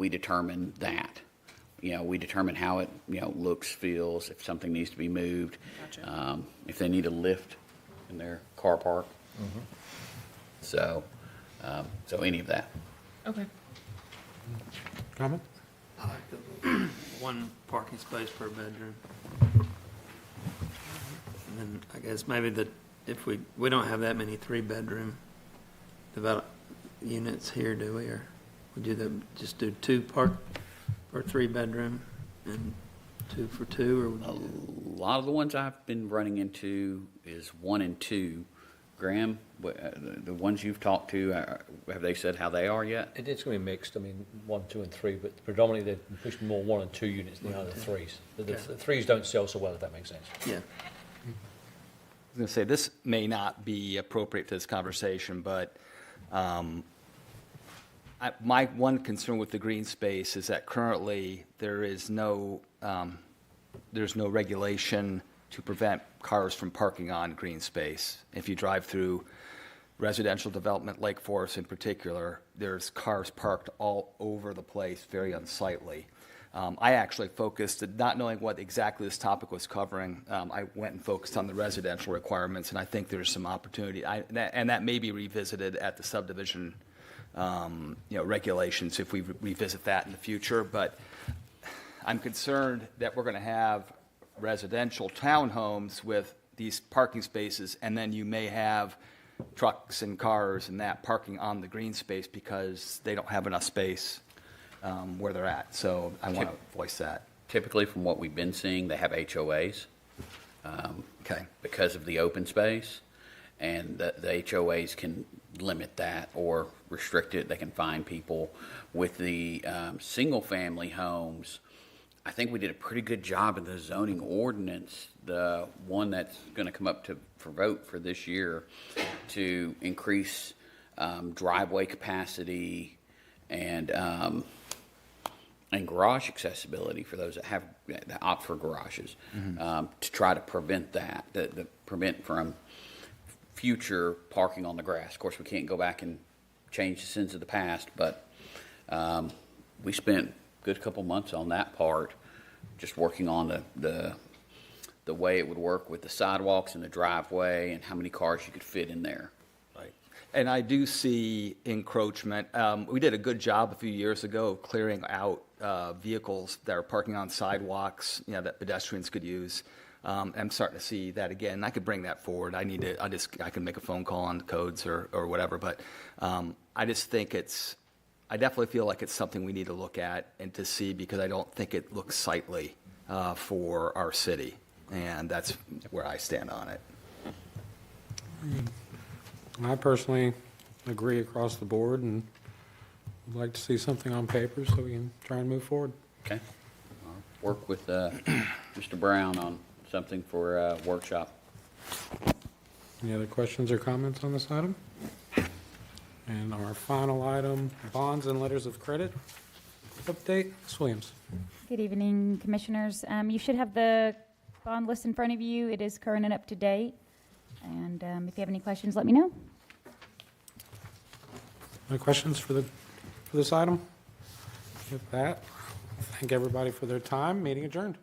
we determine that. We determine how it, looks, feels, if something needs to be moved. Gotcha. If they need a lift in their car park. So any of that. Okay. Comment? I like the one parking space per bedroom. And then I guess maybe if we don't have that many 3-bedroom develop units here, do we? Or would you just do 2 per 3-bedroom and 2 for 2? Or would A you lot of the ones I've been running into is 1 and 2. Graham, the ones you've talked to, have they said how they are yet? It's going to be mixed. I mean, 1, 2, and 3, but predominantly they're pushing more 1 and 2 units than the other 3s. The 3s don't sell so well, if that makes sense. yeah. I was going to say, this may not be appropriate for this conversation, but my one concern with the green space is that currently there's no regulation to prevent cars from parking on green space. If you drive through residential development, Lake Forest in particular, there's cars parked all over the place, very unsightly. I actually focused, not knowing what exactly this topic was covering, I went and focused on the residential requirements, and I think there's some opportunity, and that may be revisited at the subdivision regulations if we revisit that in the future. But I'm concerned that we're going to have residential townhomes with these parking spaces, and then you may have trucks and cars and that parking on the green space because they don't have enough space where they're at. So I want to voice that. Typically, from what we've been seeing, they have HOAs because of the open space, and the HOAs can limit that or restrict it. They can fine people. With the single-family homes, I think we did a pretty good job in the zoning ordinance, the one that's going to come up for vote for this year, to increase driveway capacity and garage accessibility for those that opt for garages, to try to prevent that, prevent from future parking on the grass. Of course, we can't go back and change the sins of the past, but we spent good couple months on that part, just working on the way it would work with the sidewalks and the driveway and how many cars you could fit in there. Right. And I do see encroachment. We did a good job a few years ago of clearing out vehicles that are parking on sidewalks, that pedestrians could use. I'm starting to see that again. I could bring that forward. I can make a phone call on the codes or whatever, but I just think I definitely feel like it's something we need to look at and to see, because I don't think it looks sightly for our city, and that's where I stand on it. I personally agree across the board, and would like to see something on paper so we can try and move forward. Okay. I'll work with Mr. Brown on something for a workshop. Any other questions or comments on this item? And our final item, bonds and letters of credit update. Ms. Williams. Good evening, Commissioners. You should have the bond list in front of you. It is current and up to date. And if you have any questions, let me know. Any questions for this item? With that, thank everybody for their time. Meeting adjourned.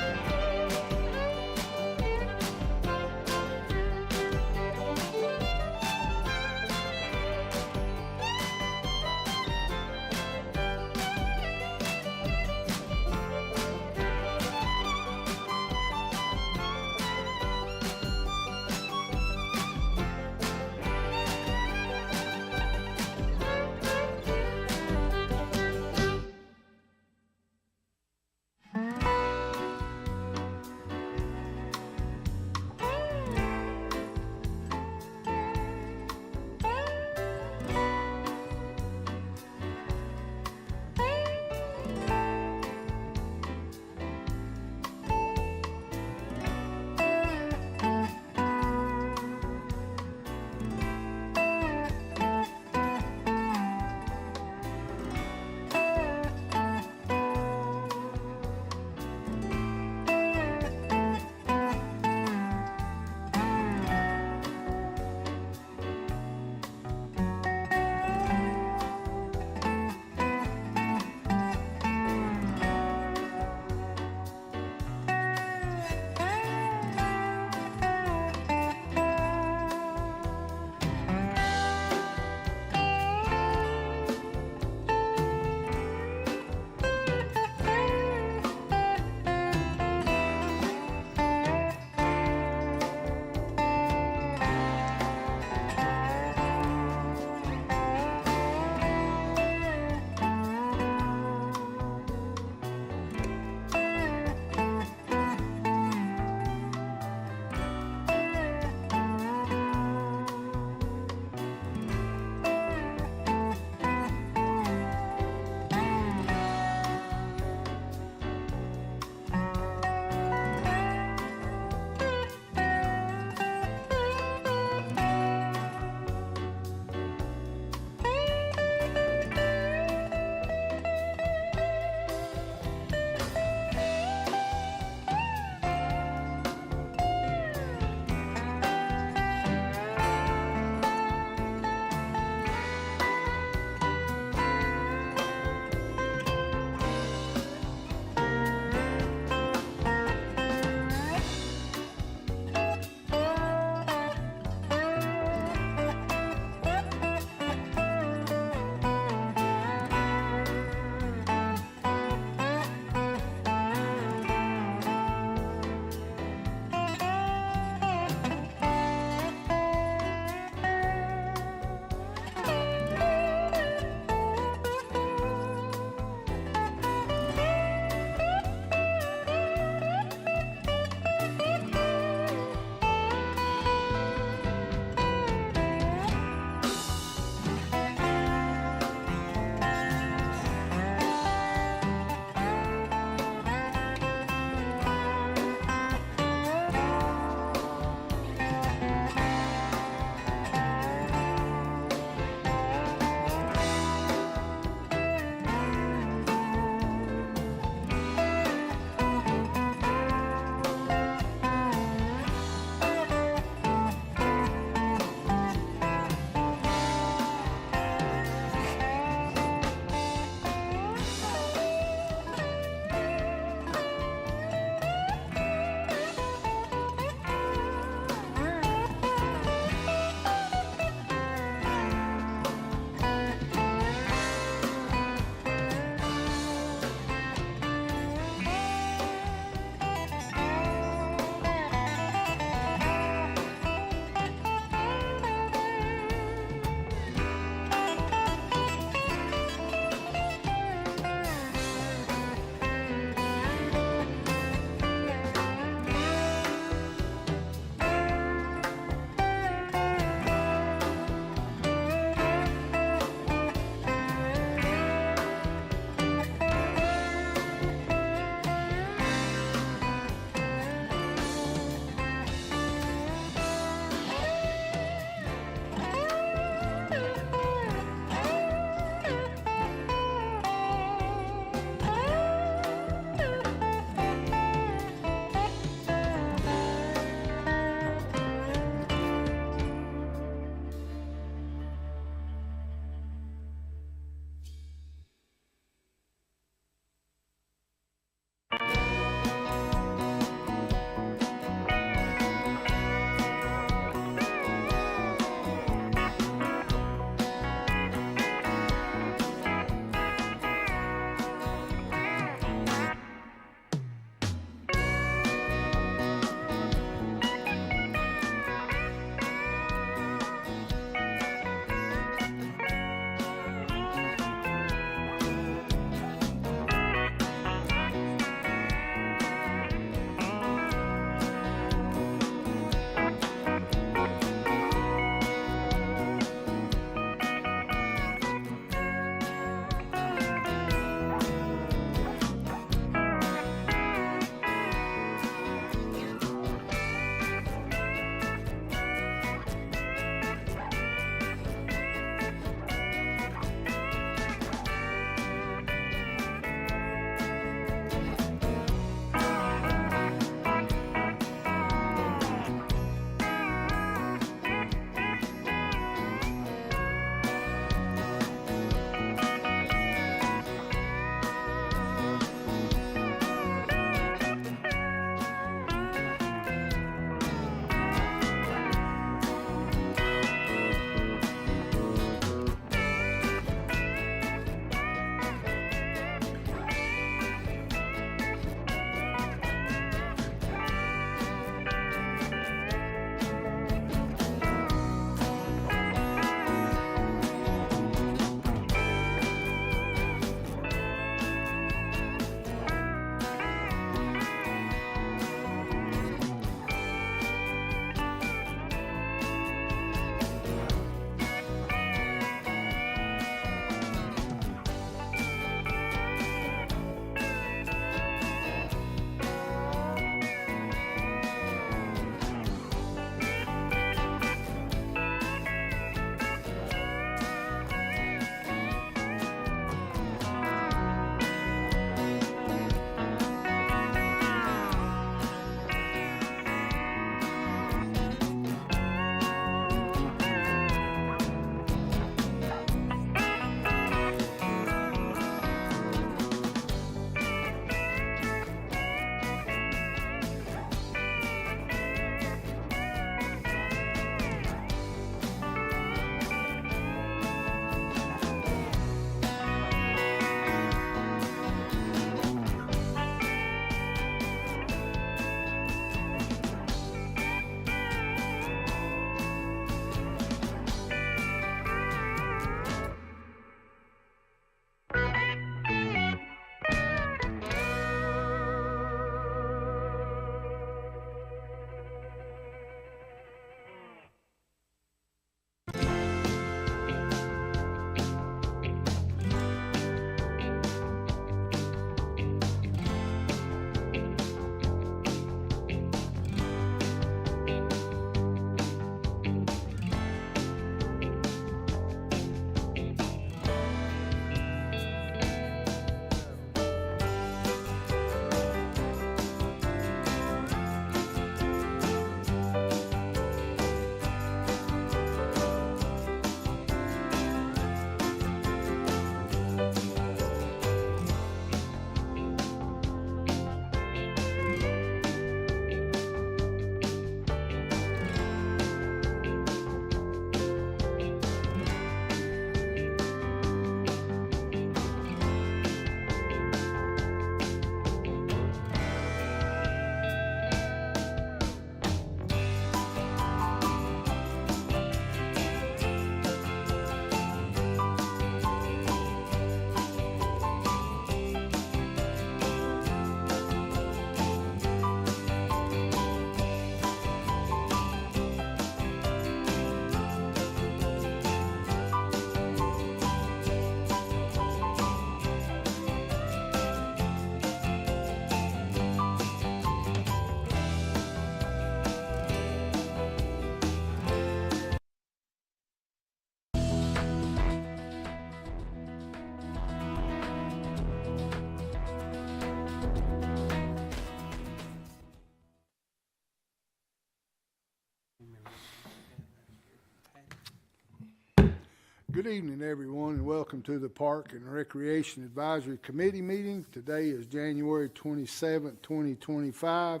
Good evening, everyone, and welcome to the Park and Recreation Advisory Committee meeting. Today is January 27th, 2025.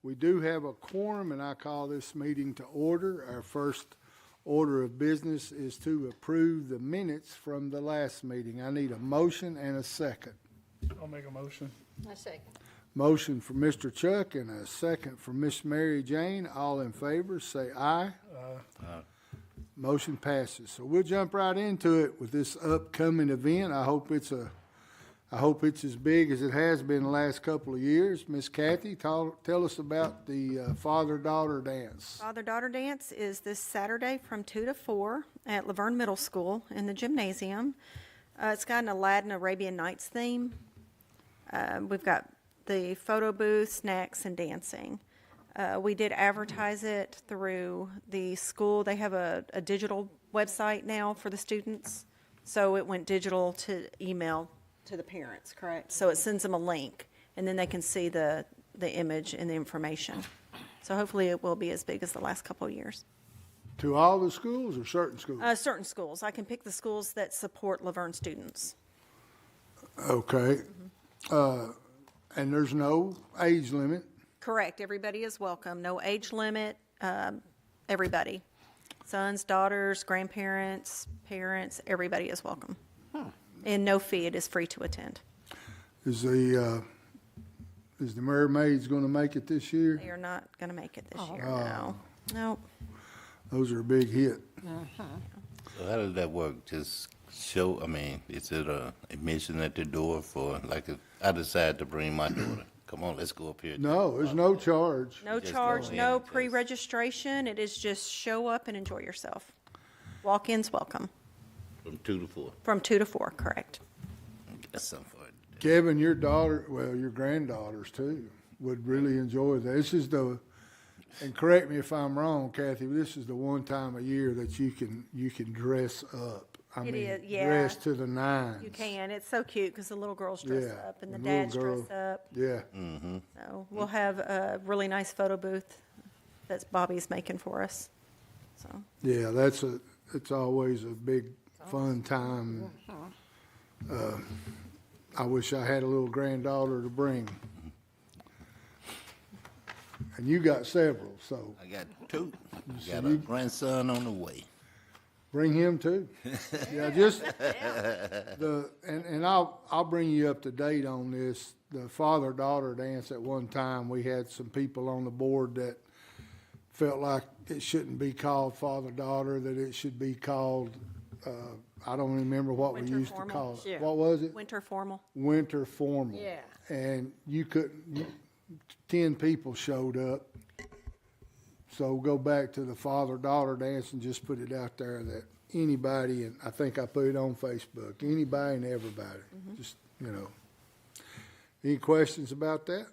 We do have a quorum, and I call this meeting to order. Our first order of business is to approve the minutes from the last meeting. I need a motion and a second. I'll make a motion. A second. Motion for Mr. Chuck and a second for Miss Mary Jane. All in favor, say aye. Motion passes. So we'll jump right into it with this upcoming event. I hope it's as big as it has been the last couple of years. Miss Kathy, tell us about the father-daughter dance. Father-daughter dance is this Saturday from 2 to 4 at LaVergne Middle School in the gymnasium. It's got an Aladdin Arabian Nights theme. We've got the photo booth, snacks, and dancing. We did advertise it through the school. They have a digital website now for the students. So it went digital to email to the parents, correct? So it sends them a link, and then they can see the image and the information. So hopefully it will be as big as the last couple of years. To all the schools or certain schools? Certain schools. I can pick the schools that support LaVergne students. Okay. And there's no age limit? Correct. Everybody is welcome. No age limit. Everybody. Sons, daughters, grandparents, parents, everybody is welcome. And no fee. It is free to attend. Is the Mermaids going to make it this year? They are not going to make it this year, no. No. Those are a big hit. So how does that work? Just show, is it a admission at the door for, like, if I decide to bring my daughter? Come on, let's go up here. No, there's no charge. No Just charge, go in no and just- pre-registration. It is just show up and enjoy yourself. Walk-ins welcome. From 2 to 4. From 2 to 4, correct. That's something for it. Kevin, your daughter, well, your granddaughters too, would really enjoy this. This is and correct me if I'm wrong, Kathy, this is the one time a year that you can dress up. It is, yeah. Dress to the nines. You can. It's so cute because the little girls dress Yeah, up and the the little dads girl. dress up. Yeah. So we'll have a really nice photo booth that Bobby's making for us. So Yeah, it's always a big fun time. I wish I had a little granddaughter to bring. And you got several, so I got 2. So Got a grandson on the way. bring him too. Yeah, just and I'll bring you up to date on this. The father-daughter dance at one time, we had some people on the board that felt like it shouldn't be called father-daughter, that it should be called, I don't remember what we Winter used to formal. call it. Yeah. What was it? winter formal. Winter formal. Yeah. And you couldn't, 10 people showed up. So go back to the father-daughter dance and just put it out there that anybody, and I think I put it on Facebook, anybody and everybody, just, Any questions about that?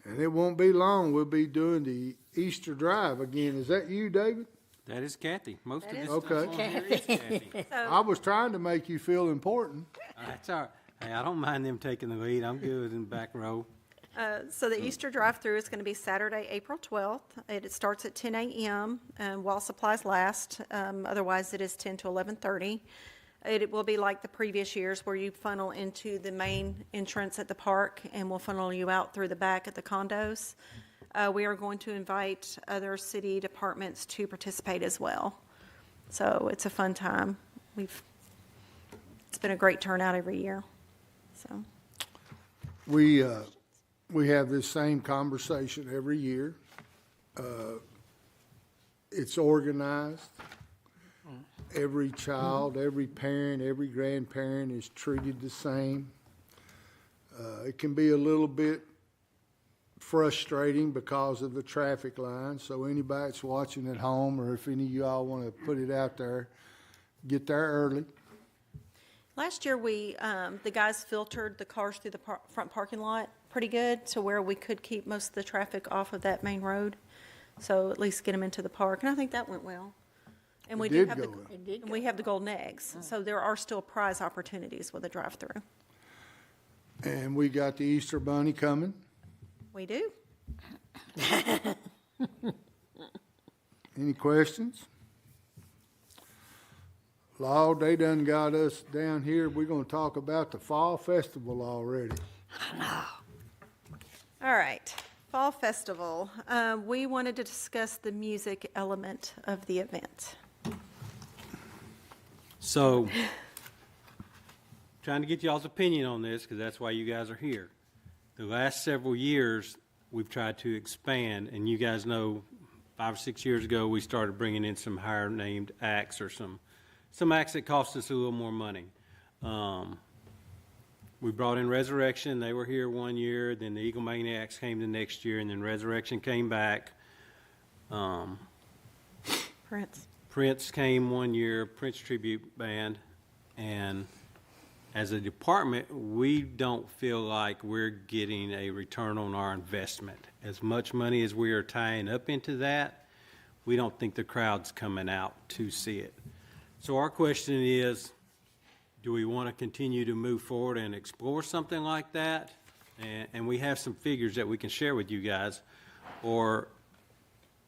And it won't be long, we'll be doing the Easter Drive again. Is that you, David? That is Kathy. Most of That this is stuff Okay. on here is Kathy. I was trying to make you feel important. That's all right. Hey, I don't mind them taking the lead. I'm good in the back row. So the Easter drive-through is going to be Saturday, April 12th. It starts at 10 a.m. While supplies last. Otherwise, it is 10 to 11:30. It will be like the previous years where you funnel into the main entrance at the park and we'll funnel you out through the back at the condos. We are going to invite other city departments to participate as well. So it's a fun time. It's been a great turnout every year. So We have this same conversation every year. It's organized. Every child, every parent, every grandparent is treated the same. It can be a little bit frustrating because of the traffic line. So anybody that's watching at home, or if any of y'all want to put it out there, get there early. last year the guys filtered the cars through the front parking lot pretty good to where we could keep most of the traffic off of that main road. So at least get them into the park. And I think that went well. And we It do did have go the, well. and we have the golden eggs. So there are still prize opportunities with a drive-through. And we got the Easter Bunny coming. We do. Any questions? Law, they done got us down here. We're gonna talk about the Fall Festival already. All right, Fall Festival. We wanted to discuss the music element of the event. So, trying to get y'all's opinion on this, because that's why you guys are here. The last several years, we've tried to expand, and you guys know 5 or 6 years ago, we started bringing in some higher named acts or some acts that cost us a little more money. We brought in Resurrection. They were here 1 year. Then the Eagle Maniacs came the next year, and then Resurrection came back. Prince came 1 year, Prince Tribute Band. And as a department, we don't feel like we're getting a return on our investment. As much money as we are tying up into that, we don't think the crowd's coming out to see it. So our question is, do we want to continue to move forward and explore something like that? And we have some figures that we can share with you guys. Or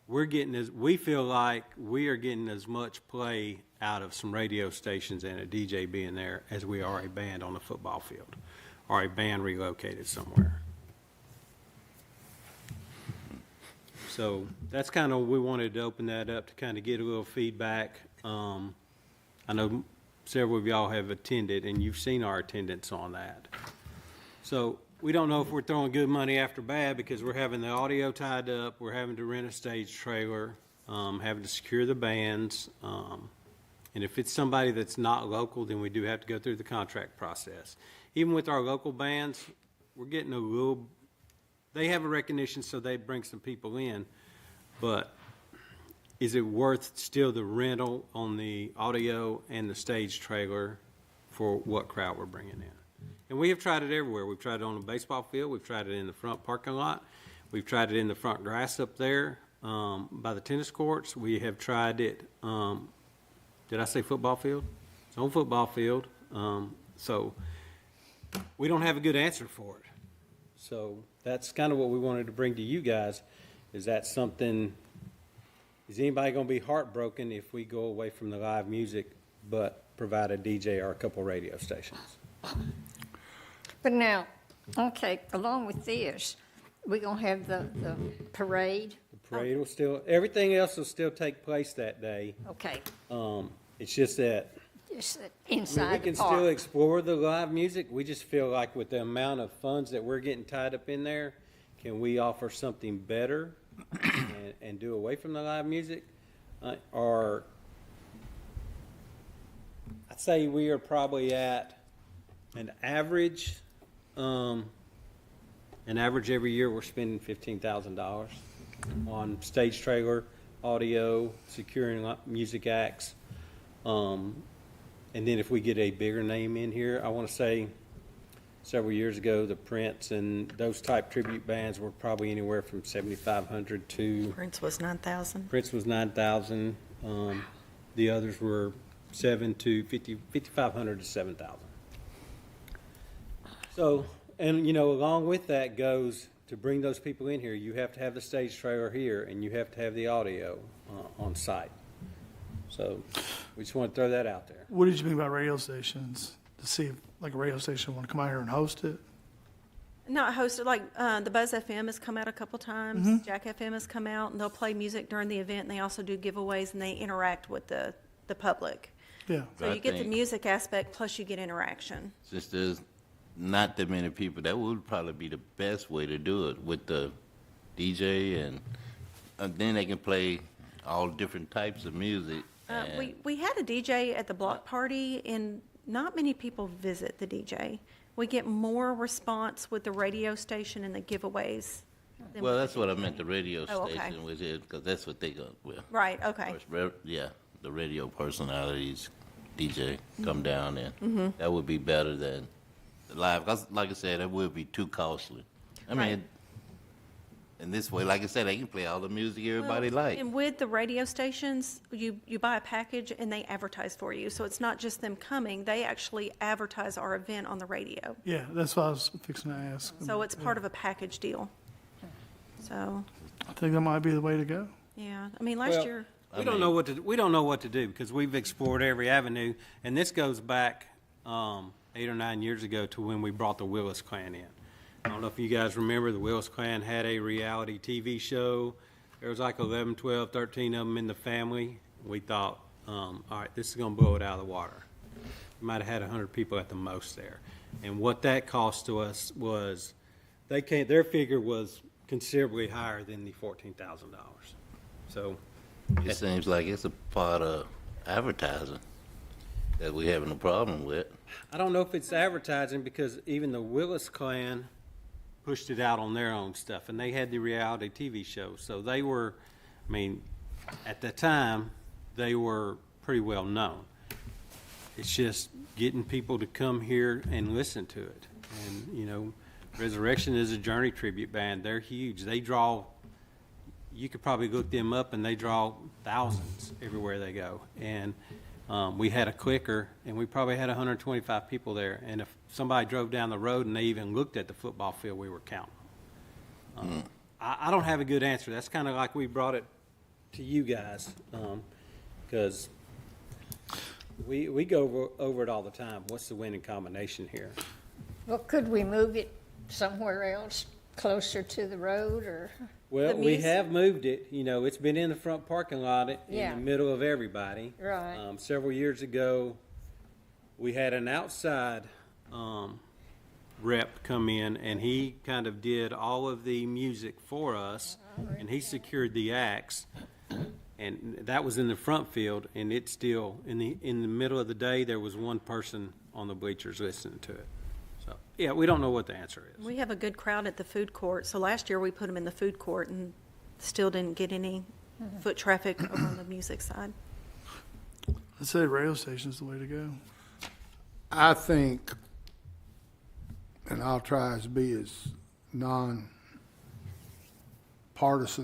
we feel like we are getting as much play out of some radio stations and a DJ being there as we are a band on the football field or a band relocated somewhere. So that's kind of, we wanted to open that up to kind of get a little feedback. I know several of y'all have attended, and you've seen our attendance on that. So we don't know if we're throwing good money after bad, because we're having the audio tied up, we're having to rent a stage trailer, having to secure the bands. And if it's somebody that's not local, then we do have to go through the contract process. Even with our local bands, we're getting a little, they have a recognition, so they bring some people in, but is it worth still the rental on the audio and the stage trailer for what crowd we're bringing in? And we have tried it everywhere. We've tried it on the baseball field. We've tried it in the front parking lot. We've tried it in the front grass up there by the tennis courts. We have tried it, did I say football field? It's on football field. So we don't have a good answer for it. So that's kind of what we wanted to bring to you guys. Is that something, is anybody going to be heartbroken if we go away from the live music but provide a DJ or a couple radio stations? But now, okay, along with this, we're going to have the parade. The parade will still, everything else will still take place that day. Okay, It's just that just I mean, inside we the can park. still explore the live music. We just feel like with the amount of funds that we're getting tied up in there, can we offer something better and do away from the live music? Or I'd say we are probably at an average every year we're spending $15,000 on stage trailer, audio, securing music acts. And then if we get a bigger name in here, I want to say several years ago, the Prince and those type tribute bands were probably anywhere from $7,500 to Prince was 9,000. Prince was 9,000. The others were $5,500 to $7,000. So, and you know, along with that goes to bring those people in here. You have to have the stage trailer here, and you have to have the audio on site. So, we just want to throw that out there. What did you think about radio stations? To see if, like, a radio station want to come out here and host it? Not hosted, like, the Buzz FM has come out a couple times. Jack FM has come out, and they'll play music during the event, and they also do giveaways, and they interact with the public. Yeah. So I you get the think- music aspect, plus you get interaction. Since there's not that many people, that would probably be the best way to do it with the DJ, and then they can play all different types of music. and- We had a DJ at the block party, and not many people visit the DJ. We get more response with the radio station and the giveaways. than Well, with that's the what I DJ. meant, the radio Oh, okay. station was it, because that's what they go with. Right, okay. Yeah, the radio personalities, DJ, come down and that would be better than the live. 'Cause like I said, that would be too costly. I mean, Right. in this way, like I said, they can play all the music everybody Well, likes. And with the radio stations, you buy a package and they advertise for you. So it's not just them coming, they actually advertise our event on the radio. Yeah, that's what I was fixing to ask. So it's part of a package deal. So, I think that might be the way to go. yeah, I mean, last Well, year, We don't know what to do because we've explored every avenue, and this goes back 8 or 9 years ago to when we brought the Willis Clan in. I don't know if you guys remember, the Willis Clan had a reality TV show. There was like 11, 12, 13 of them in the family. We thought, all right, this is going to blow it out of the water. We might have had 100 people at the most there. And what that cost to us was, their figure was considerably higher than the $14,000. So It seems like it's a part of advertising that we're having a problem with. I don't know if it's advertising because even the Willis Clan pushed it out on their own stuff, and they had the reality TV show. So they were, I mean, at the time, they were pretty well known. It's just getting people to come here and listen to it. And, you know, Resurrection is a Journey tribute band. They're huge. They draw, you could probably look them up, and they draw thousands everywhere they go. And we had a clicker, and we probably had 125 people there. And if somebody drove down the road and they even looked at the football field, we were counting. I don't have a good answer. That's kind of like we brought it to you guys, because we go over it all the time. What's the winning combination here? Well, could we move it somewhere else, closer to the road, or? Well, we have moved it. You know, it's been in the front parking lot in Yeah. the middle of everybody. Right. Several years ago, we had an outside rep come in, and he kind of did all of the music for us, and he secured the acts. And that was in the front field, and it's still, in the middle of the day, there was one person on the bleachers listening to it. So, yeah, we don't know what the answer is. We have a good crowd at the food court. So last year we put them in the food court and still didn't get any foot traffic over on the music side. I'd say radio station's the way to go. I think, and I'll try to be as non-partisan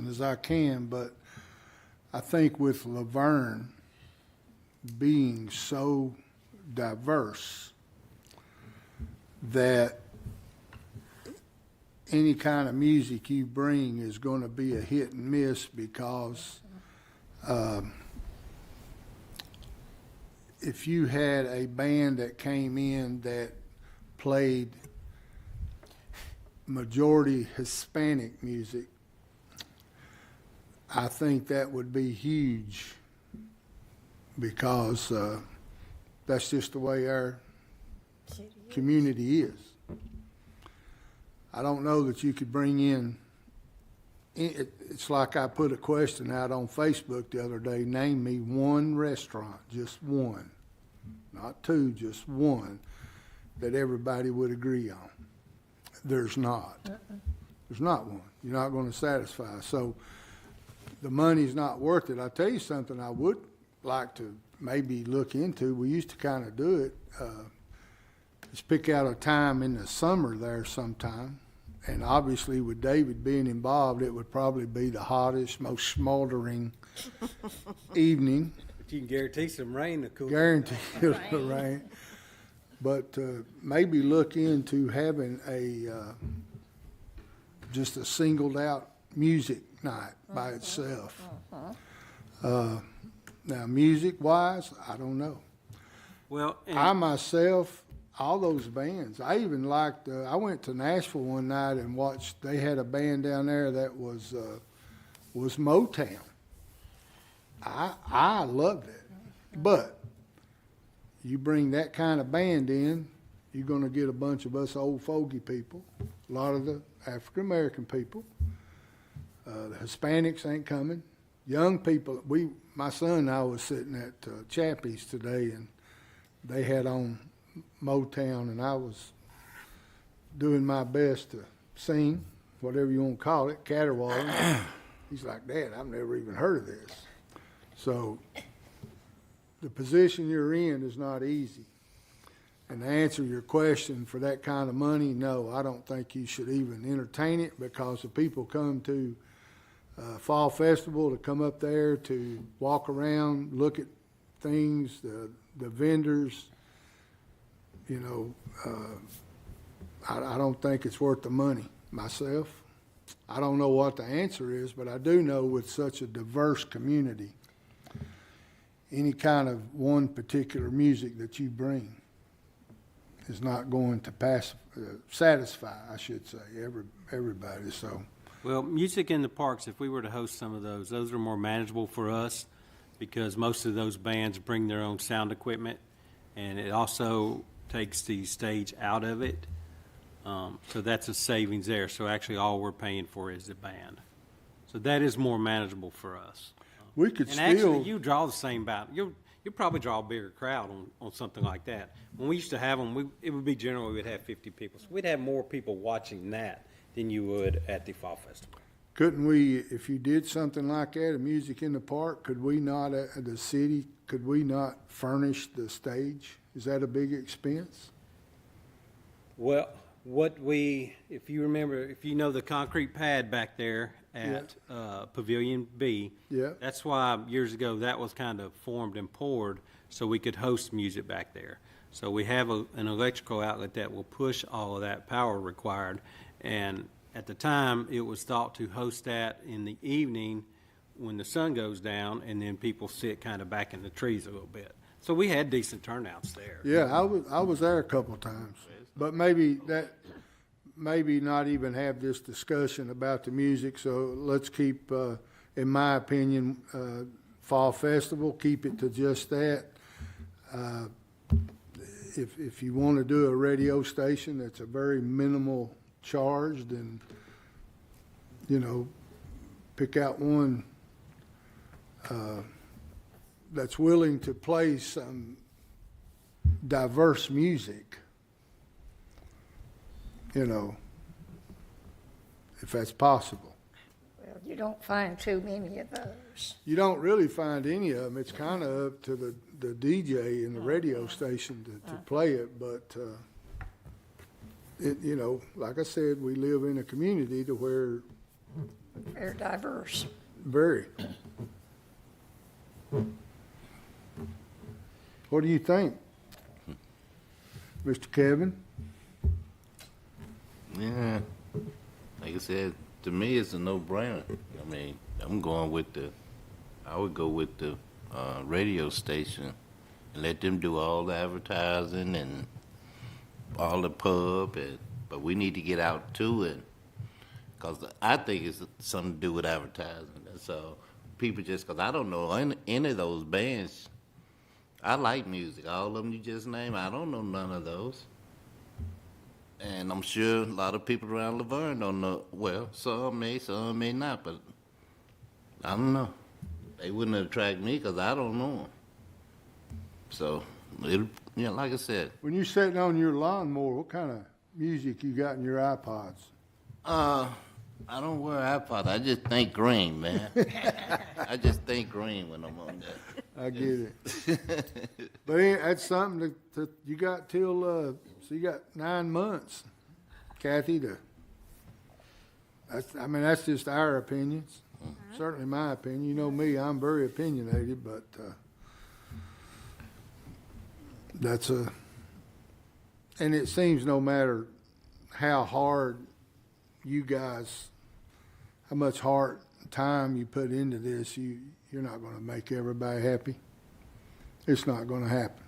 as I can, but I think with LaVergne being so diverse that any kind of music you bring is going to be a hit and miss because if you had a band that came in that played majority Hispanic music, I think that would be huge because that's just the way our community is. I don't know that you could bring in, it's like I put a question out on Facebook the other day, name me one restaurant, just one, not two, just one, that everybody would agree on. There's not. There's not one. You're not going to satisfy. So the money's not worth it. I'll tell you something I would like to maybe look into. We used to kind of do it. Just pick out a time in the summer there sometime. And obviously with David being involved, it would probably be the hottest, most smoldering evening. But you can guarantee some rain to cool. Guarantee it'll rain. But maybe look into having just a singled out music night by itself. Now, music-wise, I don't know. Well, I myself, all those bands, I even liked, I went to Nashville one night and watched, they had a band down there that was Motown. I loved it. But you bring that kind of band in, you're going to get a bunch of us old fogey people, a lot of the African-American people. The Hispanics ain't coming. Young people, my son and I was sitting at Chappie's today, and they had on Motown, and I was doing my best to sing, whatever you want to call it, caterwauling. He's like, Dad, I've never even heard of this. So the position you're in is not easy. And to answer your question, for that kind of money, no, I don't think you should even entertain it, because if people come to Fall Festival to come up there to walk around, look at things, the vendors, you know, I don't think it's worth the money myself. I don't know what the answer is, but I do know with such a diverse community, any kind of one particular music that you bring is not going to satisfy, I should say, everybody, so. Well, music in the parks, if we were to host some of those are more manageable for us because most of those bands bring their own sound equipment, and it also takes the stage out of it. So that's a savings there. So actually all we're paying for is the band. So that is more manageable for us. We could And actually, still, you draw the same about, you'll probably draw a bigger crowd on something like that. When we used to have them, it would be generally, we'd have 50 people. So we'd have more people watching that than you would at the Fall Festival. couldn't we, if you did something like that, a music in the park, could we not, the city, could we not furnish the stage? Is that a big expense? Well, if you remember, if you know the concrete pad back there at Pavilion B, Yeah. that's why years ago that was kind of formed and poured so we could host music back there. So we have an electrical outlet that will push all of that power required. And at the time, it was thought to host that in the evening when the sun goes down, and then people sit kind of back in the trees a little bit. So we had decent turnouts there. Yeah, I was there a couple of times, but maybe not even have this discussion about the music, so let's keep, in my opinion, Fall Festival, keep it to just that. If you want to do a radio station that's a very minimal charge, then, pick out one that's willing to play some diverse music, if that's possible. Well, you don't find too many of those. You don't really find any of them. It's kind of up to the DJ and the radio station to play it, but like I said, we live in a community to where They're diverse. very. What do you think, Mr. Kevin? Yeah, like I said, to me, it's a no-brainer. I mean, I would go with the radio station and let them do all the advertising and all the pub, but we need to get out to it, because I think it's something to do with advertising. So people because I don't know any of those bands. I like music, all of them you just named. I don't know none of those. And I'm sure a lot of people around LaVergne don't know. Well, some may not, but I don't know. They wouldn't attract me because I don't know them. So, like I said. When you're sitting on your lawnmower, what kind of music you got in your iPods? I don't wear iPods. I just think green, man. I just think green when I'm on that. I get it. But that's something that you got till, so you got 9 months, Kathy, that's just our opinions. Certainly my opinion. You know me, I'm very opinionated, but and it seems no matter how hard you guys, how much heart and time you put into this, you're not going to make everybody happy. It's not going to happen.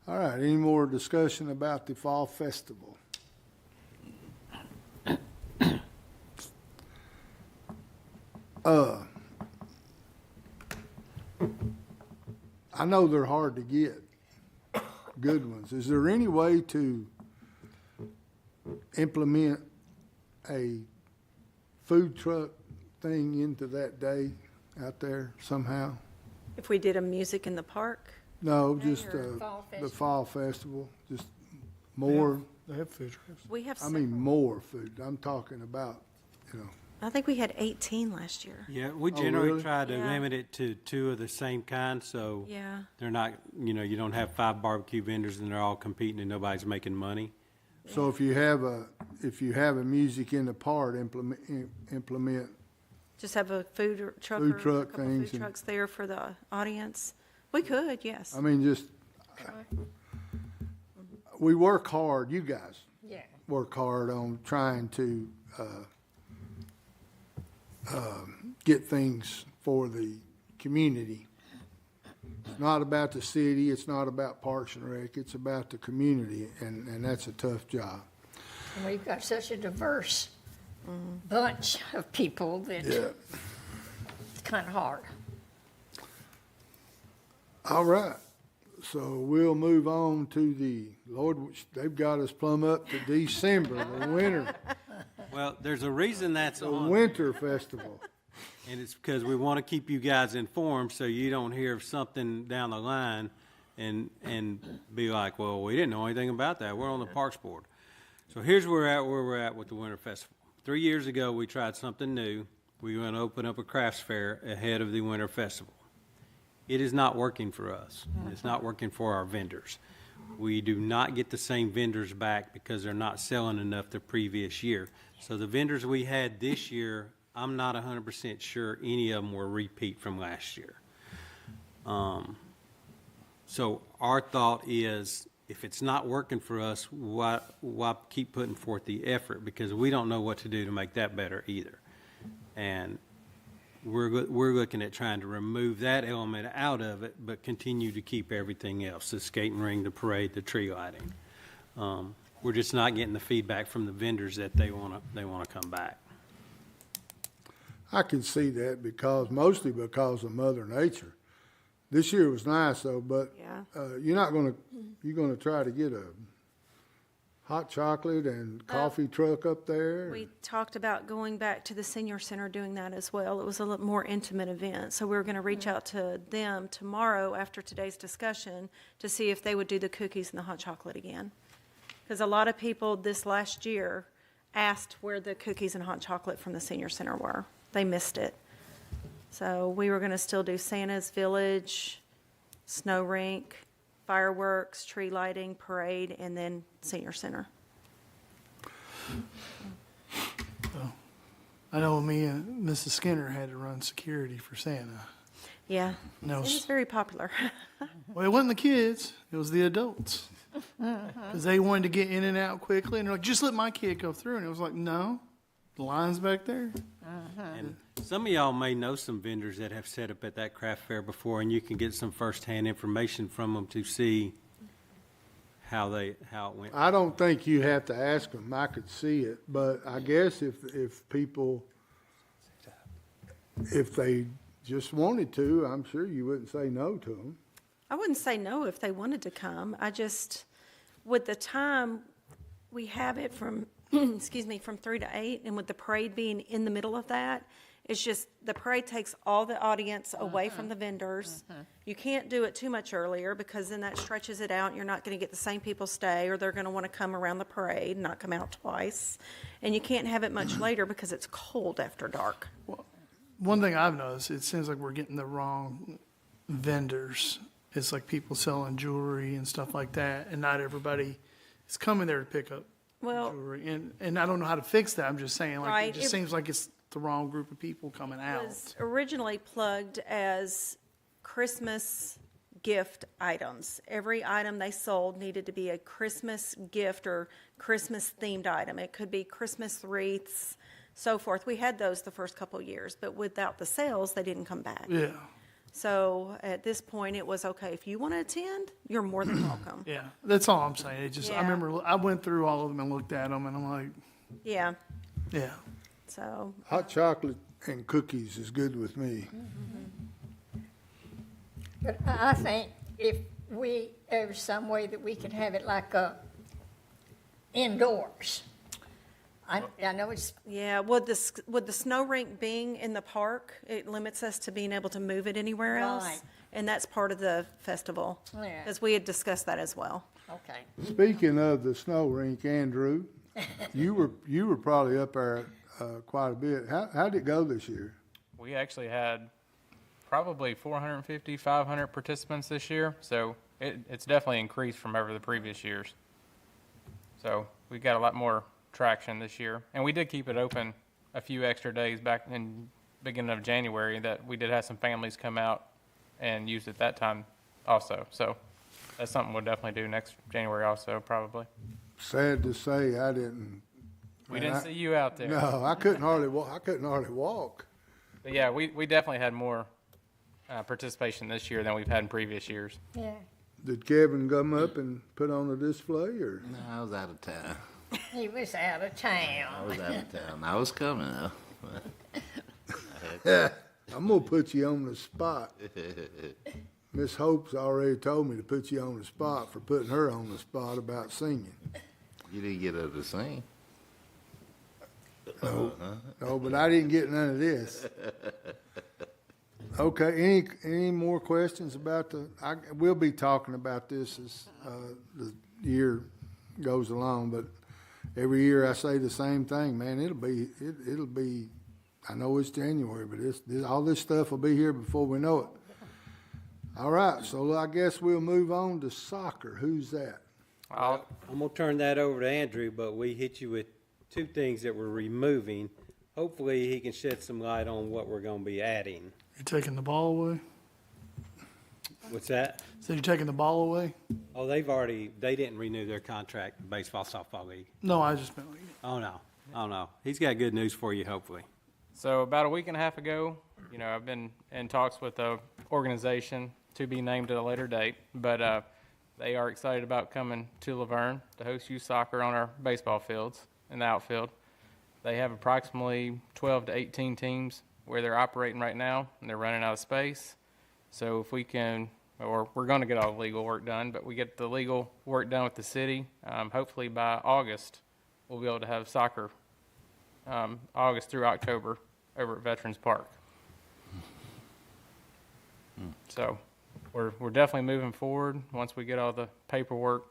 All right, any more discussion about the Fall Festival? I know they're hard to get, good ones. Is there any way to implement a food truck thing into that day out there somehow? If we did a music in the park, No, just or Fall the Festival? Fall Festival, just more, They have food trucks. we have I mean, several. more food. I'm talking about, I think we had 18 last year. Yeah, we Oh, generally really? try to Yeah. limit it to 2 of the same kind, so Yeah. they're not, you don't have 5 barbecue vendors and they're all competing and nobody's making money. so if you have a music in the park, implement, Just have a food truck Food or a truck couple things food and- trucks there for the audience. We could, yes. I mean, just, we work hard, you guys Yeah. work hard on trying to get things for the community. It's not about the city, it's not about Parks and Rec, it's about the community, and that's a tough job. And we've got such a diverse bunch of people that Yeah. it's kind of hard. All right, so we'll move on to the, Lord, they've got us plumb up to December, the winter, Well, there's a reason that's the on. winter festival. And it's because we want to keep you guys informed so you don't hear of something down the line and be like, well, we didn't know anything about that. We're on the Parks Board. So here's where we're at with the Winter Festival. 3 years ago, we tried something new. We were going to open up a crafts fair ahead of the Winter Festival. It is not working for us. It's not working for our vendors. We do not get the same vendors back because they're not selling enough the previous year. So the vendors we had this year, I'm not 100% sure any of them were repeat from last year. So our thought is, if it's not working for us, why keep putting forth the effort? Because we don't know what to do to make that better either. And we're looking at trying to remove that element out of it, but continue to keep everything else, the skating ring, the parade, the tree lighting. We're just not getting the feedback from the vendors that they want to come back. I can see that mostly because of Mother Nature. This year was nice though, but Yeah. you're gonna try to get a hot chocolate and coffee truck up there. We talked about going back to the senior center doing that as well. It was a little more intimate event, so we were going to reach out to them tomorrow after today's discussion to see if they would do the cookies and the hot chocolate again. Because a lot of people this last year asked where the cookies and hot chocolate from the senior center were. They missed it. So we were going to still do Santa's Village, snow rink, fireworks, tree lighting, parade, and then senior center. I know me and Mrs. Skinner had to run security for Santa. Yeah, No, it was very popular. Well, it wasn't the kids, it was the adults. Because they wanted to get in and out quickly, and they're like, just let my kid go through. And it was like, no, the line's back there. And some of y'all may know some vendors that have set up at that craft fair before, and you can get some firsthand information from them to see how it went. I don't think you have to ask them. I could see it, but I guess if they just wanted to, I'm sure you wouldn't say no to them. I wouldn't say no if they wanted to come. I just, with the time, we have it from, excuse me, from 3 to 8, and with the parade being in the middle of that, it's just, the parade takes all the audience away from the vendors. You can't do it too much earlier because then that stretches it out, and you're not going to get the same people stay, or they're going to want to come around the parade and not come out twice. And you can't have it much later because it's cold after dark. One thing I've noticed, it seems like we're getting the wrong vendors. It's like people selling jewelry and stuff like that, and not everybody is coming there to pick up Well, jewelry. And I don't know how to fix that. I'm just saying, like, Right. it just seems like it's the wrong group of people coming it out. was originally plugged as Christmas gift items. Every item they sold needed to be a Christmas gift or Christmas-themed item. It could be Christmas wreaths, so forth. We had those the first couple of years, but without the sales, they didn't come back. Yeah, So at this point, it was, okay, if you want to attend, you're more than welcome. yeah. That's all I'm saying. It just, I Yeah. remember, I went through all of them and looked at them, and I'm like, Yeah, yeah. so, Hot chocolate and cookies is good with me. But I think if there's some way that we could have it like indoors. I know it's, yeah, with the snow rink being in the park, it limits us to being able to move it anywhere else. Right. And that's part of the festival. Yeah. As we had discussed that as well. okay. Speaking of the snow rink, Andrew, you were probably up there quite a bit. How'd it go this year? We actually had probably 450, 500 participants this year, so it's definitely increased from over the previous years. So we got a lot more traction this year, and we did keep it open a few extra days back in beginning of January that we did have some families come out and use it that time also. So that's something we'll definitely do next January also, probably. Sad to say, I didn't. We didn't see you out there. No, I couldn't hardly walk. But yeah, we definitely had more participation this year than we've had in previous years. Yeah. Did Kevin come up and put on a display, or? No, I was out of town. He was out of town. I was out of town. I was coming though. I'm gonna put you on the spot. Miss Hope's already told me to put you on the spot for putting her on the spot about singing. You didn't get her to sing. No, but I didn't get none of this. Okay, any more questions about we'll be talking about this as, the year goes along, but every year I say the same thing, man, it'll be, I know it's January, but all this stuff will be here before we know it. All right, so I guess we'll move on to soccer. Who's that? I'm gonna turn that over to Andrew, but we hit you with two things that we're removing. Hopefully, he can shed some light on what we're gonna be adding. You're taking the ball away? What's that? So you're taking the ball away? Oh, they didn't renew their contract, the baseball, softball league. No, I just meant like, Oh, no. He's got good news for you, hopefully. So about a week and a half ago, I've been in talks with a organization to be named at a later date, but they are excited about coming to LaVergne to host youth soccer on our baseball fields in the outfield. They have approximately 12 to 18 teams where they're operating right now, and they're running out of space. So if we can, or we're going to get all the legal work done, but we get the legal work done with the city, hopefully by August, we'll be able to have soccer August through October over at Veterans Park. So we're definitely moving forward once we get all the paperwork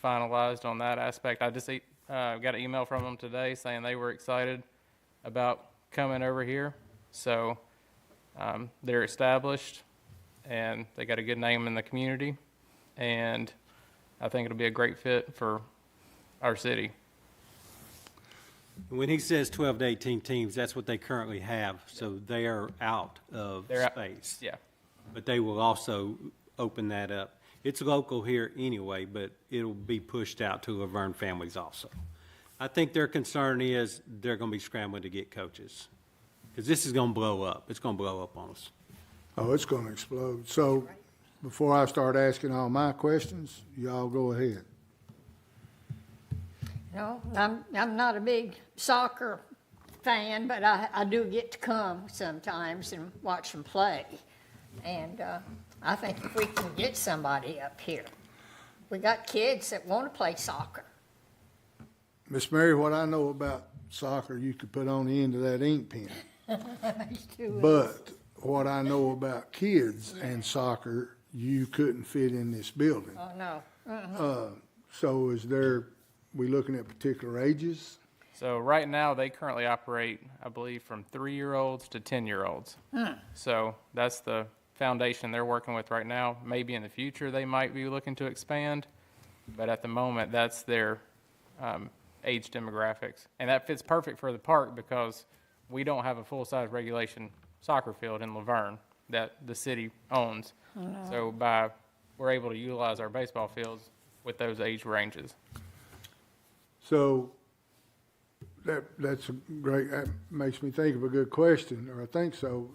finalized on that aspect. I just got an email from them today saying they were excited about coming over here. So they're established, and they got a good name in the community, and I think it'll be a great fit for our city. When he says 12 to 18 teams, that's what they currently have, so they are out of space. Yeah. But they will also open that up. It's local here anyway, but it'll be pushed out to LaVergne families also. I think their concern is they're going to be scrambling to get coaches, because this is going to blow up. It's going to blow up on us. Oh, it's gonna explode. So, before I start asking all my questions, y'all go ahead. No, I'm not a big soccer fan, but I do get to come sometimes and watch them play. And I think if we can get somebody up here, we got kids that want to play soccer. Miss Mary, what I know about soccer, you could put on the end of that ink pen. But what I know about kids and soccer, you couldn't fit in this building. Oh, no. So we looking at particular ages? So right now, they currently operate, I believe, from 3-year-olds to 10-year-olds. So that's the foundation they're working with right now. Maybe in the future, they might be looking to expand, but at the moment, that's their age demographics. And that fits perfect for the park because we don't have a full-size regulation soccer field in LaVergne that the city owns. So we're able to utilize our baseball fields with those age ranges. So that's a great, that makes me think of a good question, or I think so.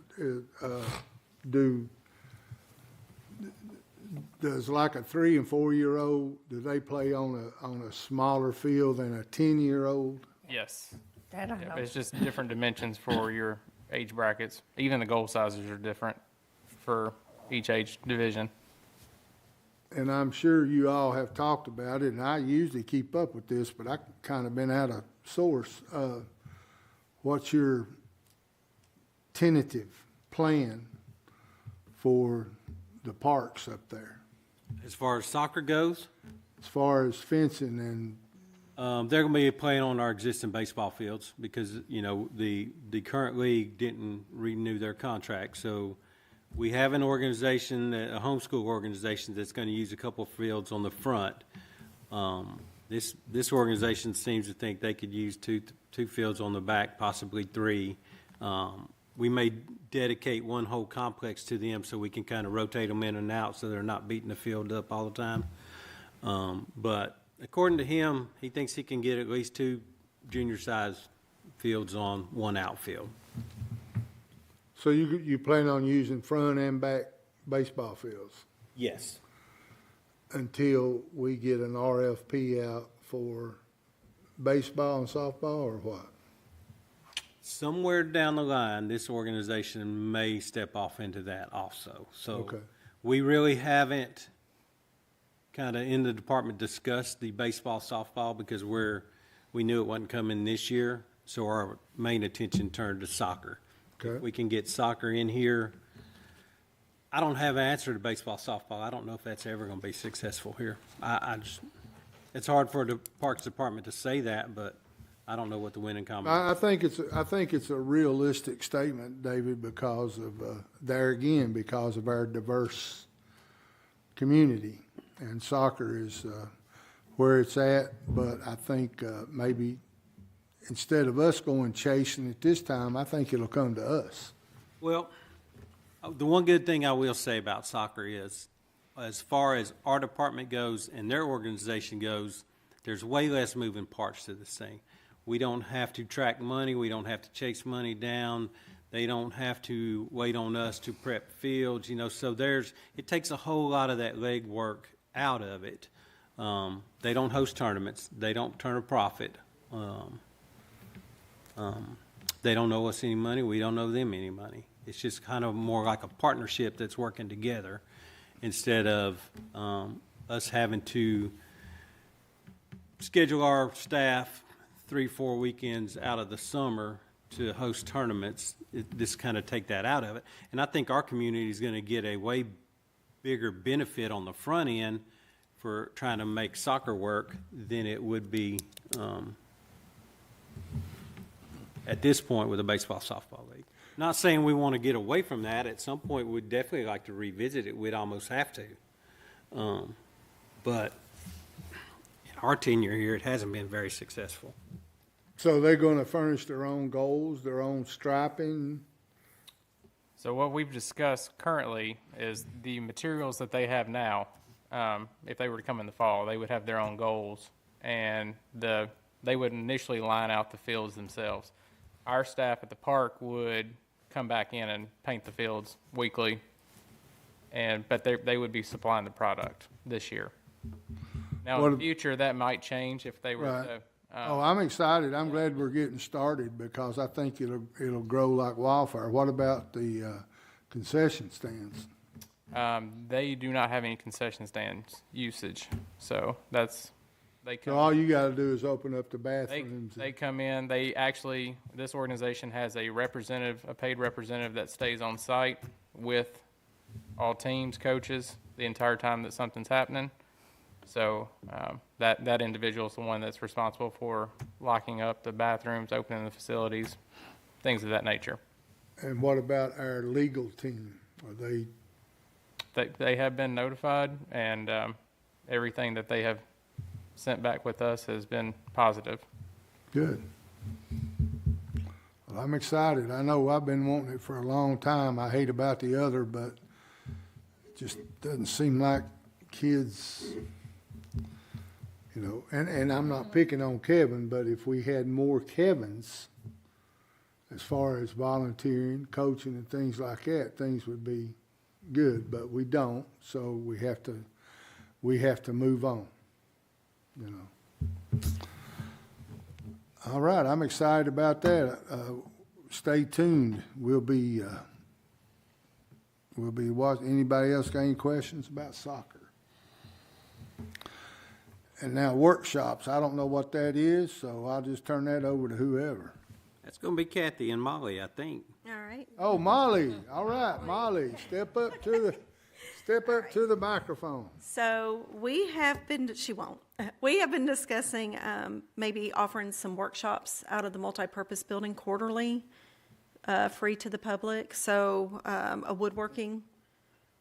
Does like a 3 and 4-year-old, do they play on a smaller field than a 10-year-old? Yes. I don't know. But it's just different dimensions for your age brackets. Even the goal sizes are different for each age division. And I'm sure you all have talked about it, and I usually keep up with this, but I kind of been out of source. What's your tentative plan for the parks up there? As far as soccer goes, As far as fencing and, they're going to be playing on our existing baseball fields because, the current league didn't renew their contract. So we have an organization, a homeschool organization that's going to use a couple of fields on the front. This organization seems to think they could use two fields on the back, possibly 3. We may dedicate one whole complex to them so we can kind of rotate them in and out so they're not beating the field up all the time. But according to him, he thinks he can get at least 2 junior-sized fields on one outfield. So you plan on using front and back baseball fields Yes. until we get an RFP out for baseball and softball, or what? Somewhere down the line, this organization may step off into that also. So Okay. we really haven't kind of in the department discussed the baseball, softball because we knew it wasn't coming this year. So our main attention turned to soccer. Okay. If we can get soccer in here. I don't have an answer to baseball, softball. I don't know if that's ever going to be successful here. I just, it's hard for the Parks Department to say that, but I don't know what the winning combination. I think it's a realistic statement, David, because of, because of our diverse community. And soccer is, where it's at, but I think, maybe instead of us going chasing it this time, I think it'll come to us. Well, the one good thing I will say about soccer is, as far as our department goes and their organization goes, there's way less moving parts to this thing. We don't have to track money. We don't have to chase money down. They don't have to wait on us to prep fields, so it takes a whole lot of that legwork out of it. They don't host tournaments. They don't turn a profit. They don't owe us any money. We don't owe them any money. It's just kind of more like a partnership that's working together instead of us having to schedule our staff 3-4 weekends out of the summer to host tournaments. This kind of take that out of it. And I think our community is going to get a way bigger benefit on the front end for trying to make soccer work than it would be at this point with a baseball, softball league. Not saying we want to get away from that. At some point, we'd definitely like to revisit it. We'd almost have to. But in our tenure here, it hasn't been very successful. So they're gonna furnish their own goals, their own striping? So what we've discussed currently is the materials that they have now. If they were to come in the fall, they would have their own goals, and they would initially line out the fields themselves. Our staff at the park would come back in and paint the fields weekly, but they would be supplying the product this year. Now, in the future, that might change if they were Right. to. I'm excited. I'm glad we're getting started because I think it'll grow like wildfire. What about the concession stands? They do not have any concession stands usage, so they come. So all you gotta do is open up the bathrooms. They come in, this organization has a paid representative that stays on site with all teams, coaches, the entire time that something's happening. So that individual is the one that's responsible for locking up the bathrooms, opening the facilities, things of that nature. And what about our legal team? Are they? They have been notified, and everything that they have sent back with us has been positive. Good. Well, I'm excited. I know I've been wanting it for a long time. I hate about the other, but it just doesn't seem like kids, and I'm not picking on Kevin, but if we had more Kevins as far as volunteering, coaching and things like that, things would be good, but we don't, so we have to move on. All right, I'm excited about that. Stay tuned. We'll be watching. Anybody else got any questions about soccer? And now workshops. I don't know what that is, so I'll just turn that over to whoever. That's going to be Kathy and Molly, I think. All right. Oh, Molly. All right, Molly, step up to the microphone. So we have been, we have been discussing maybe offering some workshops out of the multipurpose building quarterly, free to the public. So a woodworking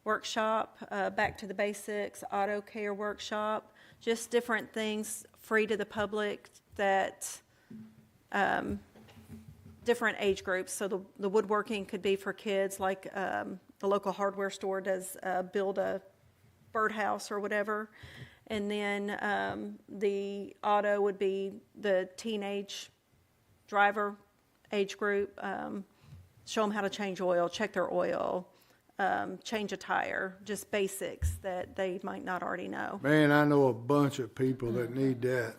workshop, back to the basics, auto care workshop, just different things free to the public that different age groups. So the woodworking could be for kids, like the local hardware store does build a birdhouse or whatever. And then the auto would be the teenage driver age group. show them how to change oil, check their oil, change a tire, just basics that they might not already know. Man, I know a bunch of people that need that.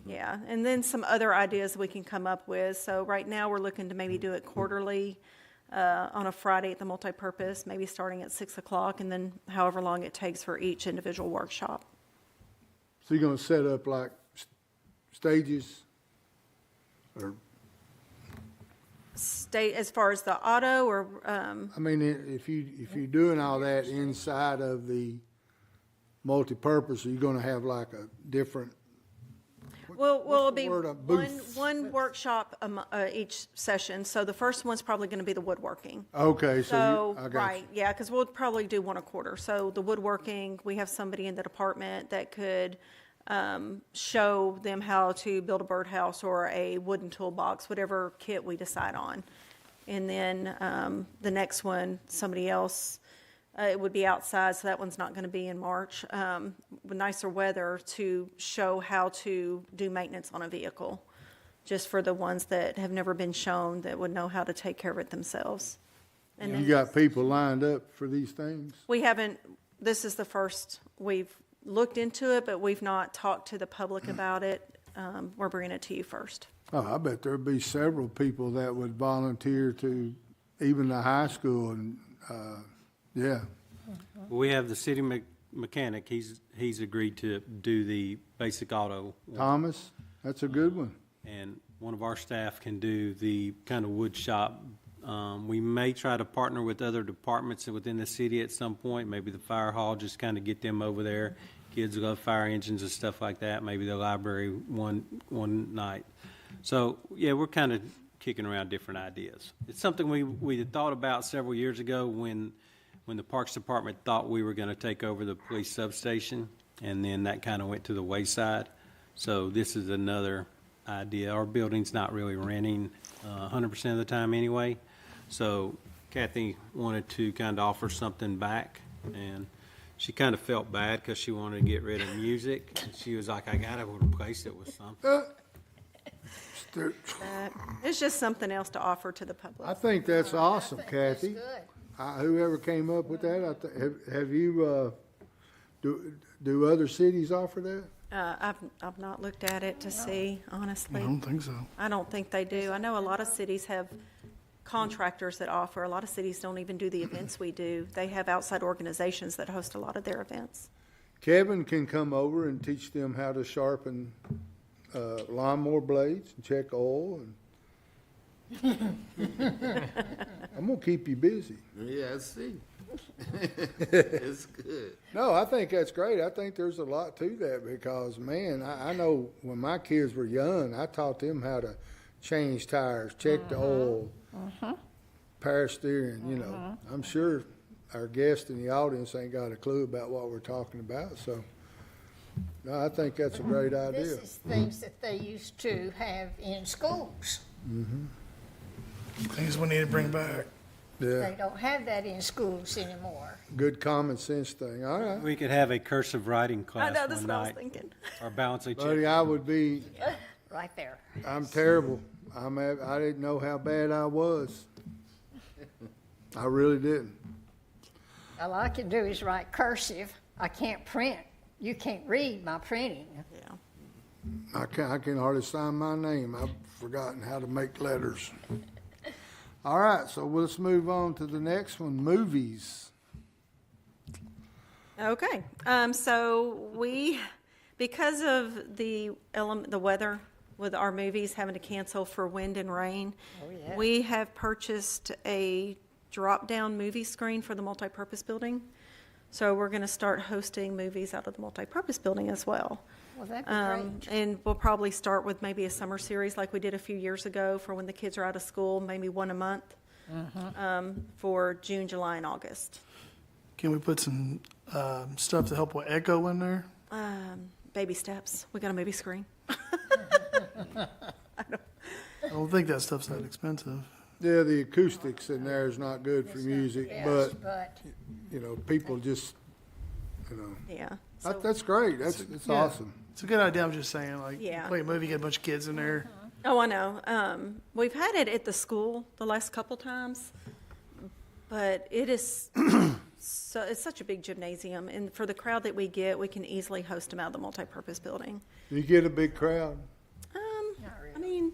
Yeah, and then some other ideas we can come up with. So right now, we're looking to maybe do it quarterly on a Friday at the multipurpose, maybe starting at 6 o'clock, and then however long it takes for each individual workshop. So you're gonna set up like stages? Or, State as far as the auto or I mean, if you're doing all that inside of the multipurpose, are you gonna have like a different? well, it'll the be word, a booth? one workshop each session. So the first one's probably going to be the woodworking. Okay, So, I got right, yeah, because we'll probably do one a quarter. So the woodworking, we have somebody in the department that could show them how to build a birdhouse or a wooden toolbox, whatever kit we decide on. And then the next one, somebody else, it would be outside, so that one's not going to be in March, with nicer weather to show how to do maintenance on a vehicle, just for the ones that have never been shown that would know how to take care of it themselves. And You then got people lined up for these things? we haven't, this is the first, we've looked into it, but we've not talked to the public about it. We're bringing it to you first. Oh, I bet there'd be several people that would volunteer to even the high school and, yeah. We have the city mechanic, he's agreed to do the basic auto. Thomas, that's a good one. And one of our staff can do the kind of wood shop. We may try to partner with other departments within the city at some point, maybe the fire hall, just kind of get them over there. Kids love fire engines and stuff like that, maybe the library one night. So, yeah, we're kind of kicking around different ideas. It's something we had thought about several years ago when the Parks Department thought we were going to take over the police substation, and then that kind of went to the wayside. So this is another idea. Our building's not really renting 100% of the time anyway. So Kathy wanted to kind of offer something back, and she kind of felt bad because she wanted to get rid of music. And she was like, I got to replace it with something. It's just something else to offer to the public. I think that's awesome, That's Kathy. good. Whoever came up with that, have you, do other cities offer that? I've not looked at it to see, honestly. I don't think so. I don't think they do. I know a lot of cities have contractors that offer. A lot of cities don't even do the events we do. They have outside organizations that host a lot of their events. Kevin can come over and teach them how to sharpen lawnmower blades and check oil and I'm gonna keep you busy. Yeah, I see. It's good. No, I think that's great. I think there's a lot to that because, man, I know when my kids were young, I taught them how to change tires, check the oil, power steering, you know. I'm sure our guests in the audience ain't got a clue about what we're talking about, so. No, I think that's a great idea. This is things that they used to have in schools. Things we need to bring back. Yeah, They don't have that in schools anymore. good common sense thing. All right. We could have a cursive writing I class know, that's one what I was night, thinking. or balancing check. Buddy, I would be, Right there. I'm terrible. I didn't know how bad I was. I really didn't. All I can do is write cursive. I can't print. You can't read my printing. Yeah. I can hardly sign my name. I've forgotten how to make letters. All right, so let's move on to the next one, movies. Okay, so because of the weather with our movies having to cancel for wind and rain, yeah. we have purchased a drop-down movie screen for the multipurpose building. So we're going to start hosting movies out of the multipurpose building as well. Well, that'd be great. And we'll probably start with maybe a summer series like we did a few years ago for when the kids are out of school, maybe one a month, for June, July, and August. Can we put some stuff to help with echo in there? Baby steps. We got a movie screen. I don't think that stuff's that expensive. Yeah, the acoustics in there is not good for music, Yes, but, you know, people just, you know, Yeah. So, that's great. That's Yeah. awesome. It's a good idea. I'm just saying, like, Yeah. play a movie, get a bunch of kids in there. Oh, I know. We've had it at the school the last couple times, but it is, so, it's such a big gymnasium, and for the crowd that we get, we can easily host them out of the multipurpose building. Do you get a big crowd? I mean,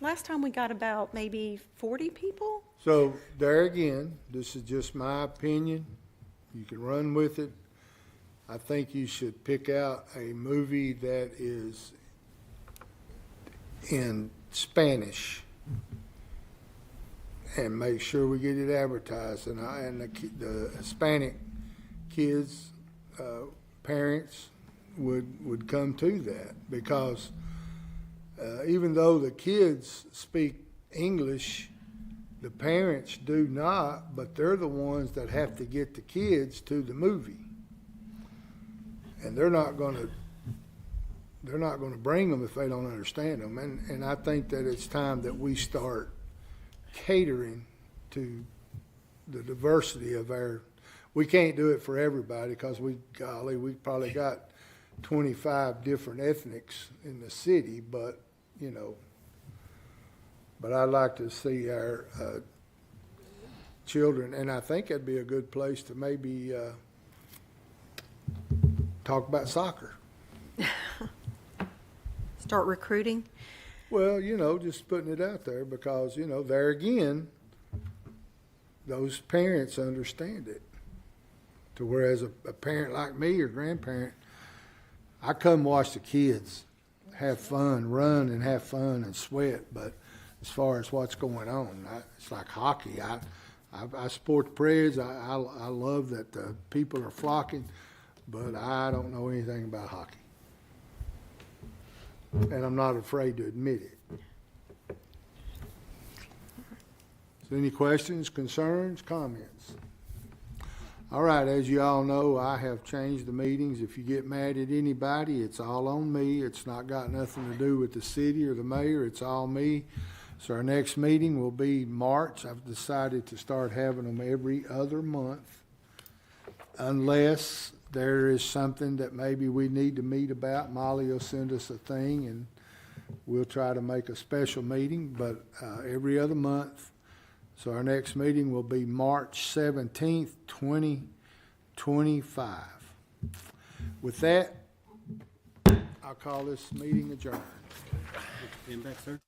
last time we got about maybe 40 people. So there again, this is just my opinion. You can run with it. I think you should pick out a movie that is in Spanish and make sure we get it advertised. And the Hispanic kids, parents would come to that, because even though the kids speak English, the parents do not, but they're the ones that have to get the kids to the movie. And they're not going to bring them if they don't understand them. And I think that it's time that we start catering to the diversity of we can't do it for everybody, because we probably got 25 different ethnics in the city, but I'd like to see our children, and I think it'd be a good place to maybe talk about soccer. Start recruiting. Well, just putting it out there, because, there again, those parents understand it. To whereas a parent like me or grandparent, I come watch the kids have fun, run and have fun and sweat, but as far as what's going on, it's like hockey. I support the Preds. I love that the people are flocking, but I don't know anything about hockey. And I'm not afraid to admit it. So any questions, concerns, comments? All right, as you all know, I have changed the meetings. If you get mad at anybody, it's all on me. It's not got nothing to do with the city or the mayor. It's all me. So our next meeting will be March. I've decided to start having them every other month, unless there is something that maybe we need to meet about. Molly will send us a thing, and we'll try to make a special meeting, but every other month. So our next meeting will be March 17th, 2025. With that, I'll call this meeting adjourned. Pen back, sir.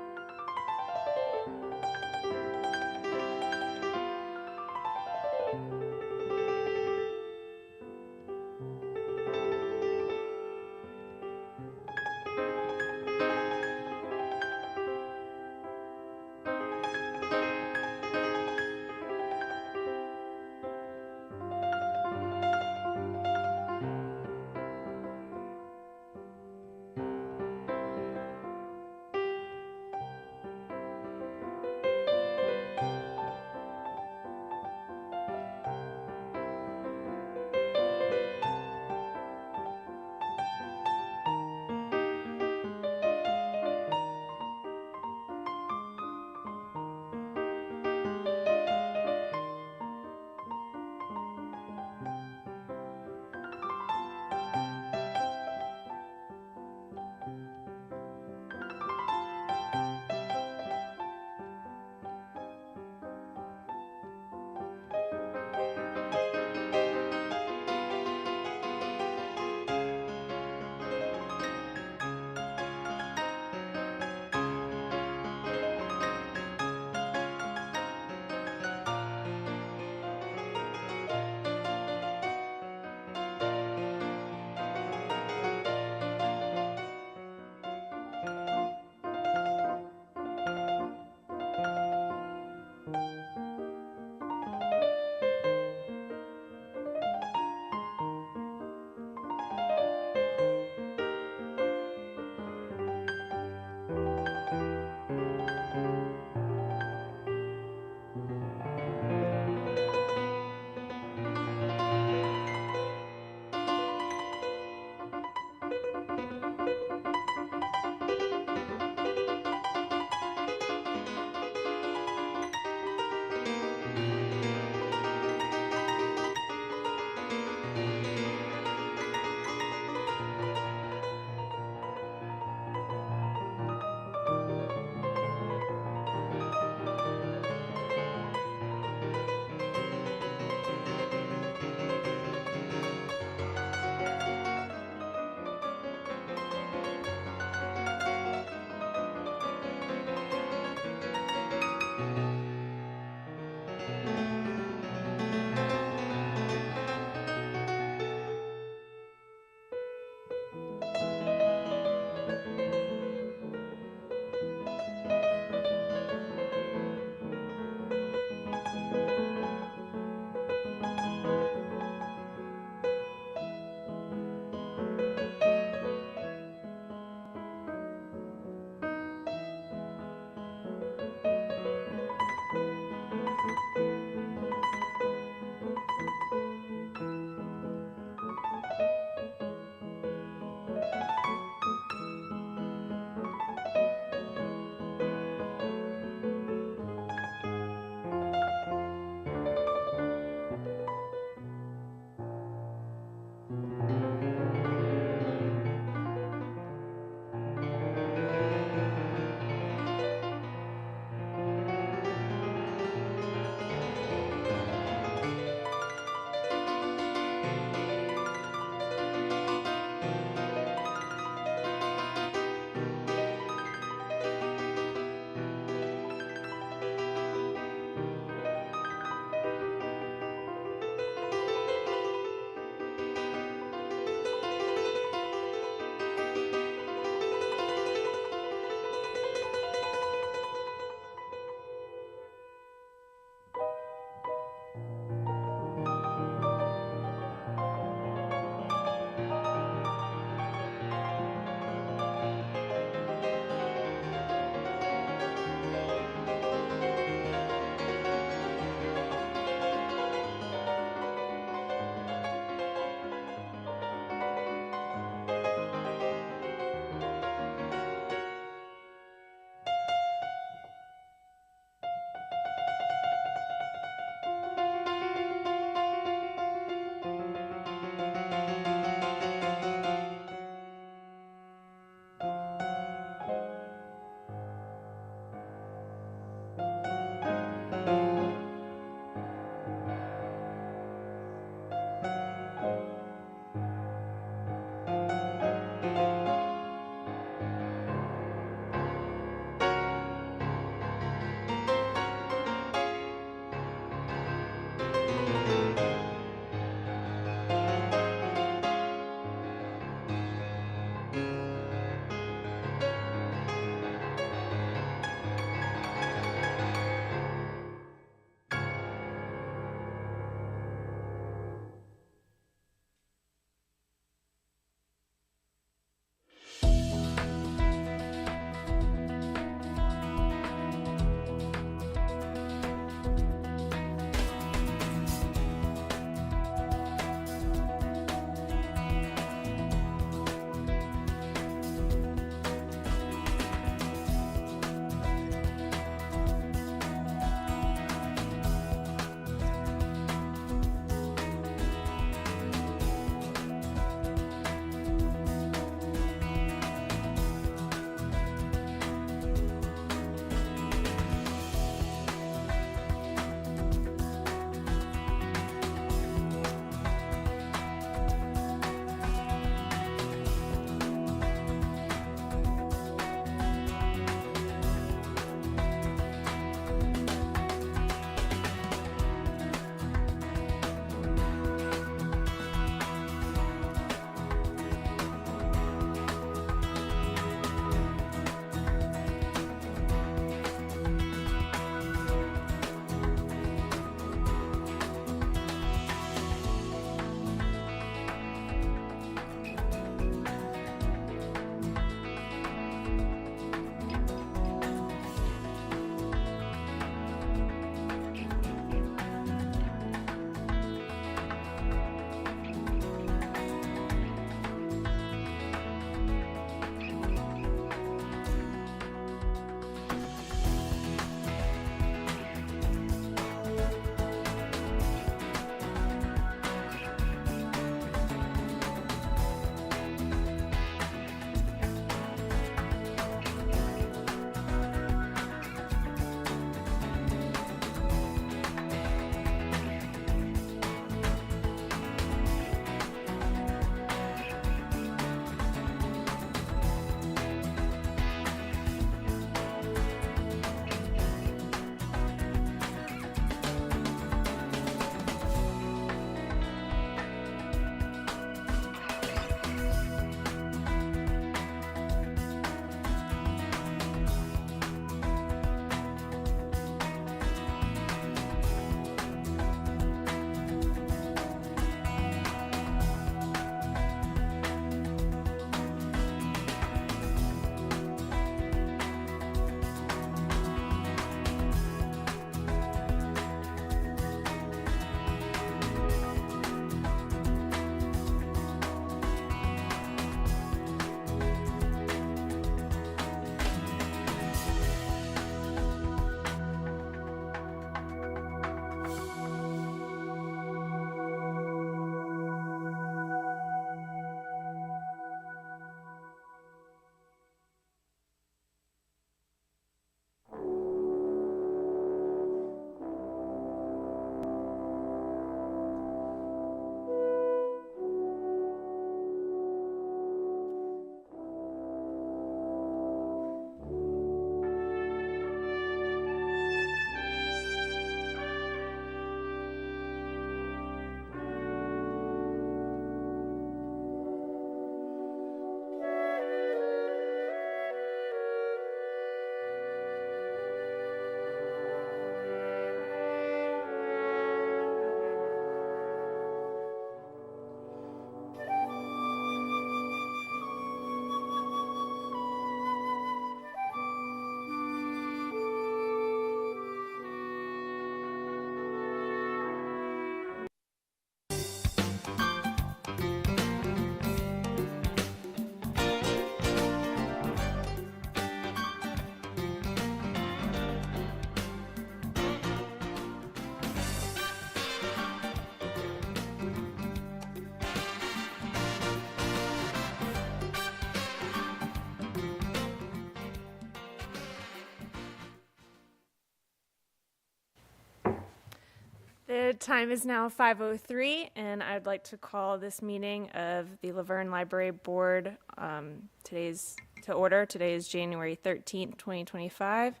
The time is now 5:03, and I'd like to call this meeting of the LaVergne Library Board to order. Today is January 13th, 2025.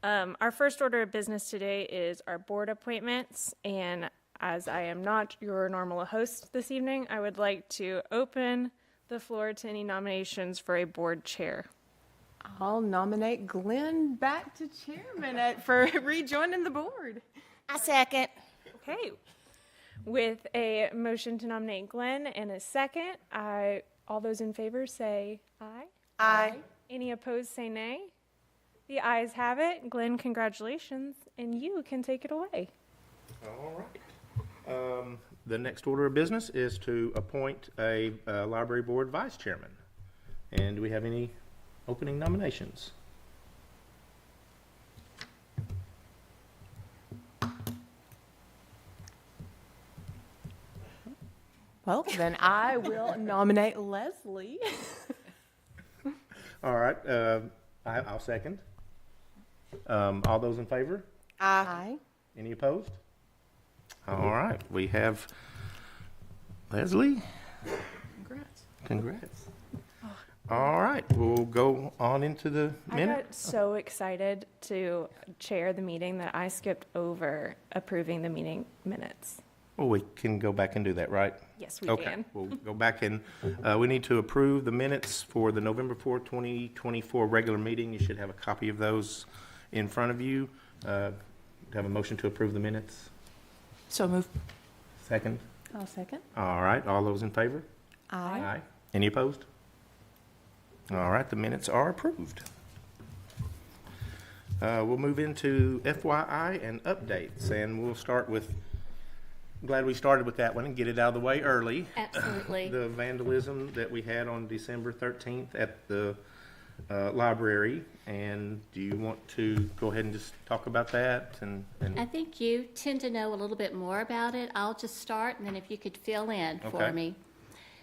Our first order of business today is our board appointments, and as I am not your normal host this evening, I would like to open the floor to any nominations for a board chair. I'll nominate Glenn back to chairman for rejoining the board. I second. Okay. With a motion to nominate Glenn and a second, all those in favor say aye. Aye. Any opposed say nay. The ayes have it. Glenn, congratulations, and you can take it away. All right. The next order of business is to appoint a library board vice chairman. And do we have any opening nominations? Well, then I will nominate Leslie. All right. I'll second. All those in favor? Aye. Any opposed? All right. We have Leslie. Congrats. All right. We'll go on into the minute. I got so excited to chair the meeting that I skipped over approving the meeting minutes. Well, we can go back and do that, right? Yes, we Okay. can. We'll go back and we need to approve the minutes for the November 4th, 2024 regular meeting. You should have a copy of those in front of you. Have a motion to approve the minutes? So move. Second? I'll second. All right. All those in favor? Aye. Any opposed? All right. The minutes are approved. We'll move into FYI and updates, and we'll start with, I'm glad we started with that one and get it out of the way early. Absolutely. The vandalism that we had on December 13th at the library. And do you want to go ahead and just talk about that? I think you tend to know a little bit more about it. I'll just start, and then if you could fill in for Okay. me.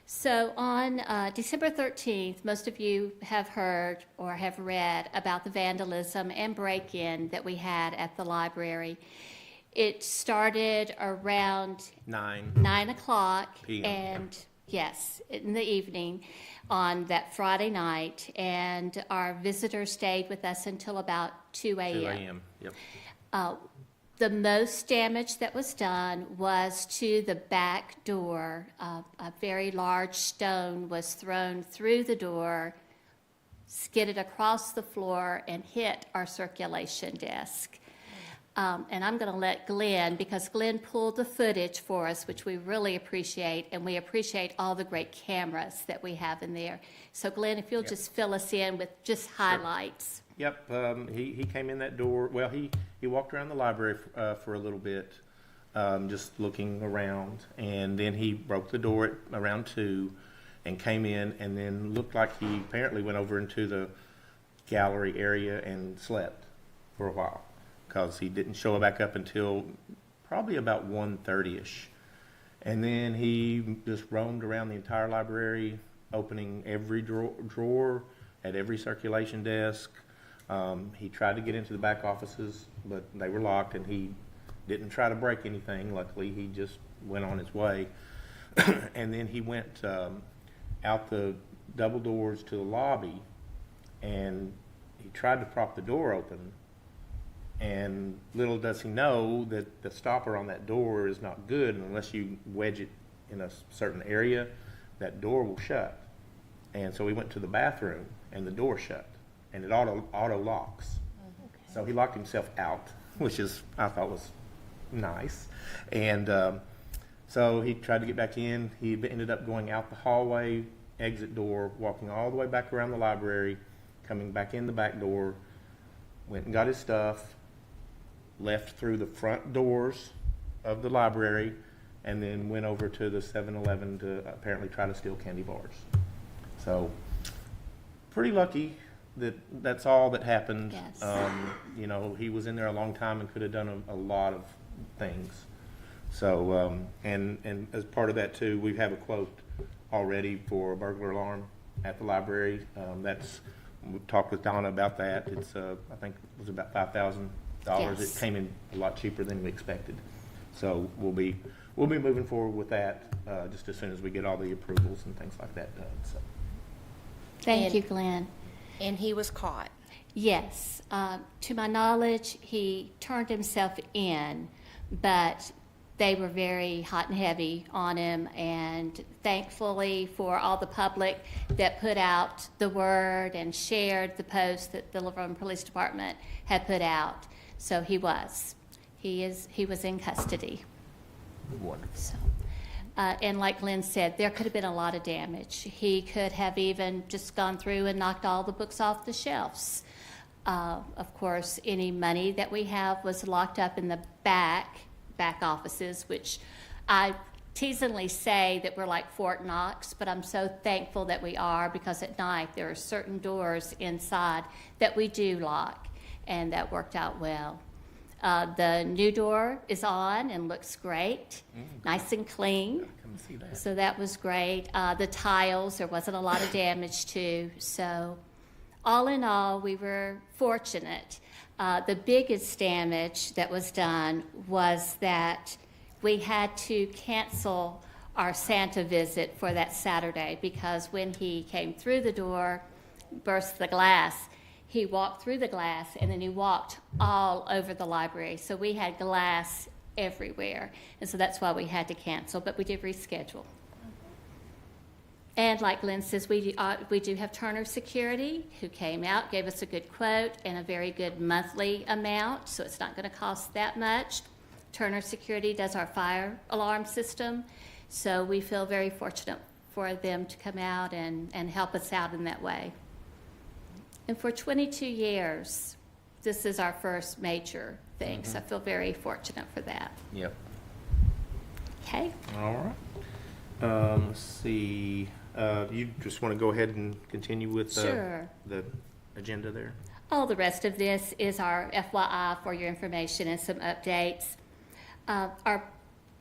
So on December 13th, most of you have heard or have read about the vandalism and break-in that we had at the library. It started around 9 o'clock PM. and yes, in the evening on that Friday night, and our visitors stayed with us until about 2 a.m. 2 a.m. Yep. The most damage that was done was to the back door. A very large stone was thrown through the door, skidded across the floor, and hit our circulation desk. And I'm going to let Glenn, because Glenn pulled the footage for us, which we really appreciate, and we appreciate all the great cameras that we have in there. So Glenn, if you'll just fill us in with just highlights. Yep, he came in that door. Well, he walked around the library for a little bit, just looking around, and then he broke the door at around 2 and came in, and then looked like he apparently went over into the gallery area and slept for a while, because he didn't show back up until probably about 1:30ish. And then he just roamed around the entire library, opening every drawer at every circulation desk. He tried to get into the back offices, but they were locked, and he didn't try to break anything. Luckily, he just went on his way. And then he went out the double doors to the lobby, and he tried to prop the door open. And little does he know that the stopper on that door is not good, and unless you wedge it in a certain area, that door will shut. And so he went to the bathroom, and the door shut, and it auto locks. So he locked himself out, which I thought was nice. And so he tried to get back in. He ended up going out the hallway, exit door, walking all the way back around the library, coming back in the back door, went and got his stuff, left through the front doors of the library, and then went over to the 7-Eleven to apparently try to steal candy bars. So, pretty lucky that that's all that happened. Yes. You know, he was in there a long time and could have done a lot of things. So, and as part of that too, we have a quote already for a burglar alarm at the library. We talked with Donna about that. It's, I think it was about $5,000. Yes. It came in a lot cheaper than we expected. So we'll be moving forward with that just as soon as we get all the approvals and things like that done. So. Thank you, Glenn. And he was caught. Yes, to my knowledge, he turned himself in, but they were very hot and heavy on him, and thankfully for all the public that put out the word and shared the post that the LaVergne Police Department had put out. So he was in custody. Wonderful. So, and like Glenn said, there could have been a lot of damage. He could have even just gone through and knocked all the books off the shelves. Of course, any money that we have was locked up in the back offices, which I teasingly say that we're like Fort Knox, but I'm so thankful that we are, because at night there are certain doors inside that we do lock, and that worked out well. The new door is on and looks great, nice and clean. Come see that. So that was great. The tiles, there wasn't a lot of damage to. So all in all, we were fortunate. The biggest damage that was done was that we had to cancel our Santa visit for that Saturday, because when he came through the door, burst the glass, he walked through the glass and then he walked all over the library. So we had glass everywhere. And so that's why we had to cancel, but we did reschedule. And like Glenn says, we do have Turner Security, who came out, gave us a good quote and a very good monthly amount, so it's not going to cost that much. Turner Security does our fire alarm system, so we feel very fortunate for them to come out and help us out in that way. And for 22 years, this is our first major thing, so I feel very fortunate for that. Yep. Okay. All right. Let's see. You just want to go ahead and continue with Sure. the agenda there? All the rest of this is our FYI for your information and some updates. Our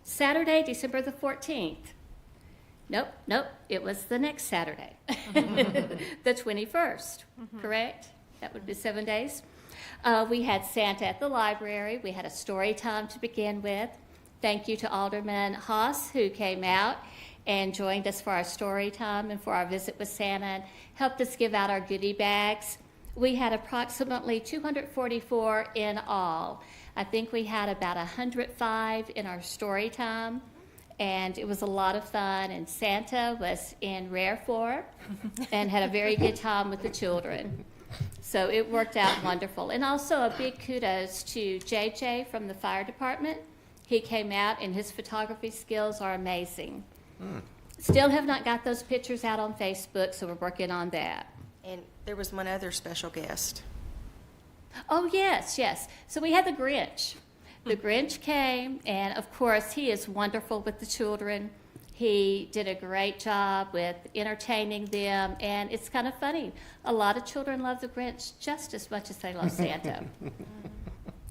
Saturday, December the 14th. Nope, it was the next Saturday, the 21st, correct? That would be 7 days. We had Santa at the library. We had a story time to begin with. Thank you to Alderman Haas, who came out and joined us for our story time and for our visit with Santa, and helped us give out our goodie bags. We had approximately 244 in all. I think we had about 105 in our story time, and it was a lot of fun, and Santa was in rare form and had a very good time with the children. So it worked out wonderful. And also a big kudos to JJ from the fire department. He came out and his photography skills are amazing. Still have not got those pictures out on Facebook, so we're working on that. And there was one other special guest. Oh, yes. So we had the Grinch. The Grinch came, and of course, he is wonderful with the children. He did a great job with entertaining them, and it's kind of funny. A lot of children love the Grinch just as much as they love Santa.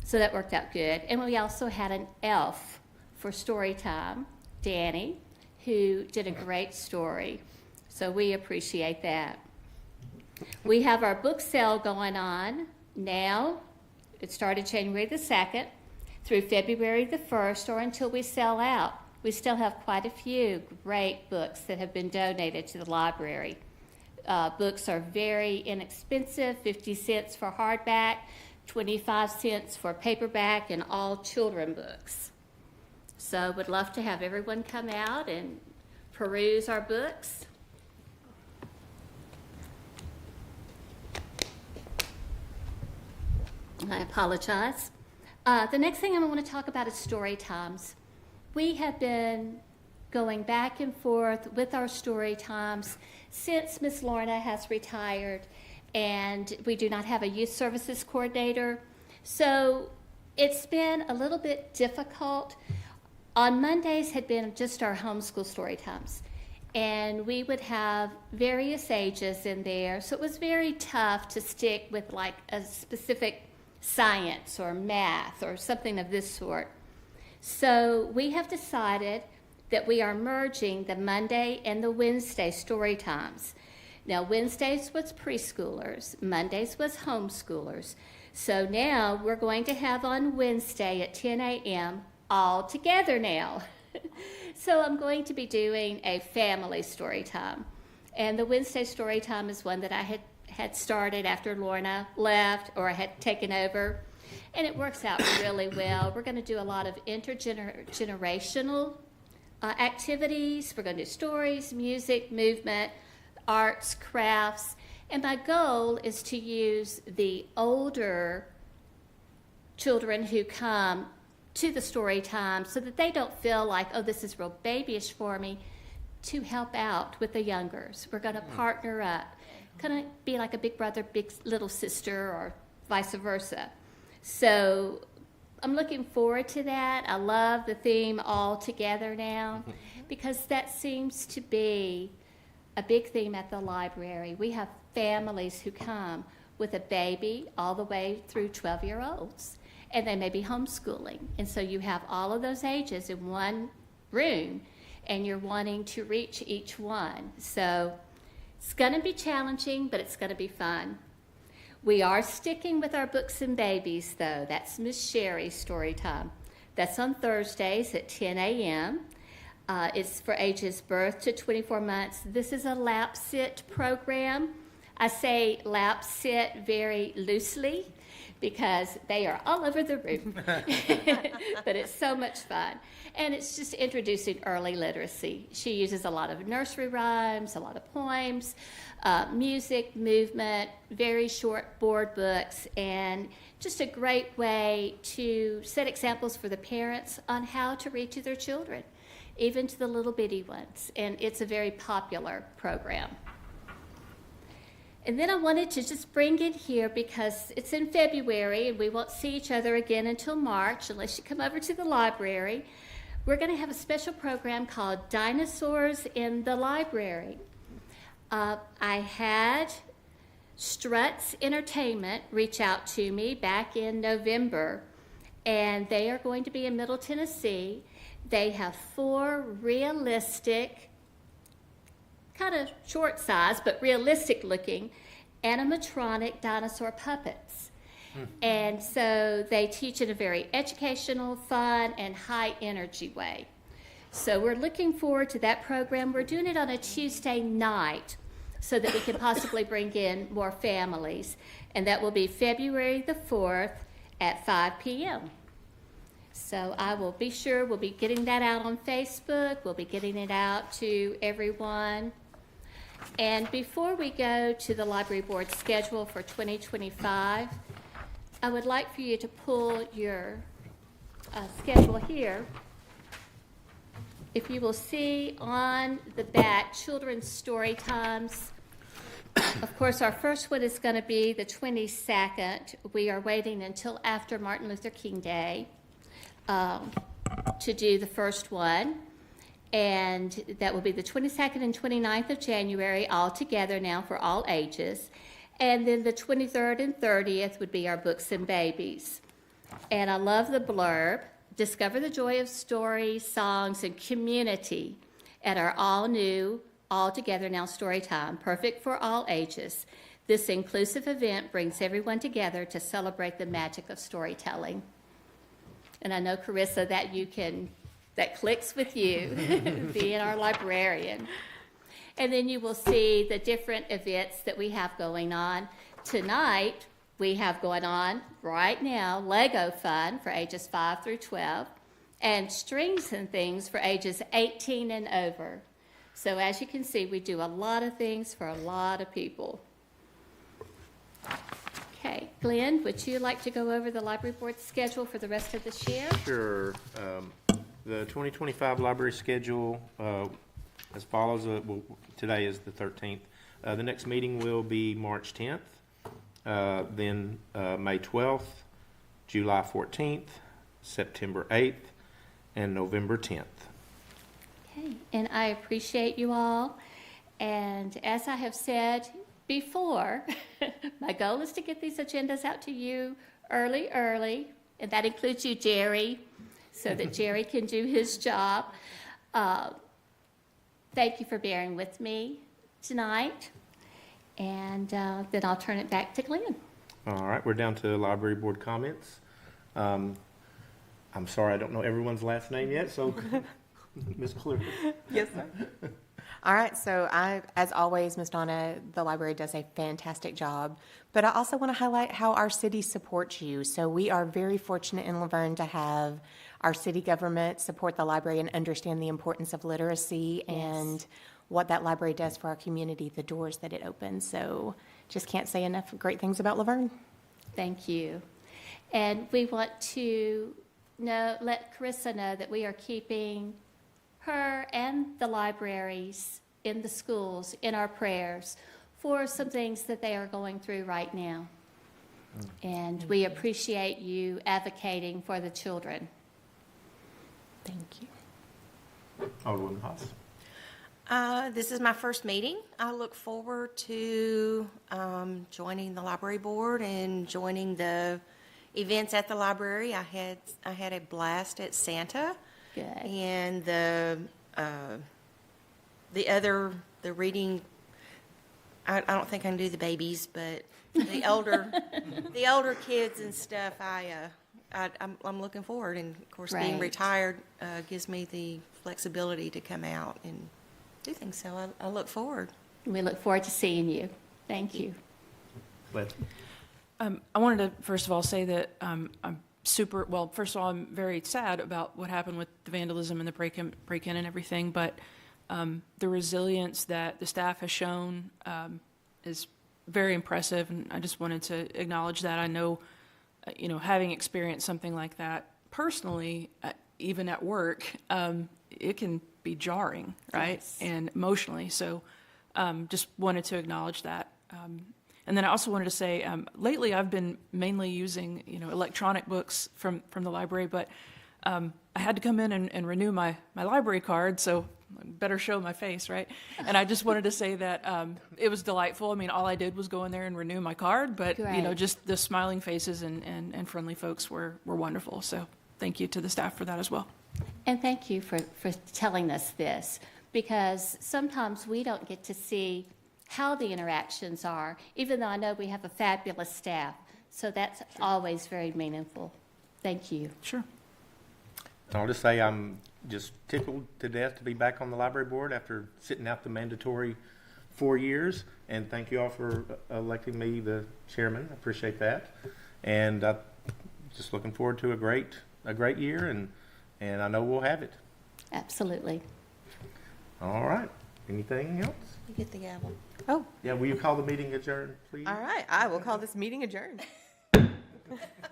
So that worked out good. And we also had an elf for story time, Danny, who did a great story. So we appreciate that. We have our book sale going on now. It started January the 2nd through February the 1st, or until we sell out. We still have quite a few great books that have been donated to the library. Books are very inexpensive, 50 cents for hardback, 25 cents for paperback, and all children books. So would love to have everyone come out and peruse our books. I apologize. The next thing I want to talk about is story times. We have been going back and forth with our story times since Miss Lorna has retired, and we do not have a youth services coordinator. So it's been a little bit difficult. On Mondays had been just our homeschool story times, and we would have various ages in there, so it was very tough to stick with like a specific science or math or something of this sort. So we have decided that we are merging the Monday and the Wednesday story times. Now, Wednesdays was preschoolers, Mondays was homeschoolers. So now we're going to have on Wednesday at 10 a.m. all together now. So I'm going to be doing a family story time. And the Wednesday story time is one that I had started after Lorna left, or I had taken over. And it works out really well. We're going to do a lot of intergenerational activities. We're going to do stories, music, movement, arts, crafts. And my goal is to use the older children who come to the story time so that they don't feel like, oh, this is real babyish for me, to help out with the youngers. We're going to partner up, kind of be like a big brother, big little sister, or vice versa. So I'm looking forward to that. I love the theme all together now, because that seems to be a big theme at the library. We have families who come with a baby all the way through 12-year-olds, and they may be homeschooling. And so you have all of those ages in one room, and you're wanting to reach each one. So it's going to be challenging, but it's going to be fun. We are sticking with our books and babies, though. That's Miss Sherry's story time. That's on Thursdays at 10 a.m. It's for ages birth to 24 months. This is a lap sit program. I say lap sit very loosely because they are all over the room. But it's so much fun. And it's just introducing early literacy. She uses a lot of nursery rhymes, a lot of poems, music, movement, very short board books, and just a great way to set examples for the parents on how to read to their children, even to the little bitty ones. And it's a very popular program. And then I wanted to just bring it here because it's in February and we won't see each other again until March unless you come over to the library. We're going to have a special program called Dinosaurs in the Library. I had Struts Entertainment reach out to me back in November, and they are going to be in Middle Tennessee. They have 4 realistic, kind of short size, but realistic looking animatronic dinosaur puppets. And so they teach in a very educational, fun, and high energy way. So we're looking forward to that program. We're doing it on a Tuesday night so that we can possibly bring in more families. And that will be February the 4th at 5 p.m. So I will be sure we'll be getting that out on Facebook. We'll be getting it out to everyone. And before we go to the library board schedule for 2025, I would like for you to pull your schedule here. If you will see on the back, children's story times. Of course, our first one is going to be the 22nd. We are waiting until after Martin Luther King Day to do the first one. And that will be the 22nd and 29th of January, all together now for all ages. And then the 23rd and 30th would be our books and babies. And I love the blurb. Discover the joy of stories, songs, and community at our all-new, all-together now story time, perfect for all ages. This inclusive event brings everyone together to celebrate the magic of storytelling. And I know, Carissa, that clicks with you, being our librarian. And then you will see the different events that we have going on. Tonight, we have going on right now Lego Fun for ages 5 through 12 and Strings and Things for ages 18 and over. So as you can see, we do a lot of things for a lot of people. Okay, Glenn, would you like to go over the library board schedule for the rest of this year? Sure. The 2025 library schedule as follows. Well, today is the 13th. The next meeting will be March 10th, then May 12th, July 14th, September 8th, and November 10th. Okay, and I appreciate you all. And as I have said before, my goal is to get these agendas out to you early, and that includes you, Jerry, so that Jerry can do his job. Thank you for bearing with me tonight, and then I'll turn it back to Glenn. All right, we're down to library board comments. I'm sorry, I don't know everyone's last name yet, so Ms. Clear. Yes, sir. All right, so as always, Ms. Donna, the library does a fantastic job, but I also want to highlight how our city supports you. So we are very fortunate in LaVergne to have our city government support the library and understand the importance of literacy and what that library does for our community, the doors that it opens. So just can't say enough great things about LaVergne. Thank you. And we want to let Carissa know that we are keeping her and the libraries in the schools in our prayers for some things that they are going through right now. And we appreciate you advocating for the children. Thank you. Alderwoman Haas. This is my first meeting. I look forward to joining the library board and joining the events at the library. I had a blast at Santa. Good. And the reading, I don't think I can do the babies, but the older kids and stuff, I'm looking forward. And of course, being Right. retired gives me the flexibility to come out and do things. So I look forward. We look forward to seeing you. Thank you. I wanted to first of all say that I'm first of all, I'm very sad about what happened with the vandalism and the break-in and everything, but the resilience that the staff has shown is very impressive, and I just wanted to acknowledge that. I know, having experienced something like that personally, even at work, it can be jarring, right? Yes. And emotionally, so just wanted to acknowledge that. And then I also wanted to say, lately I've been mainly using, electronic books from the library, but I had to come in and renew my library card, so I better show my face, right? And I just wanted to say that it was delightful. I mean, all I did was go in there and renew my card, but, Great. just the smiling faces and friendly folks were wonderful. So thank you to the staff for that as well. And thank you for telling us this, because sometimes we don't get to see how the interactions are, even though I know we have a fabulous staff. So that's always very meaningful. Thank you. Sure. I'll just say I'm just tickled to death to be back on the library board after sitting out the mandatory 4 years. And thank you all for electing me the chairman. I appreciate that. And just looking forward to a great year, and I know we'll have it. Absolutely. All right. Anything else? You get the gavel. Oh, Yeah, will you call the meeting adjourned, please? all right. I will call this meeting adjourned.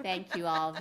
Thank you all.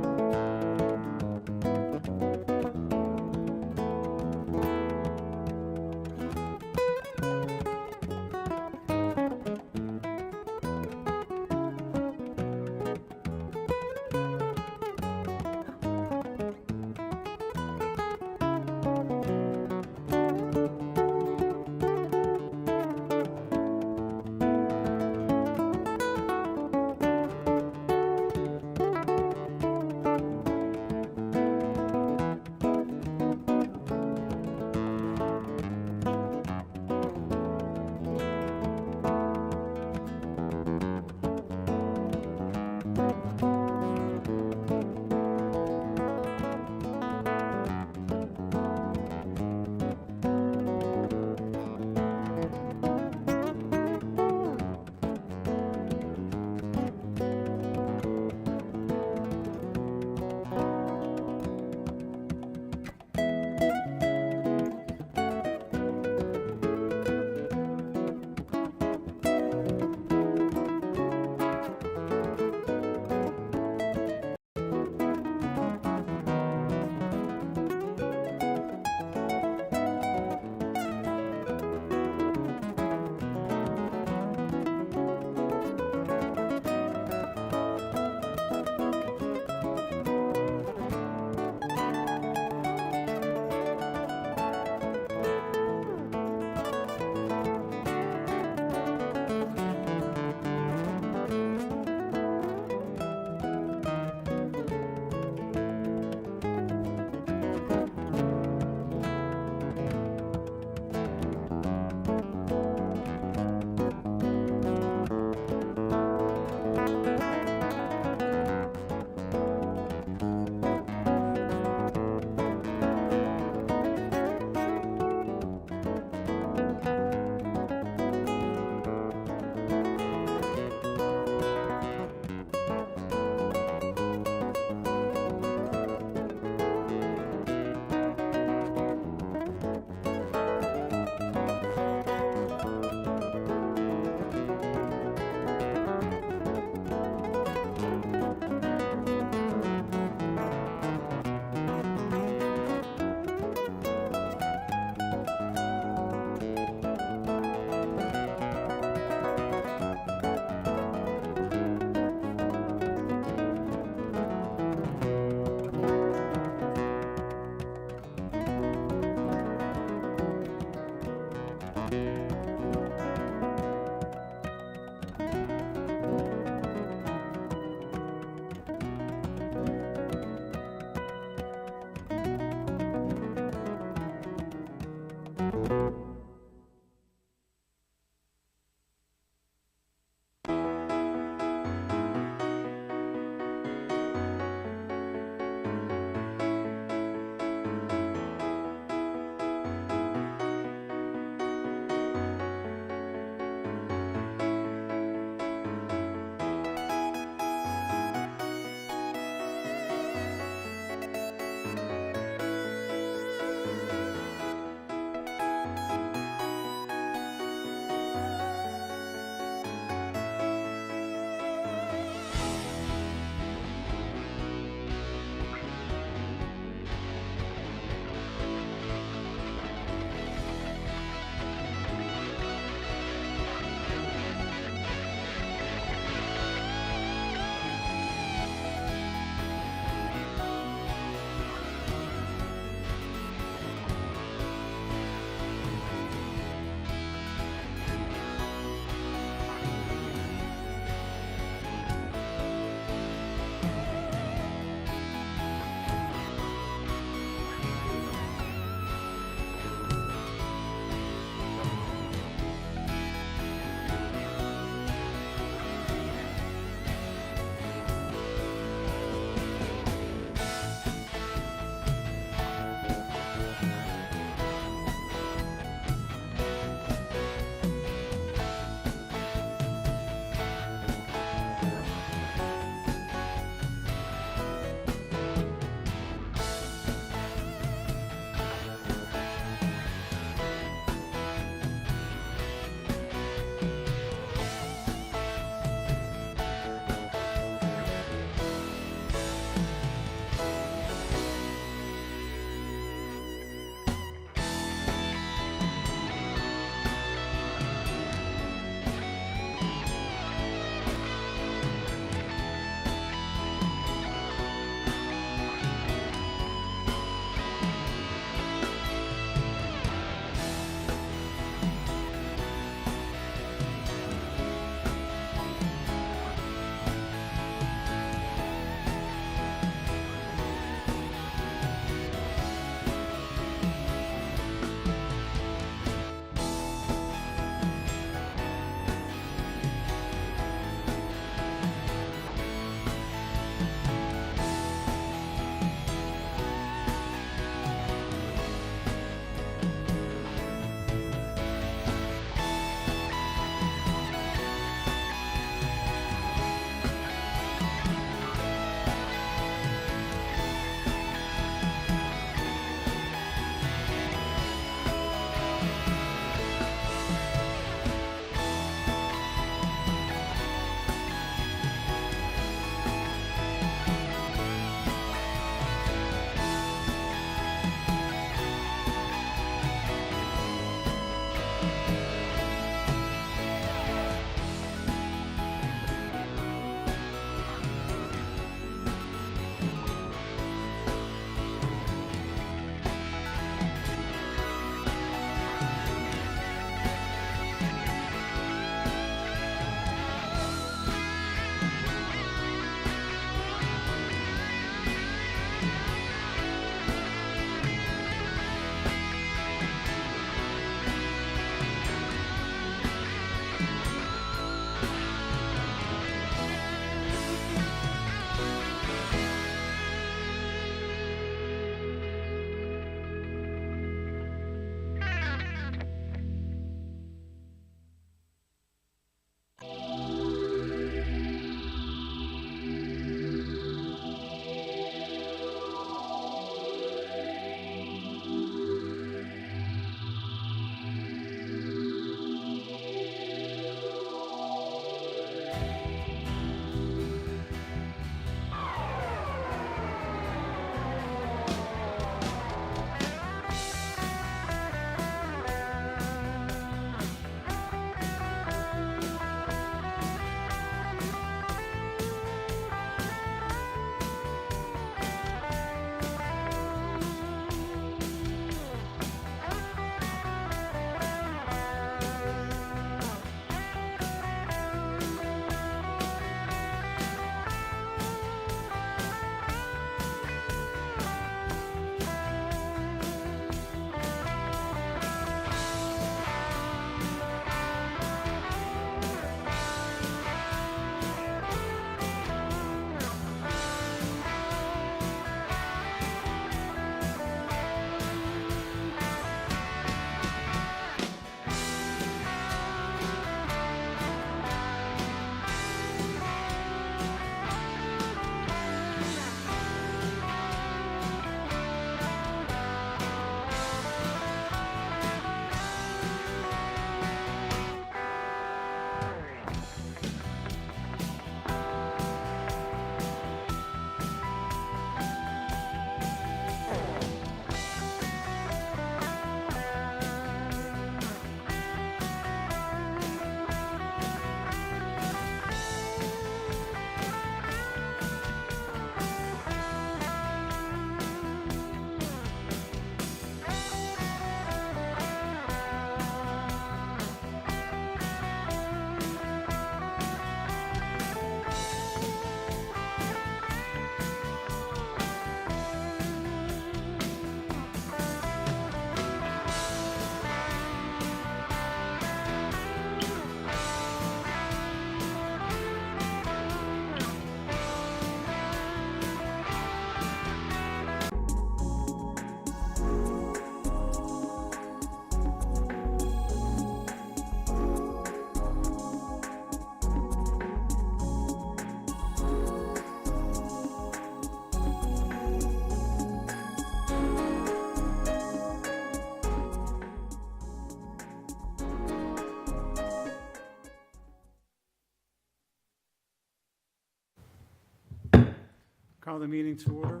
Call the meeting to order.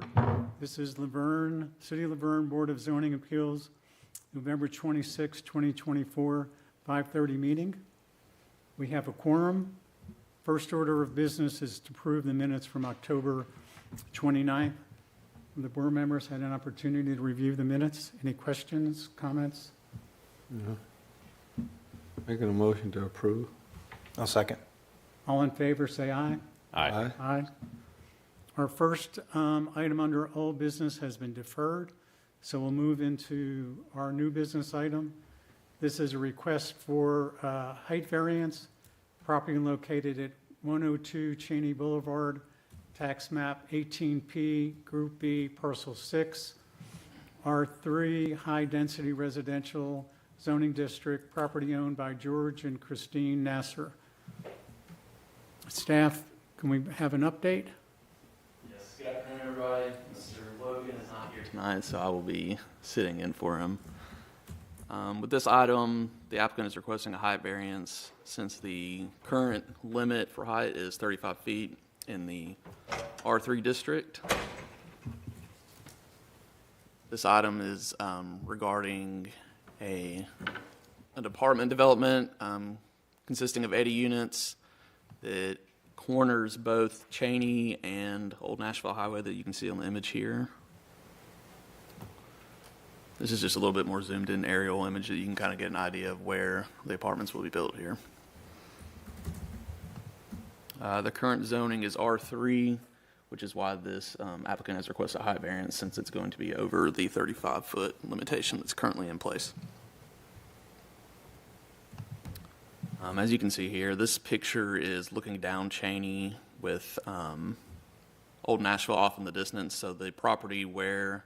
This is LaVergne, City of LaVergne Board of Zoning Appeals, November 26, 2024, 5:30 meeting. We have a quorum. First order of business is to approve the minutes from October 29th. The board members had an opportunity to review the minutes. Any questions, comments? No. Making a motion to approve. I'll second. All in favor, say aye. Aye. Aye. Our first item under old business has been deferred, so we'll move into our new business item. This is a request for height variance, property located at 102 Cheney Boulevard, tax map 18P, Group B, Parcel 6, R3, high-density residential zoning district, property owned by George and Christine Nasser. Staff, can we have an update? Yes, good afternoon, everybody. Mr. Logan is not here tonight, so I will be sitting in for him. With this item, the applicant is requesting a height variance since the current limit for height is 35 feet in the R3 district. This item is regarding an apartment development consisting of 80 units that corners both Cheney and Old Nashville Highway that you can see on the image here. This is just a little bit more zoomed in aerial image that you can kind of get an idea of where the apartments will be built here. The current zoning is R3, which is why this applicant has requested a height variance since it's going to be over the 35-foot limitation that's currently in place. As you can see here, this picture is looking down Cheney with Old Nashville off in the distance. So the property where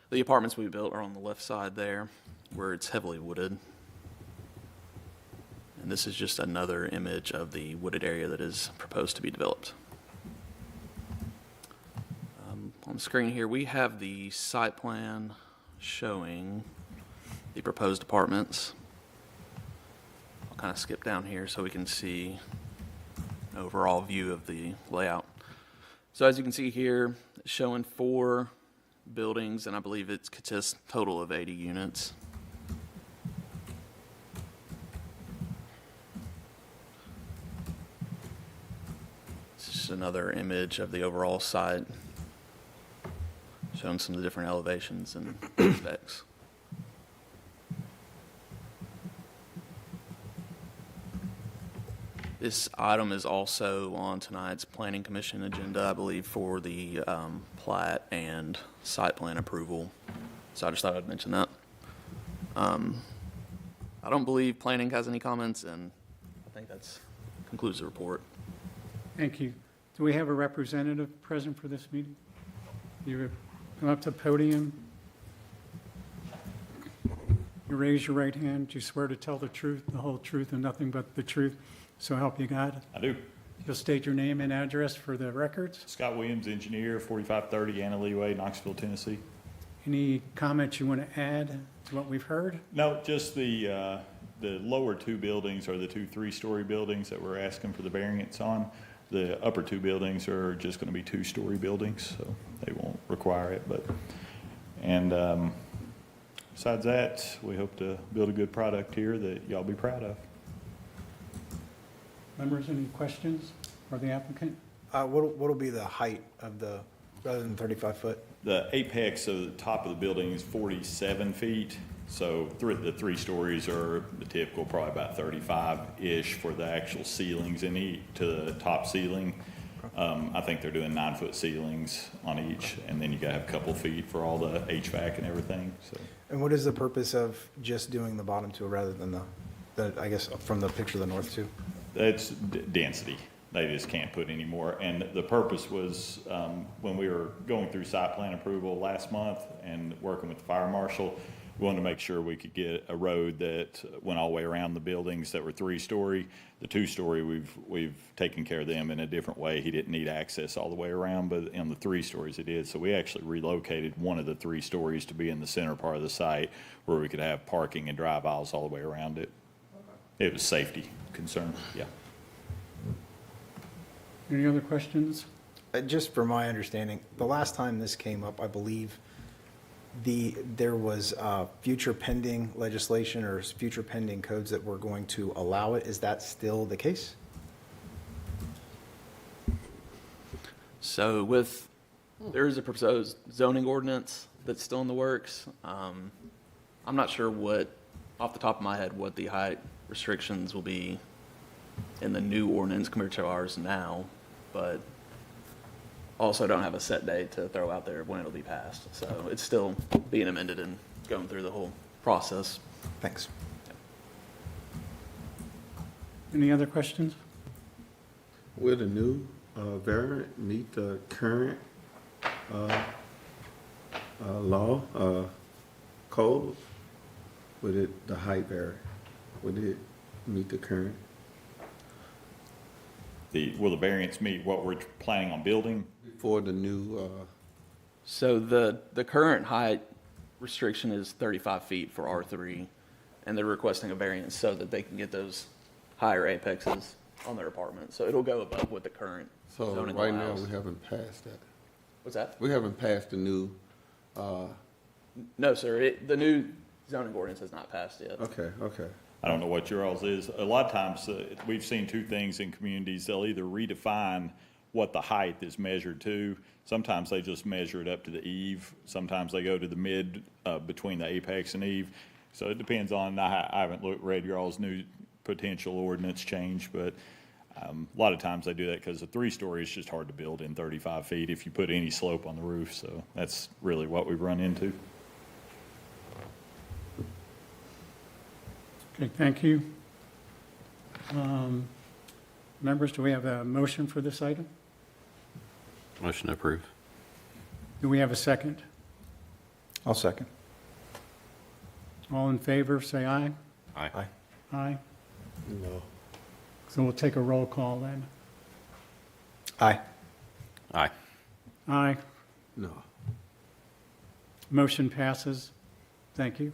the apartments we built are on the left side there, where it's heavily wooded. And this is just another image of the wooded area that is proposed to be developed. On the screen here, we have the site plan showing the proposed apartments. I'll kind of skip down here so we can see an overall view of the layout. So as you can see here, it's showing 4 buildings, and I believe it consists total of 80 units. This is just another image of the overall site, showing some of the different elevations and specs. This item is also on tonight's Planning Commission agenda, I believe, for the plat and site plan approval. So I just thought I'd mention that. I don't believe planning has any comments, and I think that concludes the report. Thank you. Do we have a representative present for this meeting? You come up to the podium. You raise your right hand. Do you swear to tell the truth, the whole truth, and nothing but the truth? So help you God? I do. You'll state your name and address for the records. Scott Williams, engineer, 4530 Anna Lee Way, Knoxville, Tennessee. Any comments you want to add to what we've heard? No, just the lower 2 buildings are the 2 3-story buildings that we're asking for the variance on. The upper 2 buildings are just going to be 2-story buildings, so they won't require it. Besides that, we hope to build a good product here that y'all be proud of. Members, any questions for the applicant? What'll be the height of rather than 35 foot? The apex of the top of the building is 47 feet. So the 3 stories are the typical, probably about 35-ish for the actual ceilings to the top ceiling. I think they're doing 9-foot ceilings on each, and then you gotta have a couple feet for all the HVAC and everything. So. And what is the purpose of just doing the bottom 2 rather than the I guess from the picture of the north 2? It's density. They just can't put any more. And the purpose was when we were going through site plan approval last month and working with the fire marshal, we wanted to make sure we could get a road that went all the way around the buildings that were 3-story. The 2-story, we've taken care of them in a different way. He didn't need access all the way around, but on the 3 stories it is. So we actually relocated one of the 3 stories to be in the center part of the site where we could have parking and drive aisles all the way around it. It was safety concern, yeah. Any other questions? Just for my understanding, the last time this came up, I believe there was future pending legislation or future pending codes that were going to allow it. Is that still the case? So there is a proposed zoning ordinance that's still in the works. I'm not sure off the top of my head, what the height restrictions will be in the new ordinance compared to ours now, but also don't have a set date to throw out there when it'll be passed. So it's still being amended and going through the whole process. Thanks. Any other questions? Will the new variant meet the current law code? Would the height variant, would it meet the current? Will the variance meet what we're planning on building? For the new, So the current height restriction is 35 feet for R3, and they're requesting a variance so that they can get those higher apexes on their apartment. So it'll go above what the current so zoning right now allows. we haven't passed that. What's that? We haven't passed the new, No, sir. The new zoning ordinance has not passed yet. okay. I don't know what your all's is. A lot of times, we've seen two things in communities. They'll either redefine what the height is measured to. Sometimes they just measure it up to the eave. Sometimes they go to the mid, between the apex and eave. So it depends on, I haven't read your all's new potential ordinance change, but a lot of times they do that because a 3-story is just hard to build in 35 feet if you put any slope on the roof. So that's really what we've run into. Okay, thank you. Members, do we have a motion for this item? Motion approved. Do we have a second? I'll second. All in favor, say aye. Aye. Aye. No. So we'll take a roll call then. Aye. Aye. Aye. No. Motion passes. Thank you.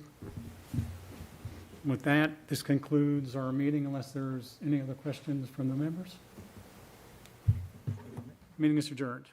With that, this concludes our meeting unless there's any other questions from the members. Meeting is adjourned.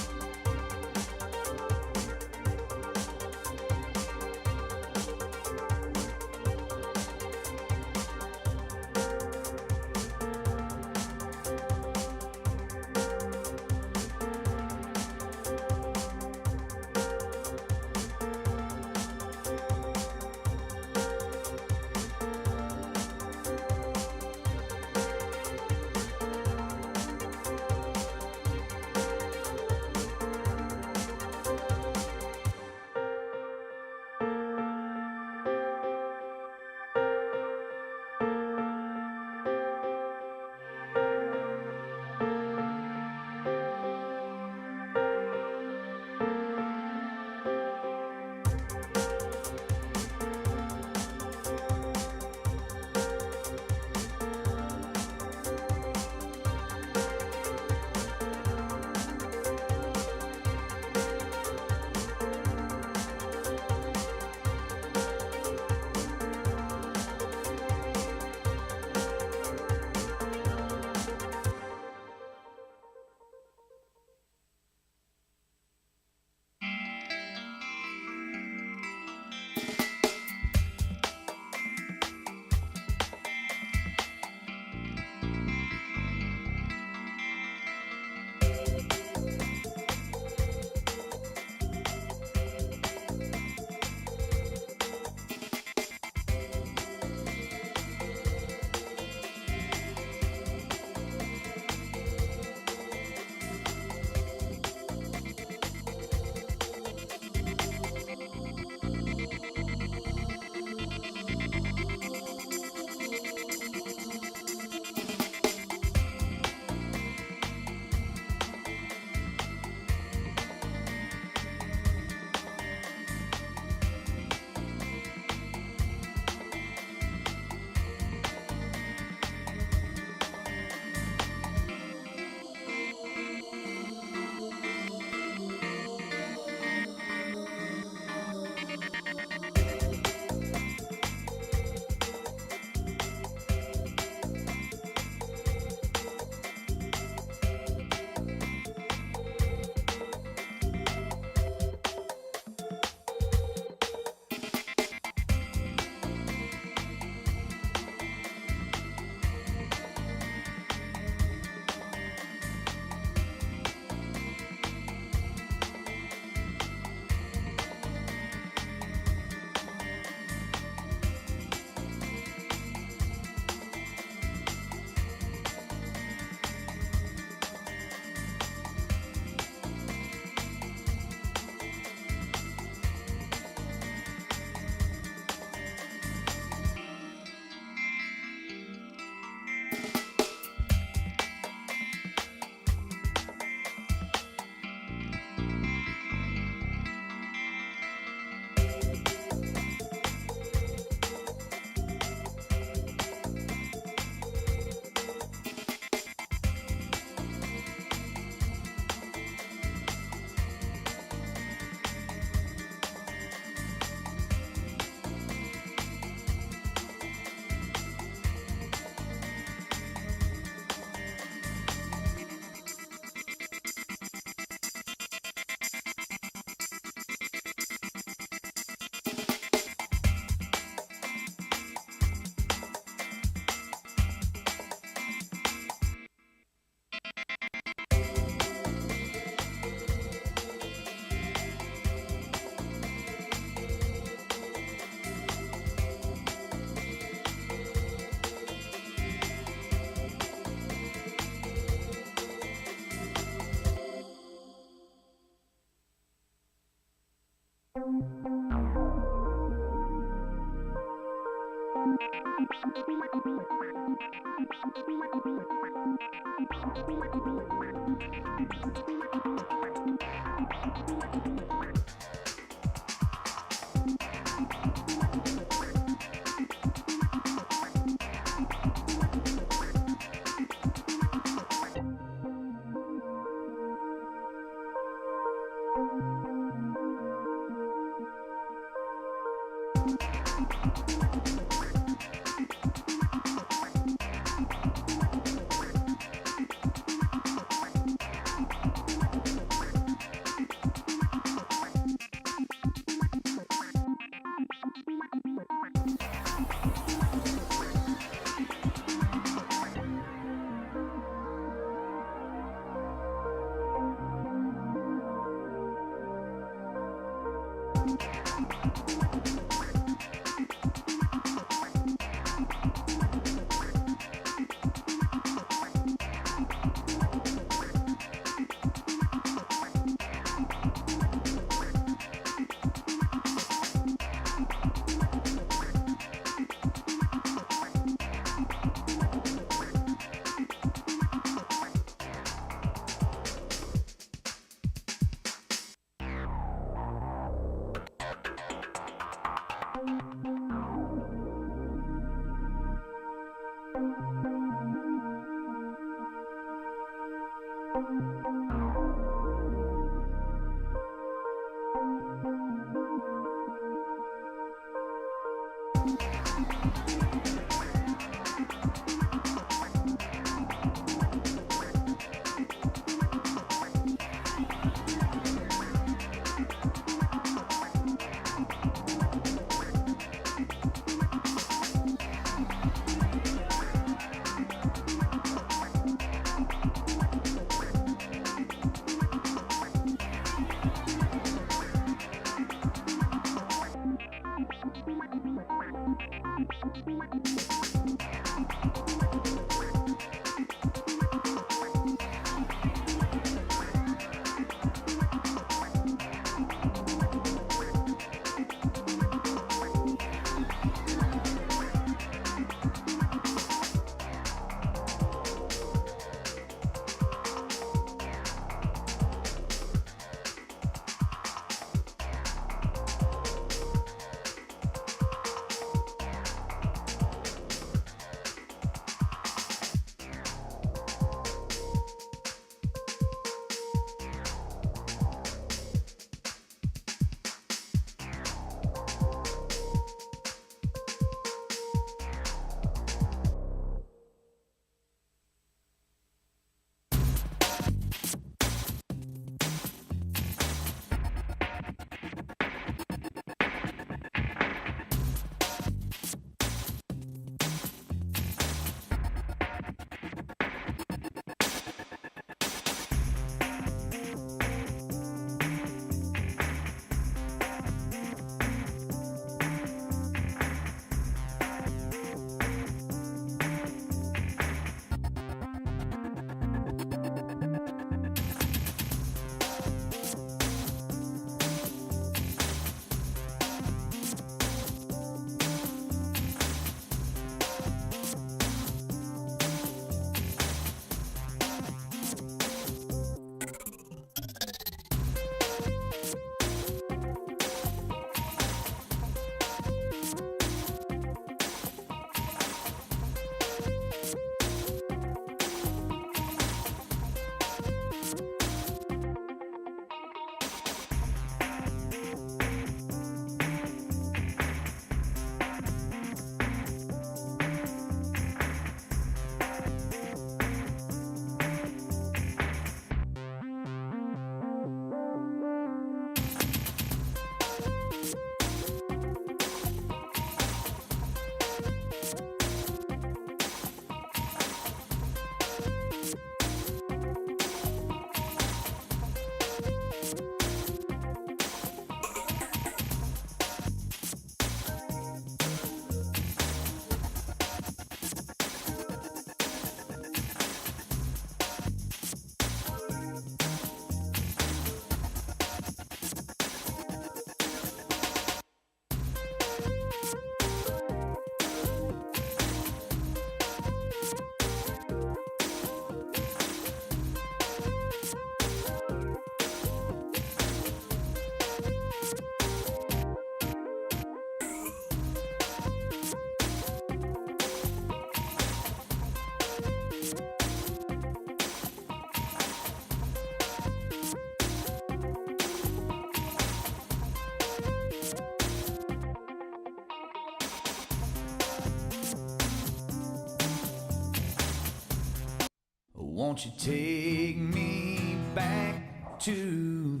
Won't you take me back to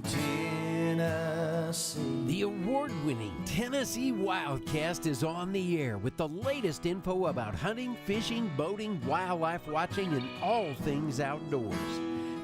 Tennessee? The award-winning Tennessee Wildcast is on the air with the latest info about hunting, fishing, boating, wildlife watching, and all things outdoors.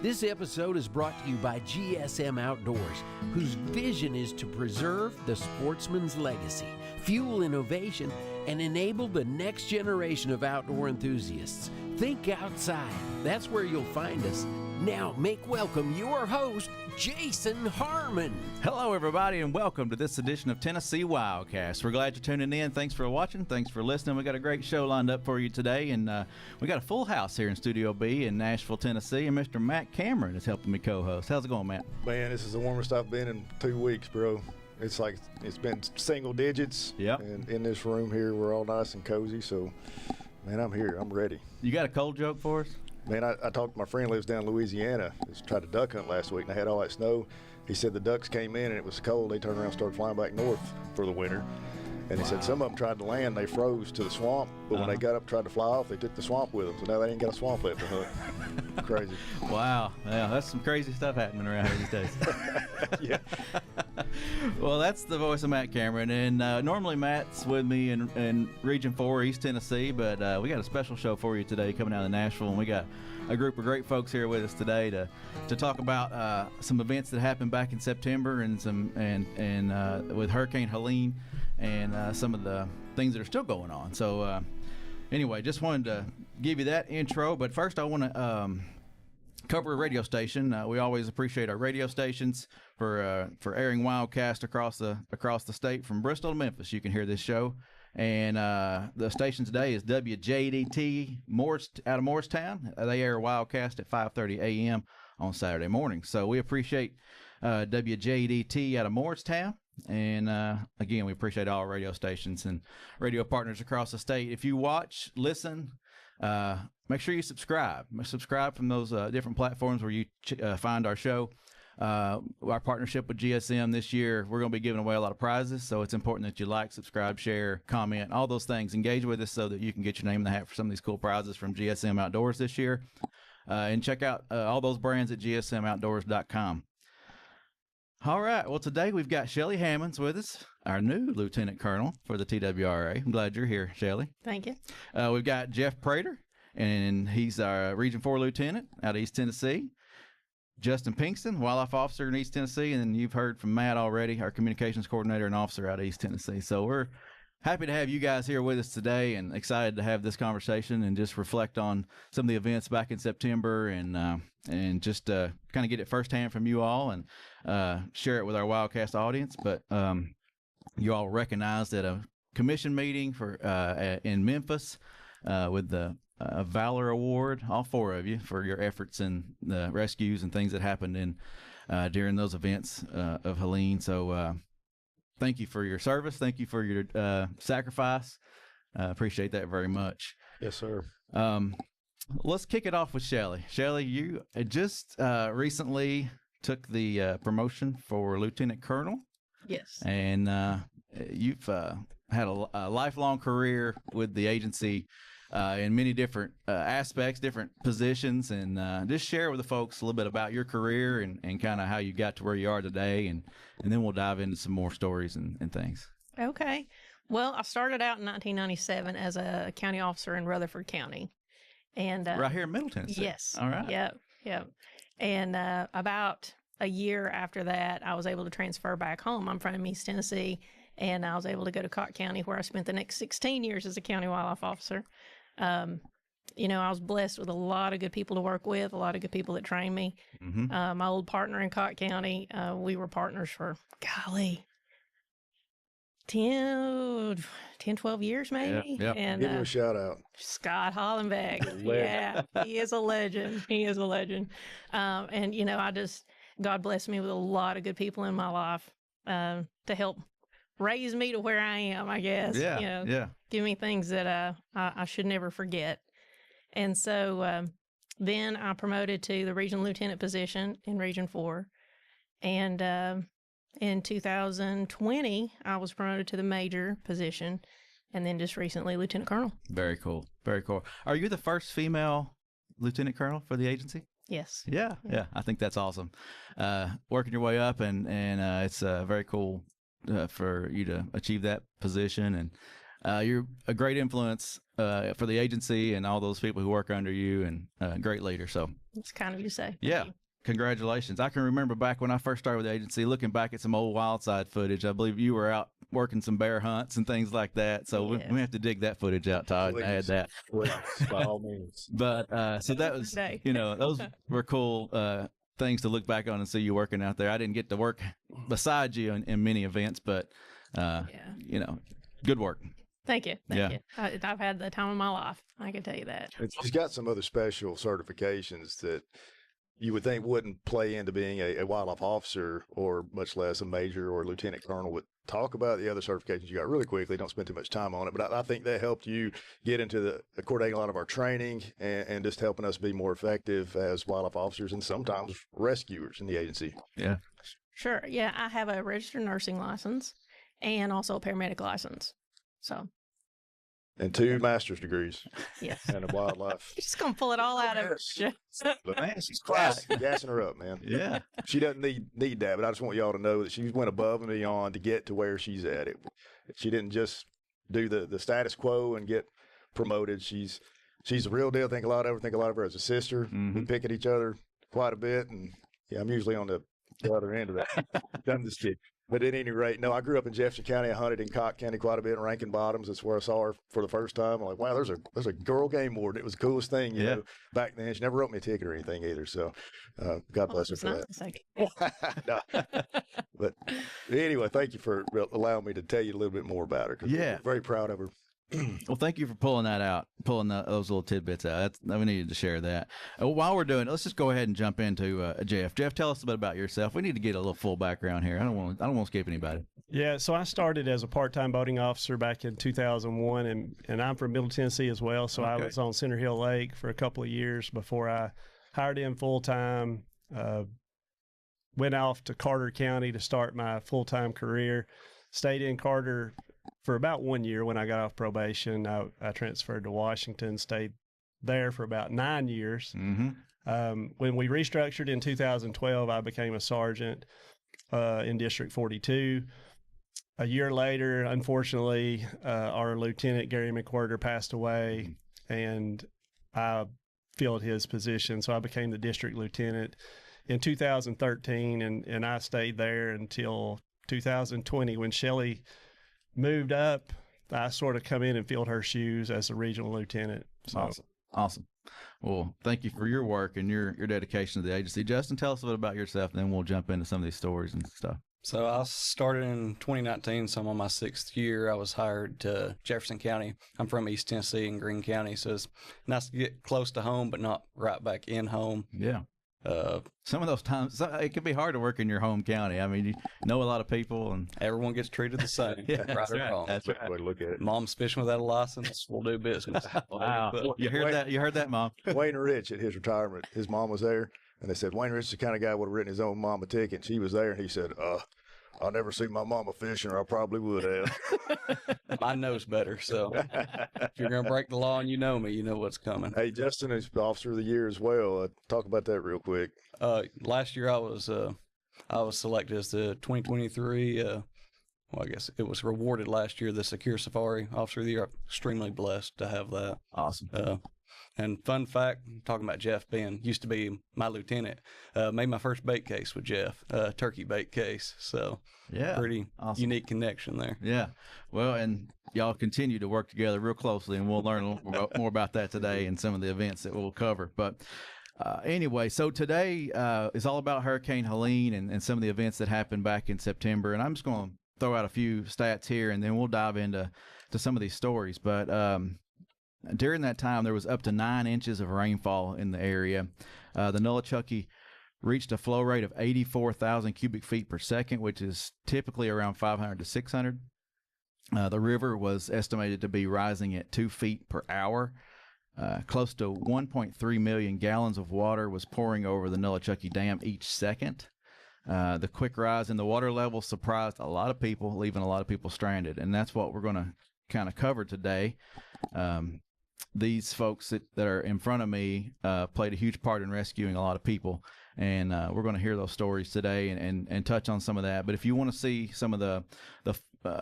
This episode is brought to you by GSM Outdoors, whose vision is to preserve the sportsman's legacy, fuel innovation, and enable the next generation of outdoor enthusiasts. Think outside. That's where you'll find us. Now, make welcome your host, Jason Harmon. Hello, everybody, and welcome to this edition of Tennessee Wildcast. We're glad you're tuning in. Thanks for watching. Thanks for listening. We got a great show lined up for you today, and we got a full house here in Studio B in Nashville, Tennessee, and Mr. Matt Cameron is helping me co-host. How's it going, Matt? Man, this is the warmest I've been in 2 weeks, bro. It's like it's been single digits. Yep. And in this room here, we're all nice and cozy. So, man, I'm here. I'm ready. You got a cold joke for us? Man, I talked to my friend who lives down in Louisiana. Just tried to duck hunt last week, and they had all that snow. He said the ducks came in, and it was cold. They turned around and started flying back north for the winter. And he said some of them tried to land, they froze to the swamp. But when they got up and tried to fly off, they took the swamp with them. So now they ain't got a swamp left to hunt. Crazy. Wow. Yeah, that's some crazy stuff happening around here these days. Yeah. Well, that's the voice of Matt Cameron. And normally Matt's with me in Region 4, East Tennessee. But we got a special show for you today coming out of Nashville. And we got a group of great folks here with us today to talk about some events that happened back in September and with Hurricane Helene and some of the things that are still going on. So anyway, just wanted to give you that intro. But first I want to cover a radio station. We always appreciate our radio stations for airing Wildcast across the state from Bristol to Memphis. You can hear this show. And the station today is WJDT out of Morristown. They air Wildcast at 5:30 a.m. on Saturday morning. So we appreciate WJDT out of Morristown. And again, we appreciate all our radio stations and radio partners across the state. If you watch, listen, make sure you subscribe. Subscribe from those different platforms where you find our show. Our partnership with GSM this year, we're going to be giving away a lot of prizes, so it's important that you like, subscribe, share, comment, all those things. Engage with us so that you can get your name in the hat for some of these cool prizes from GSM Outdoors this year. And check out all those brands at gsmoutdoors.com. All right. Well, today we've got Shelly Hammonds with us, our new Lieutenant Colonel for the TWRA. I'm glad you're here, Shelly. Thank you. We've got Jeff Prater, and he's our Region 4 Lieutenant out of East Tennessee. Justin Pinkston, Wildlife Officer in East Tennessee, and then you've heard from Matt already, our Communications Coordinator and Officer out of East Tennessee. So we're happy to have you guys here with us today and excited to have this conversation and just reflect on some of the events back in September and just kind of get it firsthand from you all and share it with our Wildcast audience. But you all recognize that a commission meeting for in Memphis with the Valor Award, all four of you, for your efforts in the rescues and things that happened in during those events of Helene. So thank you for your service. Thank you for your sacrifice. Appreciate that very much. Yes, sir. Let's kick it off with Shelly. Shelly, you just recently took the promotion for Lieutenant Colonel. Yes. And you've had a lifelong career with the agency in many different aspects, different positions, and just share with the folks a little bit about your career and kind of how you got to where you are today, and then we'll dive into some more stories and things. Okay. Well, I started out in 1997 as a county officer in Rutherford County. And right here in Middle Tennessee. Yes. All right. Yep. And about a year after that, I was able to transfer back home. I'm from East Tennessee, and I was able to go to Cott County, where I spent the next 16 years as a county wildlife officer. You know, I was blessed with a lot of good people to work with, a lot of good people that trained me. Mm-hmm. My old partner in Cott County, we were partners for, golly, 10, 12 years maybe. Yep. And Give him a shout out. Scott Hollenbeck. Yeah, he is a legend. He is a legend. And, you know, God blessed me with a lot of good people in my life to help raise me to where I am, I guess. Yeah, you know, yeah. Give me things that I should never forget. And so then I promoted to the regional lieutenant position in Region 4. And in 2020, I was promoted to the major position, and then just recently, Lieutenant Colonel. Very cool. Very cool. Are you the first female lieutenant colonel for the agency? Yes. Yeah. I think that's awesome. Working your way up, and it's very cool for you to achieve that position. And you're a great influence for the agency and all those people who work under you, and a great leader. So It's kind of you to say. Thank yeah. you. Congratulations. I can remember back when I first started with the agency, looking back at some old Wildside footage. I believe you were out working some bear hunts and things like that. So we have to dig that footage out, Todd, and add that. Please, by all means. But so that was, those were cool things to look back on and see you working out there. I didn't get to work beside you in many events, but, good work. Thank you. Thank you. I've had the time of my life. I can tell you that. She's got some other special certifications that you would think wouldn't play into being a wildlife officer, or much less a major or lieutenant colonel. But talk about the other certifications you got really quickly. Don't spend too much time on it. But I think that helped you get into the coordinating a lot of our training and just helping us be more effective as wildlife officers and sometimes rescuers in the agency. Yeah. Sure. Yeah, I have a registered nursing license and also a paramedic license. So. And 2 master's degrees. Yes. And a wildlife. You're just gonna pull it all out of her. But man, she's gassing her up, man. Yeah. She doesn't need that, but I just want y'all to know that she went above and beyond to get to where she's at. She didn't just do the status quo and get promoted. She's the real deal. Think a lot of her as a sister. Mm-hmm. We pick at each other quite a bit, and yeah, I'm usually on the other end of that. Done this kid. But at any rate, no, I grew up in Jefferson County. I hunted in Cotton County quite a bit in Rankin Bottoms. That's where I saw her for the first time. I'm like, wow, there's a girl game warden. It was the coolest thing, you know, back then. She never wrote me a ticket or anything either. So God bless her for that. No. But anyway, thank you for allowing me to tell you a little bit more about her. 'Cause we're very proud of her. Well, thank you for pulling that out, those little tidbits out. We needed to share that. While we're doing it, let's just go ahead and jump into Jeff. Jeff, tell us a bit about yourself. We need to get a little full background here. I don't want to skip anybody. Yeah, so I started as a part-time boating officer back in 2001, and I'm from Middle Tennessee as well. So I was on Center Hill Lake for a couple of years before I hired in full-time. Went off to Carter County to start my full-time career. Stayed in Carter for about 1 year. When I got off probation, I transferred to Washington, stayed there for about 9 years. Mm-hmm. When we restructured in 2012, I became a sergeant in District 42. A year later, unfortunately, our lieutenant, Gary McWhirter, passed away, and I filled his position. So I became the district lieutenant in 2013, and I stayed there until 2020 when Shelley moved up. I sort of come in and filled her shoes as a regional lieutenant. So. Awesome. Well, thank you for your work and your dedication to the agency. Justin, tell us a bit about yourself, and then we'll jump into some of these stories and stuff. So I started in 2019, so I'm on my 6th year. I was hired to Jefferson County. I'm from East Tennessee in Greene County, so it's nice to get close to home, but not right back in home. Yeah. Some of those times, it can be hard to work in your home county. I mean, you know a lot of people, and everyone gets treated the same. Yeah, right or wrong. That's a way to look at it. Mom's fishing without a license. We'll do business. Wow. You heard that? You heard that, Mom? Wayne Rich at his retirement, his mom was there, and they said Wayne Rich is the kind of guy who would have written his own mom a ticket. And she was there, and he said, I'll never see my mama fishing, or I probably would have. I knows better, so if you're going to break the law and you know me, you know what's coming. Hey, Justin is Officer of the Year as well. Talk about that real quick. Last year I was selected as the 2023, well, I guess it was rewarded last year, the Secure Safari Officer of the Year. I'm extremely blessed to have that. Awesome. And fun fact, talking about Jeff used to be my lieutenant, made my first bait case with Jeff, turkey bait case. So yeah, pretty awesome. Unique connection there. Yeah. Well, and y'all continue to work together real closely, and we'll learn a little more about that today and some of the events that we'll cover. But anyway, so today is all about Hurricane Helene and some of the events that happened back in September. And I'm just going to throw out a few stats here, and then we'll dive into some of these stories. But during that time, there was up to 9 inches of rainfall in the area. The Nolichucky reached a flow rate of 84,000 cubic feet per second, which is typically around 500 to 600. The river was estimated to be rising at 2 feet per hour. Close to 1.3 million gallons of water was pouring over the Nolichucky Dam each second. The quick rise in the water level surprised a lot of people, leaving a lot of people stranded. And that's what we're going to kind of cover today. these folks that are in front of me played a huge part in rescuing a lot of people. And we're going to hear those stories today and touch on some of that. But if you want to see some of the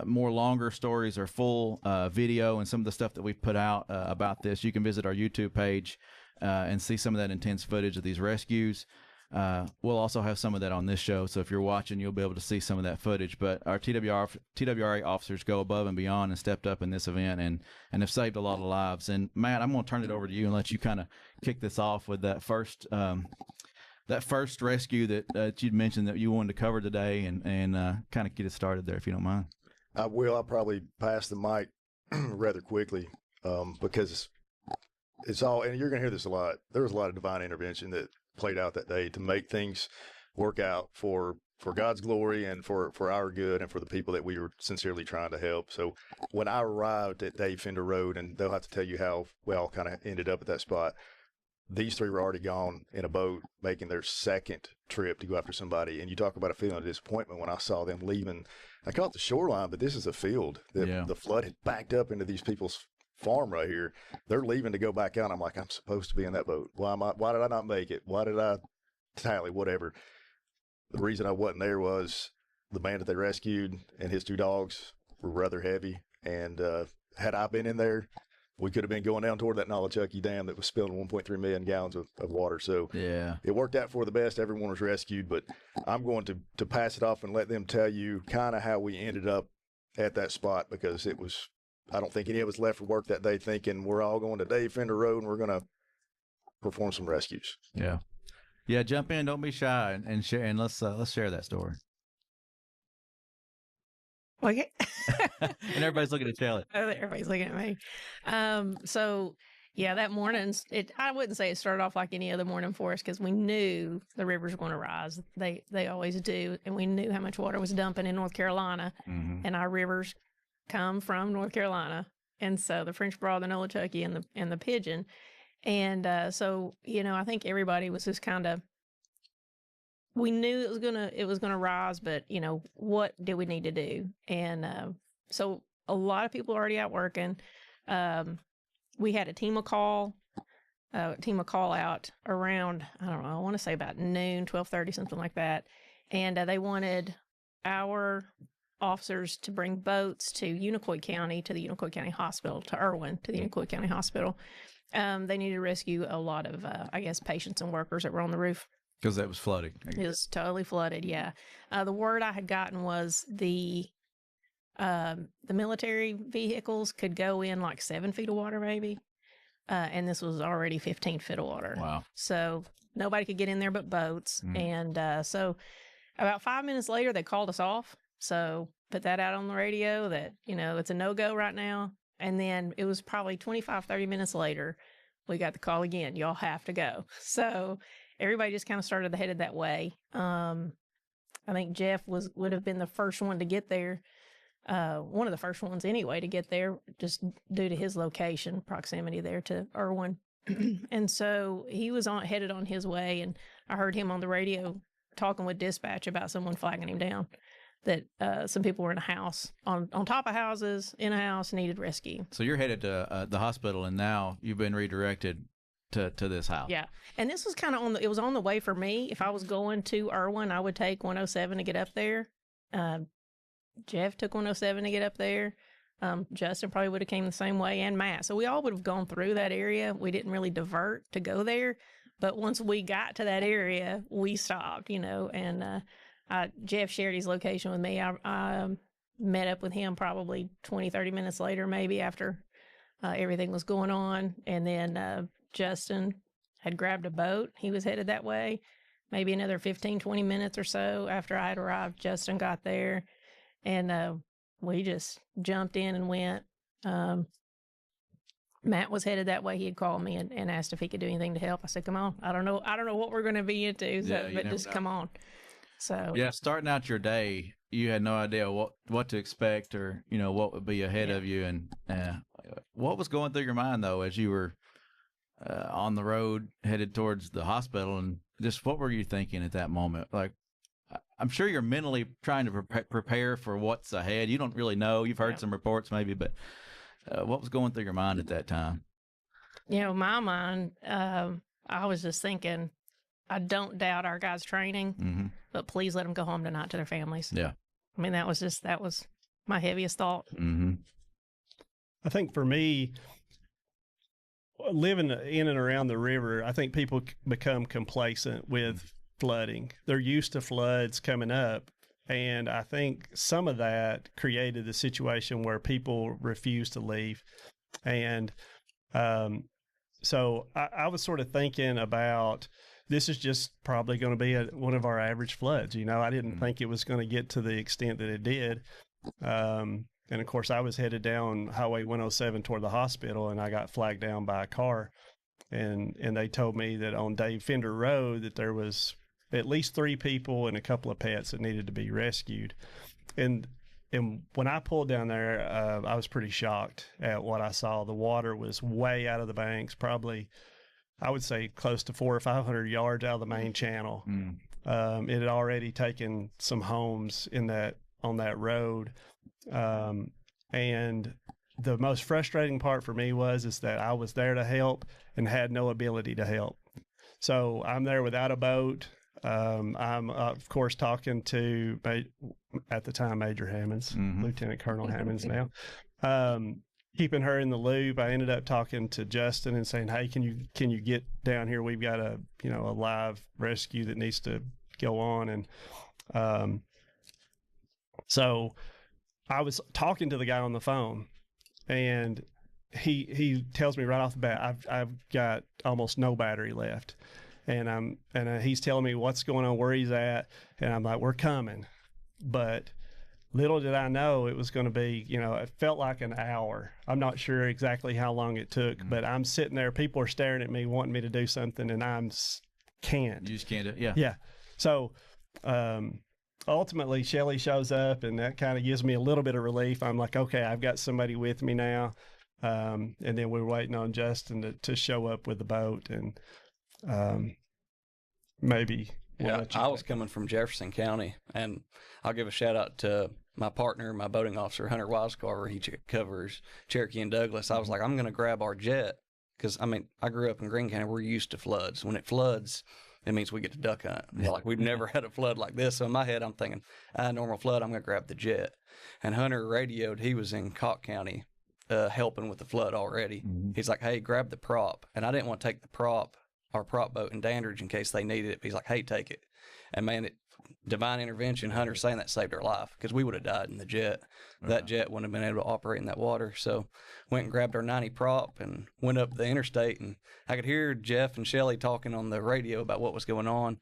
more longer stories or full video and some of the stuff that we've put out about this, you can visit our YouTube page and see some of that intense footage of these rescues. We'll also have some of that on this show, so if you're watching, you'll be able to see some of that footage. But our TWRA officers go above and beyond and stepped up in this event and have saved a lot of lives. And Matt, I'm going to turn it over to you and let you kind of kick this off with that first rescue that you'd mentioned that you wanted to cover today, and kind of get it started there, if you don't mind. I will. I'll probably pass the mic rather quickly because it's all, and you're going to hear this a lot. There was a lot of divine intervention that played out that day to make things work out for God's glory and for our good and for the people that we were sincerely trying to help. So when I arrived at Dave Fender Road, and they'll have to tell you how we all kind of ended up at that spot, these three were already gone in a boat making their second trip to go after somebody. And you talk about a feeling of disappointment when I saw them leaving. I call it the shoreline, but this is a field. The flood had backed up into these people's farm right here. They're leaving to go back out. I'm like, I'm supposed to be in that boat. Why did I not make it? Why did I tally? Whatever. The reason I wasn't there was the man that they rescued and his two dogs were rather heavy. And had I been in there, we could have been going down toward that Nolichucky Dam that was spilling 1.3 million gallons of water. So yeah, it worked out for the best. Everyone was rescued, but I'm going to pass it off and let them tell you kind of how we ended up at that spot, because it was, I don't think any of us left for work that day thinking we're all going to Dave Fender Road and we're going to perform some rescues. Yeah. Yeah. Jump in. Don't be shy and share. And let's share that story. Okay. And everybody's looking at Shelley. Everybody's looking at me. So yeah, that morning, I wouldn't say it started off like any other morning for us, because we knew the rivers were going to rise. They always do. And we knew how much water was dumping in North Carolina. Mm-hmm. And our rivers come from North Carolina. And so the French Broad, the Nolichucky, and the Pigeon. And so, I think everybody was just kind of, we knew it was gonna rise, but what did we need to do? And so a lot of people already out working. We had a team of call out around, I don't know, I want to say about noon, 12:30, something like that. And they wanted our officers to bring boats to Unicoi County, to the Unicoi County Hospital, to Irwin, to the Unicoi County Hospital. They needed to rescue a lot of, patients and workers that were on the roof. Because that was flooding. It was totally flooded, yeah. The word I had gotten was the military vehicles could go in like 7 feet of water, maybe. And this was already 15 feet of water. Wow. So nobody could get in there but boats. And so about 5 minutes later, they called us off. So put that out on the radio that, it's a no-go right now. And then it was probably 25, 30 minutes later, we got the call again. Y'all have to go. So everybody just kind of started headed that way. I think Jeff would have been the first one to get there. One of the first ones anyway to get there, just due to his location, proximity there to Irwin. And so he was headed on his way, and I heard him on the radio talking with dispatch about someone flagging him down, that some people were in a house, on top of houses, in a house, needed rescue. So you're headed to the hospital, and now you've been redirected to this house. Yeah. And this was kind of it was on the way for me. If I was going to Irwin, I would take 107 to get up there. Jeff took 107 to get up there. Justin probably would have came the same way, and Matt. So we all would have gone through that area. We didn't really divert to go there. But once we got to that area, we stopped, and Jeff shared his location with me. I met up with him probably 20, 30 minutes later, maybe, after everything was going on. And then Justin had grabbed a boat. He was headed that way. Maybe another 15, 20 minutes or so after I had arrived, Justin got there. And we just jumped in and went. Matt was headed that way. He had called me and asked if he could do anything to help. I said, come on. I don't know what we're going to be into, but just come on. So yeah, starting out your day, you had no idea what to expect or, what would be ahead of you. And what was going through your mind, though, as you were on the road headed towards the hospital, and just what were you thinking at that moment? Like, I'm sure you're mentally trying to prepare for what's ahead. You don't really know. You've heard some reports maybe, but what was going through your mind at that time? My mind, I was just thinking, I don't doubt our guys' training, but please let them go home tonight to their families. Yeah. I mean, that was my heaviest thought. I think for me, living in and around the river, I think people become complacent with flooding. They're used to floods coming up. And I think some of that created the situation where people refuse to leave. And so I was sort of thinking about, this is just probably going to be one of our average floods. I didn't think it was going to get to the extent that it did. And of course, I was headed down Highway 107 toward the hospital, and I got flagged down by a car. And they told me that on Dave Fender Road that there was at least 3 people and a couple of pets that needed to be rescued. And when I pulled down there, I was pretty shocked at what I saw. The water was way out of the banks, probably, I would say, close to 400 or 500 yards out of the main channel. It had already taken some homes on that road. And the most frustrating part for me is that I was there to help and had no ability to help. So I'm there without a boat. I'm, of course, talking to, at the time, Major Hammonds, Lieutenant Colonel Hammonds now, keeping her in the loop. I ended up talking to Justin and saying, hey, can you get down here? We've got a live rescue that needs to go on. And so I was talking to the guy on the phone, and he tells me right off the bat, I've got almost no battery left. And he's telling me what's going on, where he's at, and I'm like, we're coming. But little did I know it was going to be, it felt like an hour. I'm not sure exactly how long it took, but I'm sitting there, people are staring at me, wanting me to do something, and can't. You just can't do it, yeah. Yeah. So ultimately, Shelly shows up, and that kind of gives me a little bit of relief. I'm like, okay, I've got somebody with me now. And then we're waiting on Justin to show up with the boat, and maybe. Yeah, I was coming from Jefferson County, and I'll give a shout out to my partner, my boating officer, Hunter Wisecarver. He covers Cherokee and Douglas. I was like, I'm going to grab our jet, because I grew up in Greene County. We're used to floods. When it floods, it means we get to duck hunt. Like, we've never had a flood like this. So in my head, I'm thinking, normal flood, I'm going to grab the jet. And Hunter radioed, he was in Cocke County helping with the flood already. He's like, hey, grab the prop. And I didn't want to take the prop, our prop boat in Dandridge, in case they needed it. He's like, hey, take it. And man, divine intervention, Hunter saying that saved our life, because we would have died in the jet. That jet wouldn't have been able to operate in that water. So went and grabbed our 90 prop and went up the interstate, and I could hear Jeff and Shelly talking on the radio about what was going on.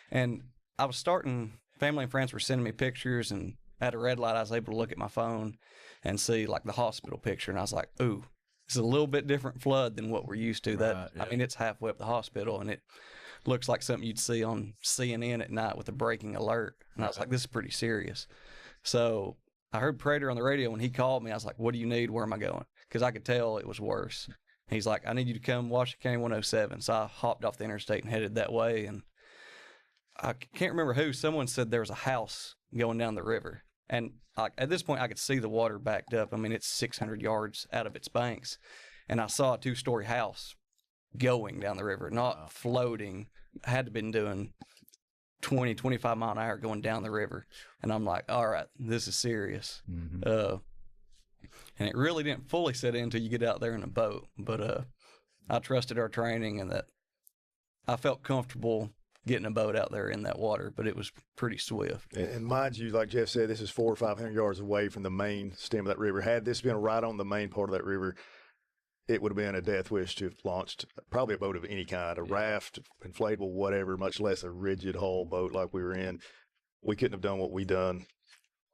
And I was family and friends were sending me pictures, and at a red light, I was able to look at my phone and see like the hospital picture. And I was like, ooh, it's a little bit different flood than what we're used to. It's halfway up the hospital, and it looks like something you'd see on CNN at night with a breaking alert. And I was like, this is pretty serious. So I heard Prater on the radio. When he called me, I was like, what do you need? Where am I going? Because I could tell it was worse. He's like, I need you to come Washington County 107. So I hopped off the interstate and headed that way. And I can't remember who. Someone said there was a house going down the river. And at this point, I could see the water backed up. It's 600 yards out of its banks. And I saw a 2-story house going down the river, not floating. I had to been doing 20, 25 mile an hour going down the river. And I'm like, all right, this is serious. And it really didn't fully set in until you get out there in a boat. But I trusted our training, and that I felt comfortable getting a boat out there in that water, but it was pretty swift. And mind you, like Jeff said, this is 400 or 500 yards away from the main stem of that river. Had this been right on the main part of that river, it would have been a death wish to have launched probably a boat of any kind, a raft, inflatable, whatever, much less a rigid hull boat like we were in. We couldn't have done what we done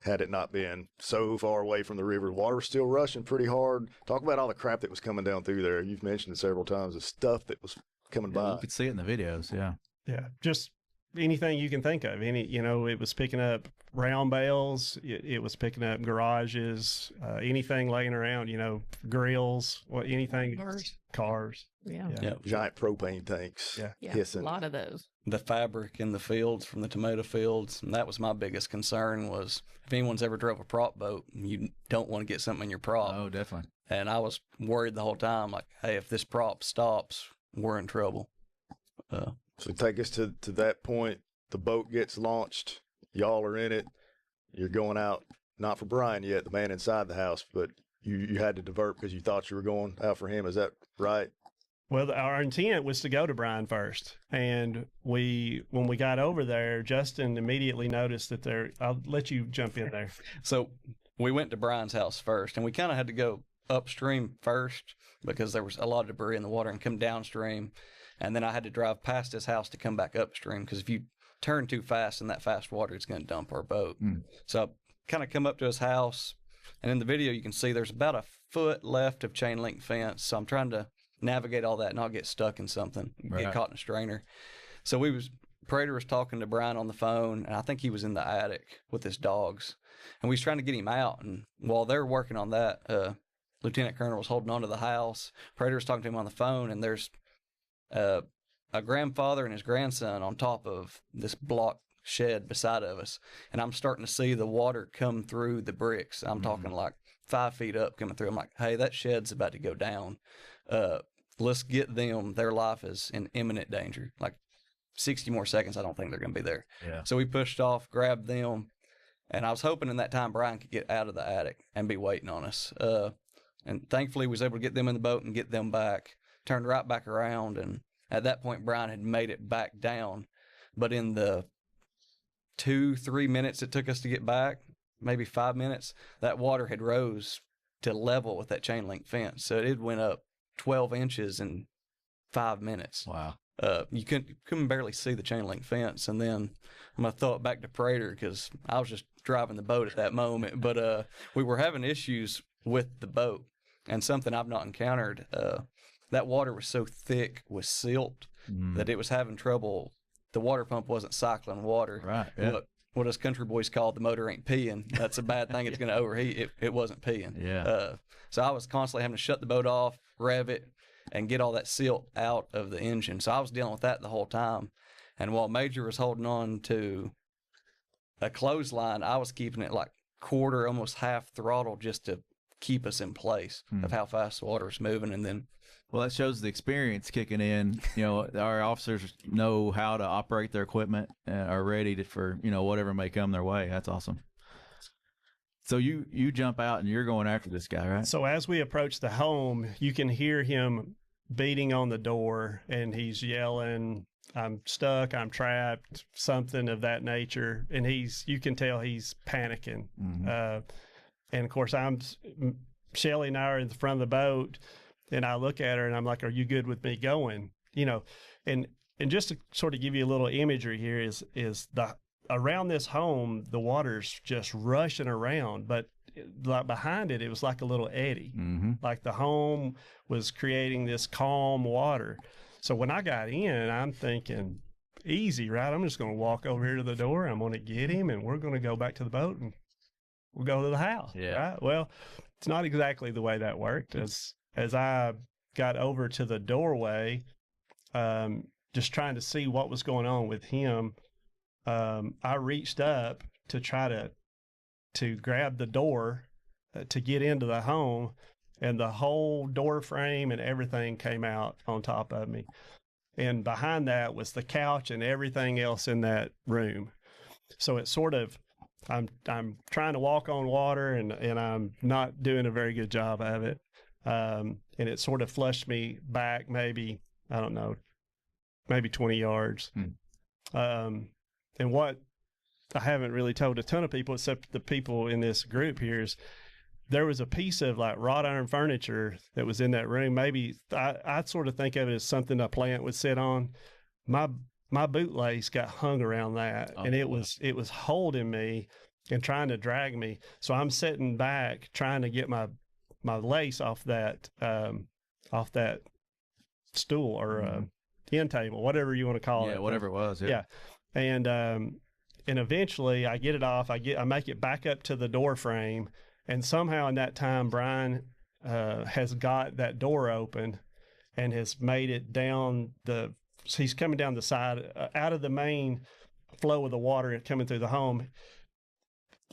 had it not been so far away from the river. The water was still rushing pretty hard. Talk about all the crap that was coming down through there. You've mentioned it several times, the stuff that was coming by. You could see it in the videos, yeah. Yeah, just anything you can think of. It was picking up round bales. It was picking up garages, anything laying around, grills, anything. Cars. Yeah. Giant propane tanks. Yeah, hissing. a lot of those. The fabric in the fields from the tomato fields, and that was my biggest concern, was if anyone's ever drove a prop boat, you don't want to get something in your prop. Oh, definitely. And I was worried the whole time, like, hey, if this prop stops, we're in trouble. So take us to that point. The boat gets launched. Y'all are in it. You're going out, not for Brian yet, the man inside the house, but you had to divert because you thought you were going out for him. Is that right? Well, our intent was to go to Brian first. And when we got over there, Justin immediately noticed that I'll let you jump in there. So we went to Brian's house first, and we kind of had to go upstream first because there was a lot of debris in the water, and come downstream. And then I had to drive past his house to come back upstream, because if you turn too fast in that fast water, it's going to dump our boat. So I kind of come up to his house, and in the video you can see there's about a foot left of chain link fence. So I'm trying to navigate all that and not get stuck in something, get caught in a strainer. So Prater was talking to Brian on the phone, and I think he was in the attic with his dogs, and we was trying to get him out. And while they were working on that, Lieutenant Colonel was holding on to the house. Prater was talking to him on the phone, and there's a grandfather and his grandson on top of this block shed beside of us, and I'm starting to see the water come through the bricks. I'm talking like 5 feet up coming through. I'm like, hey, that shed's about to go down. Let's get them. Their life is in imminent danger. Like 60 more seconds, I don't think they're going to be there. Yeah. So we pushed off, grabbed them, and I was hoping in that time Brian could get out of the attic and be waiting on us. And thankfully, we was able to get them in the boat and get them back. Turned right back around, and at that point, Brian had made it back down. But in the 2-3 minutes it took us to get back, maybe 5 minutes, that water had rose to level with that chain link fence. So it went up 12 inches in 5 minutes. Wow. You couldn't barely see the chain link fence. And then I'm going to throw it back to Prater, because I was just driving the boat at that moment. But we were having issues with the boat, and something I've not encountered. That water was so thick with silt that it was having trouble. The water pump wasn't cycling water. Right. Yeah. What us country boys call the motor ain't peeing. That's a bad thing. It's going to overheat. It wasn't peeing. Yeah. So I was constantly having to shut the boat off, rev it, and get all that silt out of the engine. So I was dealing with that the whole time. And while Major was holding on to a clothesline, I was keeping it like quarter, almost half throttle, just to keep us in place of how fast the water was moving. And then, well, that shows the experience kicking in. You know, our officers know how to operate their equipment and are ready for, you know, whatever may come their way. That's awesome. So you jump out and you're going after this guy, right? So as we approach the home, you can hear him beating on the door, and he's yelling, "I'm stuck, I'm trapped," something of that nature. And you can tell he's panicking. And of course, Shelly and I are in the front of the boat, and I look at her and I'm like, "Are you good with me going?" You know, and just to sort of give you a little imagery here is around this home, the water's just rushing around, but like behind it was like a little eddy. Like the home was creating this calm water. So when I got in, I'm thinking, easy, right? I'm just going to walk over here to the door. I'm going to get him, and we're going to go back to the boat, and we'll go to the house. Yeah. Right? Well, it's not exactly the way that worked. As I got over to the doorway, just trying to see what was going on with him, I reached up to try to grab the door to get into the home, and the whole door frame and everything came out on top of me. And behind that was the couch and everything else in that room. So it's sort of, I'm trying to walk on water, and I'm not doing a very good job of it. And it sort of flushed me back maybe, I don't know, maybe 20 yards. And what I haven't really told a ton of people, except the people in this group here, is there was a piece of like wrought iron furniture that was in that room. Maybe I sort of think of it as something a plant would sit on. My bootlace got hung around that, and it was holding me and trying to drag me. So I'm sitting back trying to get my lace off that stool or end table, whatever you want to call it. Yeah, whatever it was. Yeah. And eventually I get it off. I make it back up to the door frame, and somehow in that time Brian has got that door open and has made it down he's coming down the side out of the main flow of the water and coming through the home.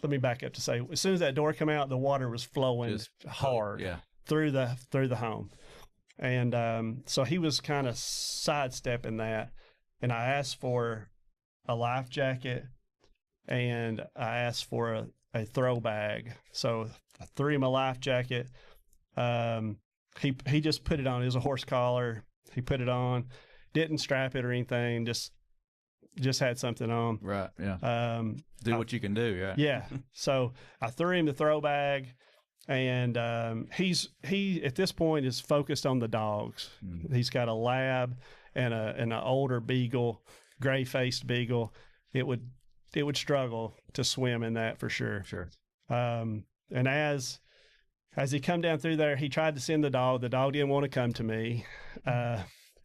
Let me back up to say, as soon as that door came out, the water was flowing hard. Yeah. through the home. And so he was kind of sidestepping that. And I asked for a life jacket and I asked for a throw bag. So I threw him a life jacket. He just put it on. It was a horse collar. He put it on, didn't strap it or anything, just had something on. Right, yeah. Do what you can do, yeah. Yeah. So I threw him the throw bag, and he at this point is focused on the dogs. He's got a lab and an older beagle, gray-faced beagle. It would struggle to swim in that for sure. Sure. And as he come down through there, he tried to send the dog. The dog didn't want to come to me.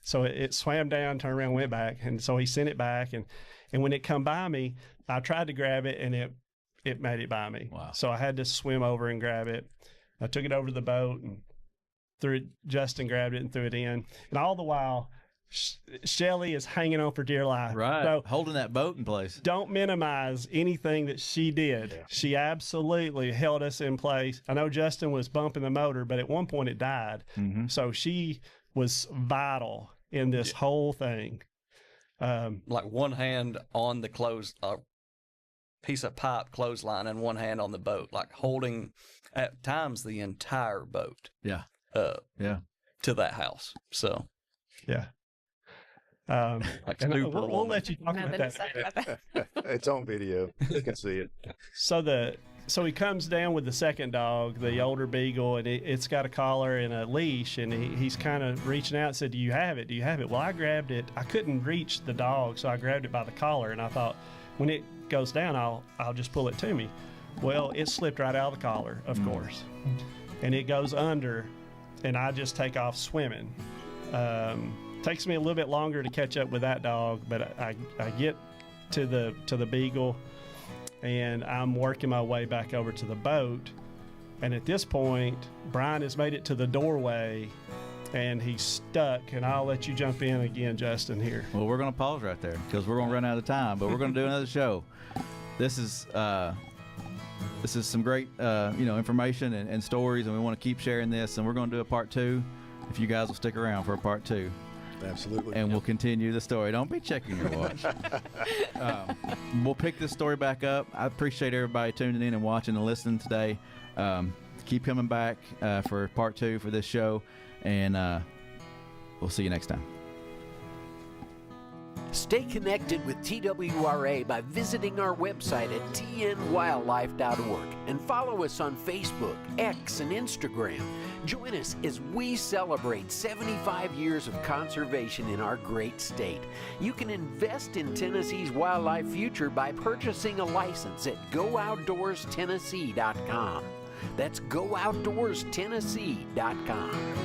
So it swam down, turned around, went back. And so he sent it back. And when it come by me, I tried to grab it, and it made it by me. Wow. So I had to swim over and grab it. I took it over to the boat and threw it. Justin grabbed it and threw it in. And all the while, Shelly is hanging on for dear life. Right. So holding that boat in place. Don't minimize anything that she did. Yeah. She absolutely held us in place. I know Justin was bumping the motor, but at one point it died. So she was vital in this whole thing. Like one hand on the piece of pipe clothesline and one hand on the boat, like holding at times the entire boat. Yeah. Yeah. To that house. So. Yeah. Like and super we'll let you talk about that. It's on video. You can see it. So he comes down with the second dog, the older beagle, and it's got a collar and a leash, and he's kind of reaching out and said, do you have it? Do you have it? Well, I grabbed it. I couldn't reach the dog, so I grabbed it by the collar, and I thought, when it goes down, I'll just pull it to me. Well, it slipped right out of the collar, of course, and it goes under, and I just take off swimming. Takes me a little bit longer to catch up with that dog, but I get to the beagle, and I'm working my way back over to the boat. And at this point, Brian has made it to the doorway, and he's stuck. And I'll let you jump in again, Justin, here. Well, we're going to pause right there because we're going to run out of time, but we're going to do another show. This is some great information and stories, and we want to keep sharing this. And we're going to do a part 2 if you guys will stick around for a part 2. Absolutely. And we'll continue the story. Don't be checking your watch. We'll pick this story back up. I appreciate everybody tuning in and watching and listening today. Keep coming back for part 2 for this show, and we'll see you next time. Stay connected with TWRA by visiting our website at tnwildlife.org and follow us on Facebook, X, and Instagram. Join us as we celebrate 75 years of conservation in our great state. You can invest in Tennessee's wildlife future by purchasing a license at GoOutdoorsTennessee.com. That's GoOutdoorsTennessee.com.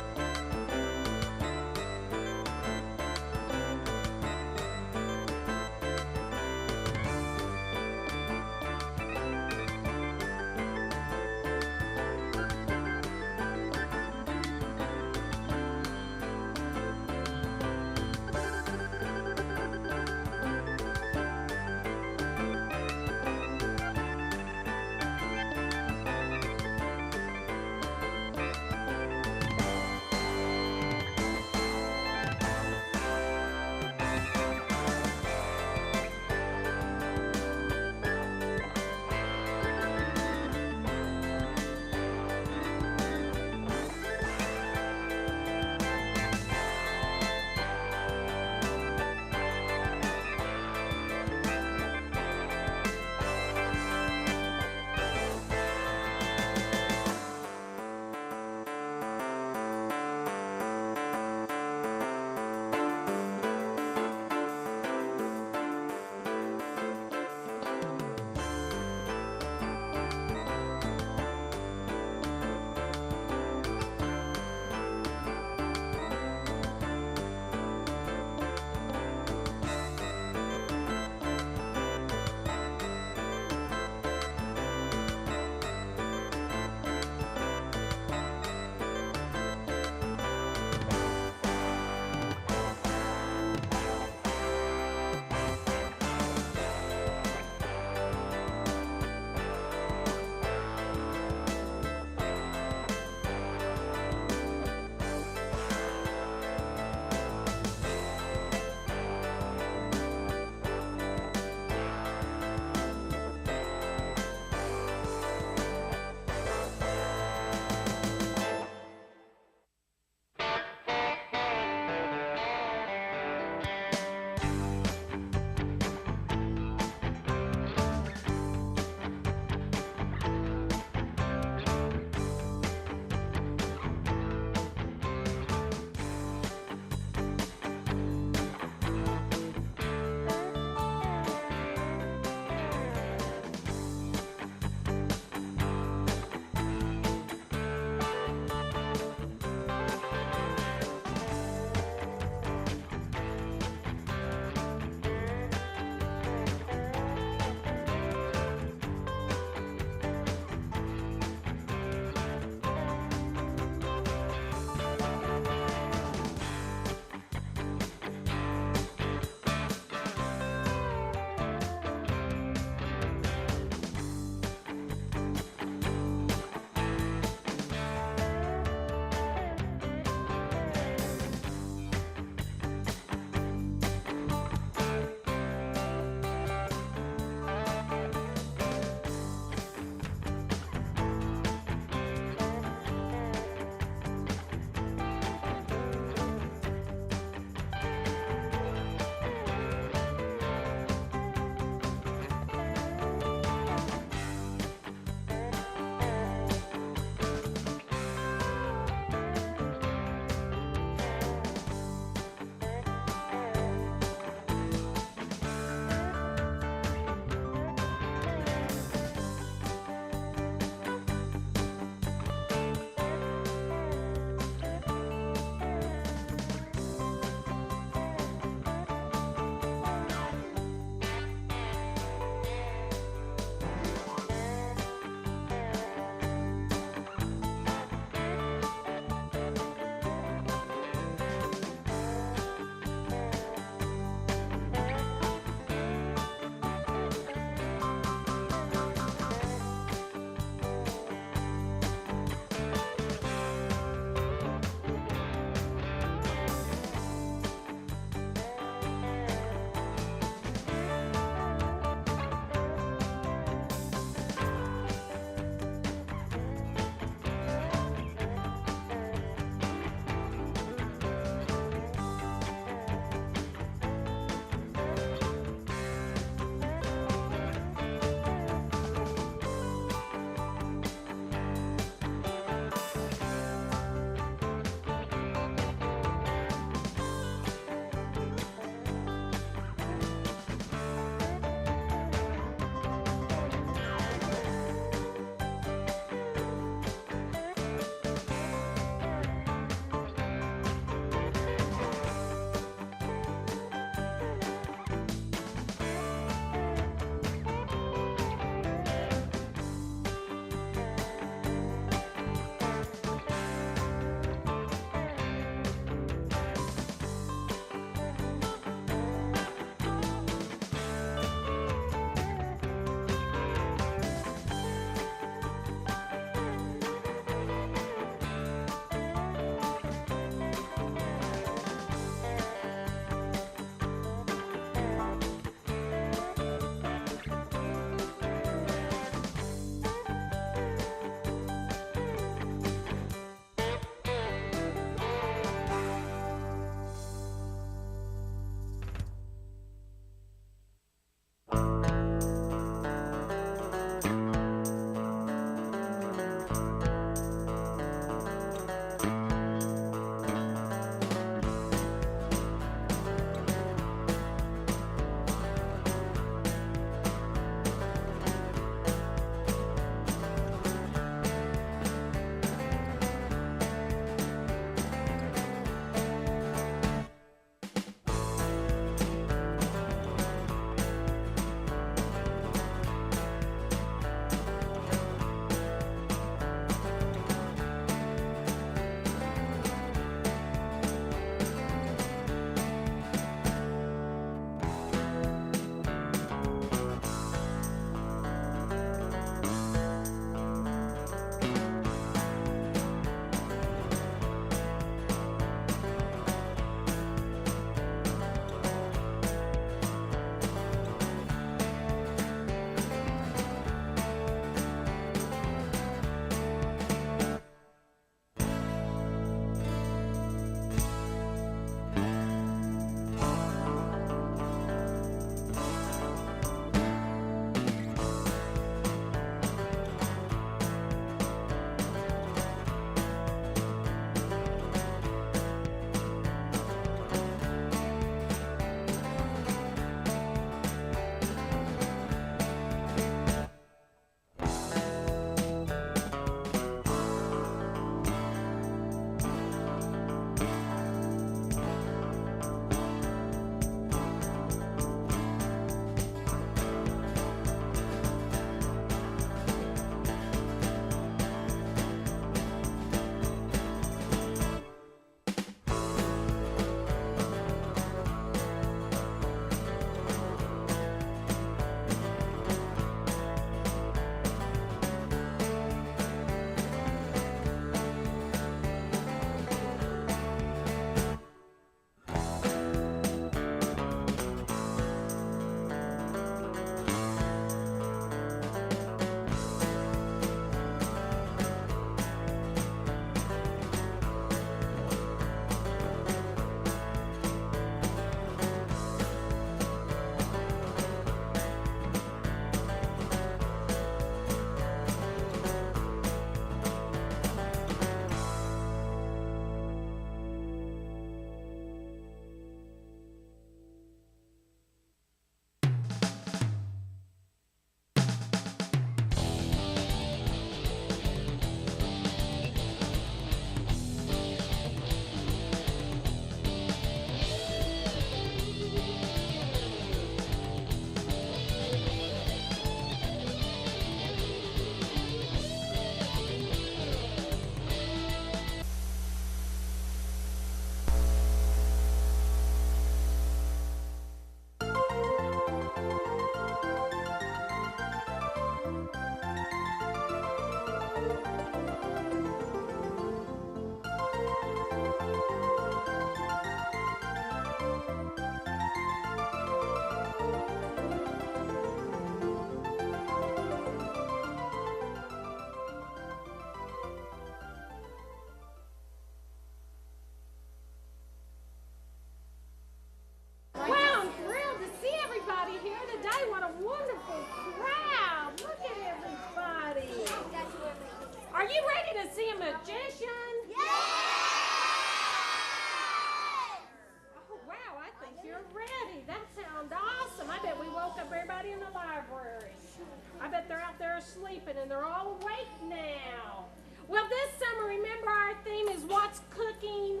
that they're out there sleeping and they're all awake now. Well, this summer, remember our theme is what's cooking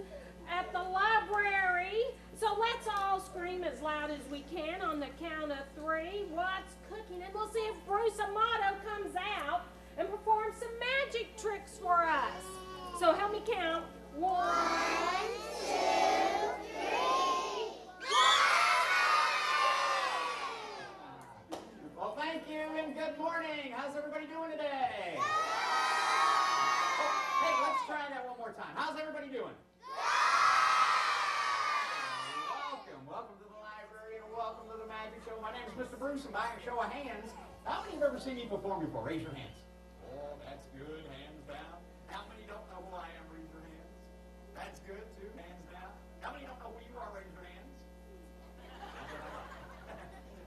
at the library. So let's all scream as loud as we can on the count of 3. What's cooking? And we'll see if Bruce Amato comes out and performs some magic tricks for us. So help me count. 1, 2, 3. Well, thank you and good morning. How's everybody doing today? Oh, hey, let's try that one more time. How's everybody doing? Welcome to the library and welcome to the magic show. My name is Mr. Bruce, and by a show of hands, how many have ever seen me perform before? Raise your hands. Oh, that's good. Hands down. How many don't know who I am? Raise your hands. That's good, too. Hands down. How many don't know who you are? Raise your hands.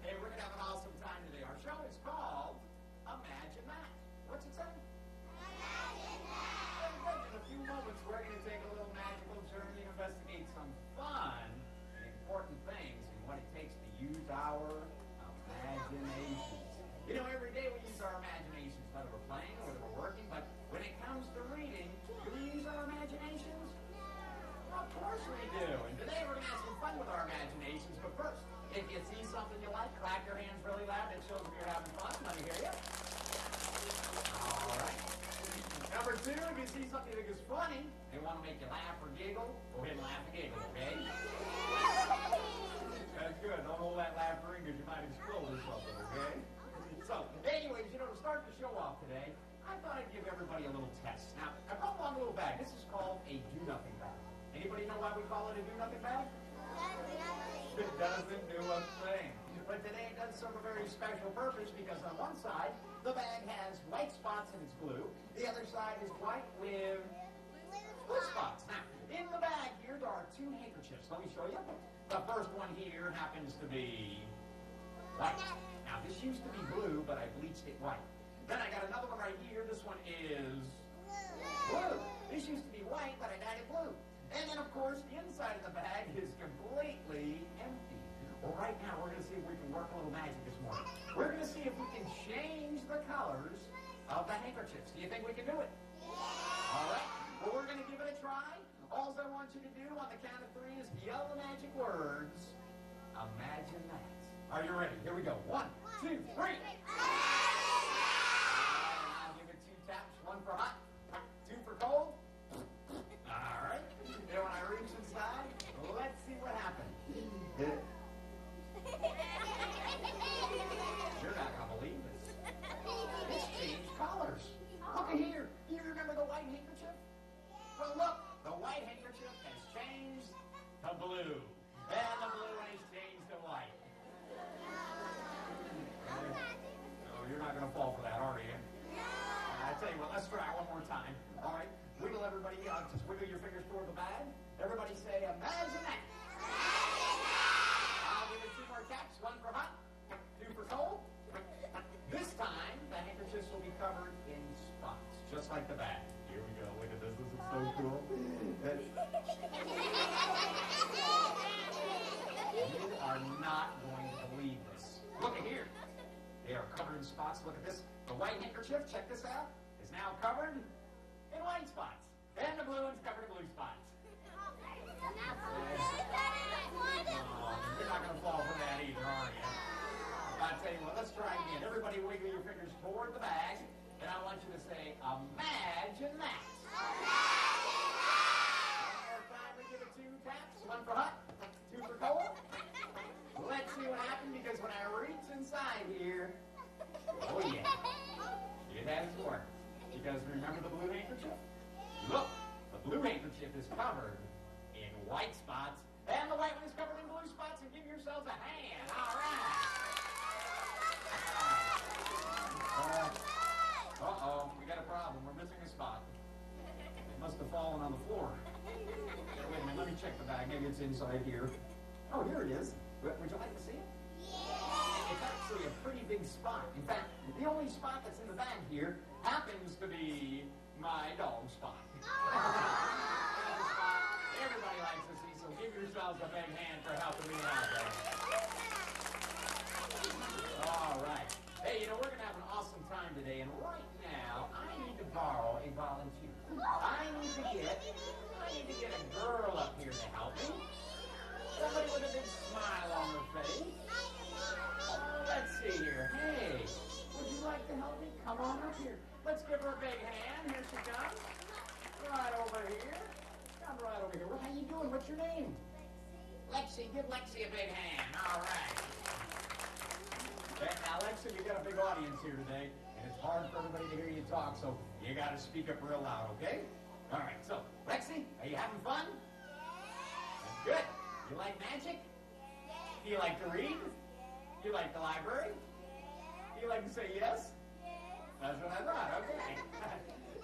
Hey, we're going to have an awesome time today. Our show is called Imagine That. What's it say? Imagine That. In a few moments, we're going to take a little magical journey and investigate some fun and important things and what it takes to use our imaginations. You know, every day we use our imaginations, whether we're playing or whether we're working, but when it comes to reading, do we use our imaginations? Well, of course we do. And today we're going to have some fun with our imaginations. But first, if you see something you like, clap your hands really loud. It shows that you're having fun. Let me hear you. All right. Number 2, if you see something that is funny, they want to make you laugh or giggle, go ahead and laugh and giggle, okay? That's good. Don't hold that laugh ring because you might explode or something, okay? So, anyways, you know, to start the show off today, I thought I'd give everybody a little test. Now, I brought along a little bag. This is called a do-nothing bag. Anybody know why we call it a do-nothing bag? It doesn't do a thing. But today it does serve a very special purpose because on one side, the bag has white spots and it's blue. The other side is white with blue spots. Now, in the bag here, there are 2 handkerchiefs. Let me show you. The first one here happens to be white. Now, this used to be blue, but I bleached it white. Then I got another one right here. This one is blue. This used to be white, but I dyed it blue. And then, of course, the inside of the bag is completely empty. Well, right now, we're going to see if we can work a little magic this morning. We're going to see if we can change the colors of the handkerchiefs. Do you think we can do it? Yeah. All right. Well, we're going to give it a try. All I want you to do on the count of 3 is yell the magic words. Imagine that. Are you ready? Here we go. 1, 2, 3. I'll give it 2 taps. 1 for hot, 2 for cold. All right. And when I reach inside, let's see what happens. You're not going to believe this. It's changed colors. Look at here. Do you remember the white handkerchief? Well, look. The white handkerchief has changed to blue. And the blue has changed to white. Oh, you're not going to fall for that, are you? I tell you what, let's try one more time. All right. Wiggle everybody out. Just wiggle your fingers toward the bag. Everybody say, imagine that. I'll give it 2 more taps. 1 for hot, 2 for cold. This time, the handkerchiefs will be covered in spots, just like the bag. Here we go. Look at this. This is so cool. You are not going to believe this. Look at here. They are covered in spots. Look at this. The white handkerchief, check this out, is now covered in white spots. And the blue one's covered in blue spots. You're not going to fall for that either, are you? I'll tell you what, let's try again. Everybody wiggle your fingers toward the bag, and I want you to say, imagine that. Imagine that. One more time, we give it 2 taps. 1 for hot, 2 for cold. Let's see what happens, because when I reach inside here, oh yeah, it has worked. Because remember the blue handkerchief? Look, the blue handkerchief is covered in white spots, and the white one is covered in blue spots, and give yourselves a hand. All right. Uh-oh, we got a problem. We're missing a spot. It must have fallen on the floor. Wait a minute, let me check the bag. Maybe it's inside here. Oh, here it is. Would you like to see it? Yeah. It's actually a pretty big spot. In fact, the only spot that's in the bag here happens to be my dog spot. Everybody likes to see, so give yourselves a big hand for helping me out there. All right. Hey, we're going to have an awesome time today, and right now, I need to borrow a volunteer. I need to get a girl up here to help me. Somebody with a big smile on her face. Let's see here. Hey, would you like to help me? Come on up here. Let's give her a big hand. Here she comes. Right over here. Come right over here. How you doing? What's your name? Lexi. Give Lexi a big hand. All right. Now, Lexi, you got a big audience here today, and it's hard for everybody to hear you talk, so you got to speak up real loud, okay? All right. So, Lexi, are you having fun? That's good. You like magic? Do you like to read? Do you like the library? Do you like to say yes? That's what I thought, okay.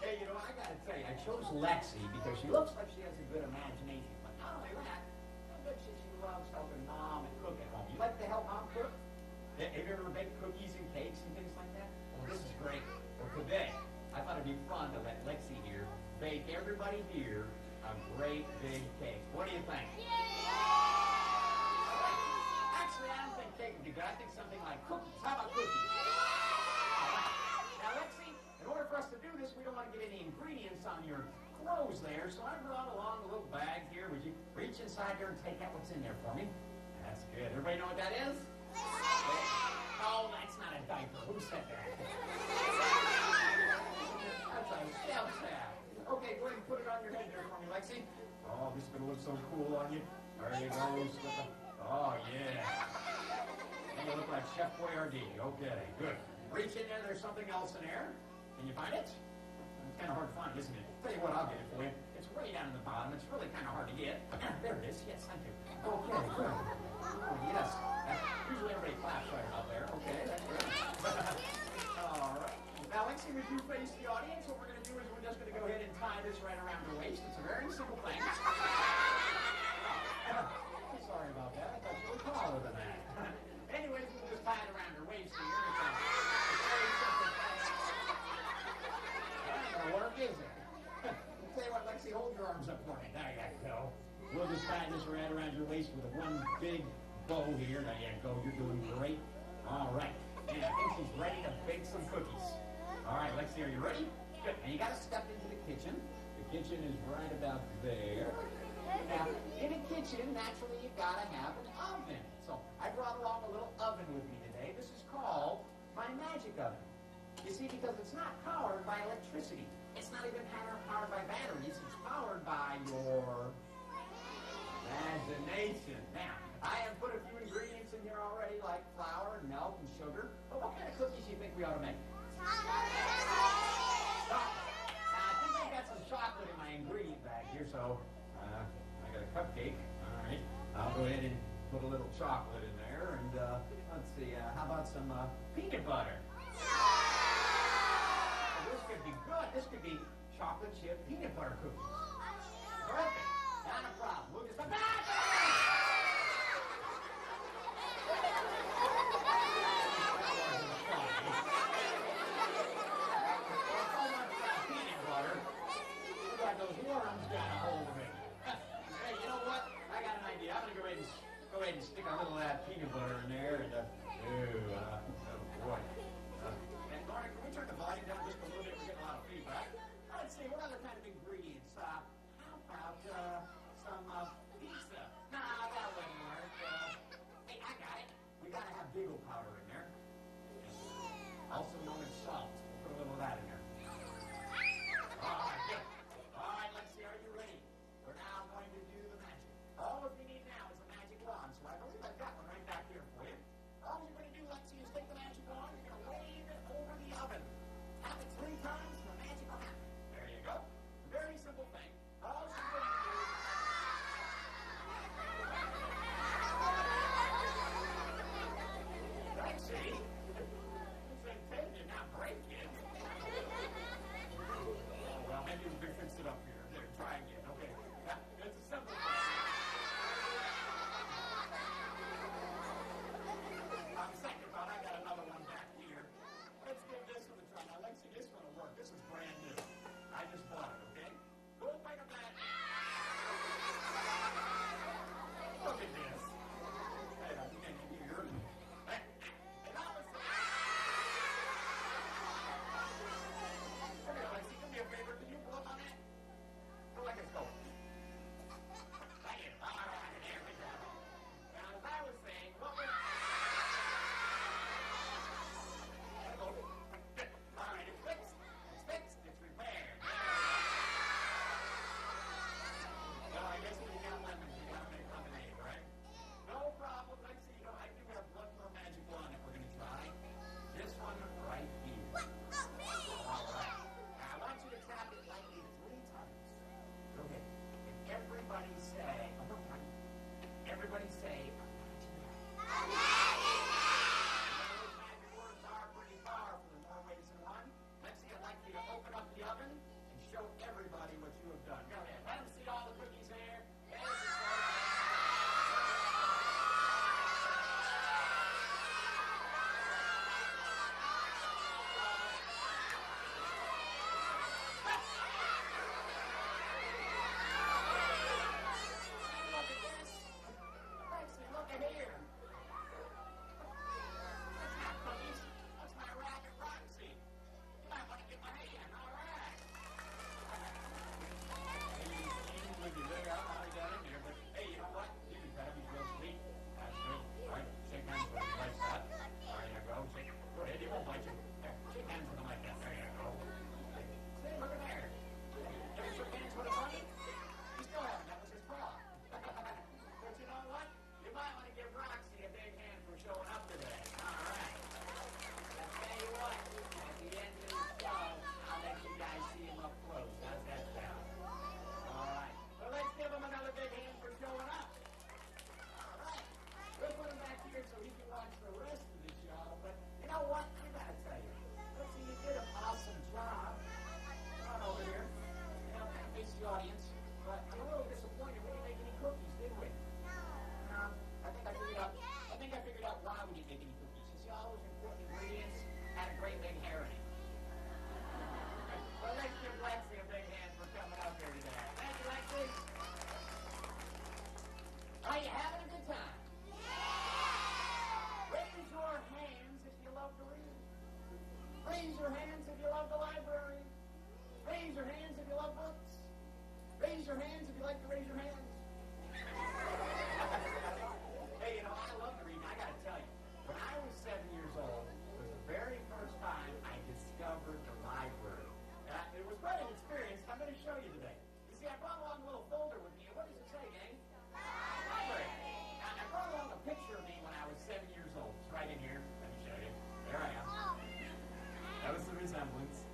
Hey, I gotta tell you, I chose Lexi because she looks like she has a good imagination. But not only that, I bet she loves helping Mom and cook at home. You like to help Mom cook? Have you ever baked cookies and cakes and things like that? Well, this is great. Well, today, I thought it'd be fun to let Lexi here bake everybody here a great big cake. What do you think? Actually, I don't think cake would be good. I think something like cookies. How about cookies? All right. Now, Lexi, in order for us to do this, we don't want to get any ingredients on your clothes there, so I brought along a little bag here. Would you reach inside there and take out what's in there for me? That's good. Everybody know what that is? Oh, that's not a diaper. Who said that? That's a step pad. Okay, go ahead and put it on your head there for me, Lexi. Oh, this is going to look so cool on you. There you go. Oh, yeah. And you look like Chef Boyardee. Okay, good. Reach in there. There's something else in there. Can you find it? It's kind of hard to find, isn't it? Tell you what, I'll get it for you. It's way down in the bottom. It's really kind of hard to get. There it is. Yes, thank you. Okay, good. Oh, yes. Usually everybody claps right about there. Okay, that's good. All right. Now, Lexi, would you face the audience? What we're going to do is we're just going to go ahead and tie this right around your waist. It's a very simple thing. Sorry about that. I thought you were taller than that. Anyways, we'll just tie it around your waist here. It's very simple thing. That ain't going to work, is it? Tell you what, Lexi, hold your arms up for me. There you go. We'll just tie this right around your waist with one big bow here. There you go. You're doing great. All right. And I think she's ready to bake some cookies. All right, Lexi, are you ready? Good. And you got to step into the kitchen. The kitchen is right about there. Now, in a kitchen, naturally, you got to have an oven. So I brought along a little oven with me today. This is called my magic oven. You see, because it's not powered by electricity. It's not even powered by batteries. It's powered by your imagination. Now, I have put a few ingredients in here already, like flour, milk, and sugar. But what kind of cookies do you think we ought to make? Chocolate. I think I've got some chocolate in my ingredient bag here, so I got a cupcake. All right. I'll go ahead and put a little chocolate in there, and let's see, how about some peanut butter? This could be good. This could be chocolate chip peanut butter cookies. Perfect. Not a problem. We'll just... Those worms got a hold of it. Hey, you know what? I got an idea. I'm going to go ahead and stick a little of that peanut butter in there. And, oh, boy. And, Lauren, can we turn the volume down just a little bit? We're getting a lot of feedback. Let's see, what other kind of ingredients? How about some pizza? Nah, that wouldn't work. Hey, I got it. We got to have bagel powder in there. Also known as salt. We'll put a little of that in there. All right, good. All right, Lexi, are you ready? We're now going to do the magic. All of you need now is a magic wand, so I believe I've got one right back here for you. Everybody say, everybody say, those magic words are pretty powerful in more ways than one. Lexi, I'd like you to open up the oven and show everybody what you have done. Go ahead. Let them see all the cookies there. There's the start. Are you having a good time? Raise your hands if you love to read. Raise your hands if you love the library. Raise your hands if you love books. Raise your hands if you like to raise your hands. Hey, I love to read. I got to tell you, when I was 7 years old, it was the very first time I discovered the library. It was quite an experience. I'm going to show you today. You see, I brought along a little folder with me. What does it say, gang? Library. Now, I brought along a picture of me when I was 7 years old. It's right in here. Let me show you. There I am. That was the resemblance.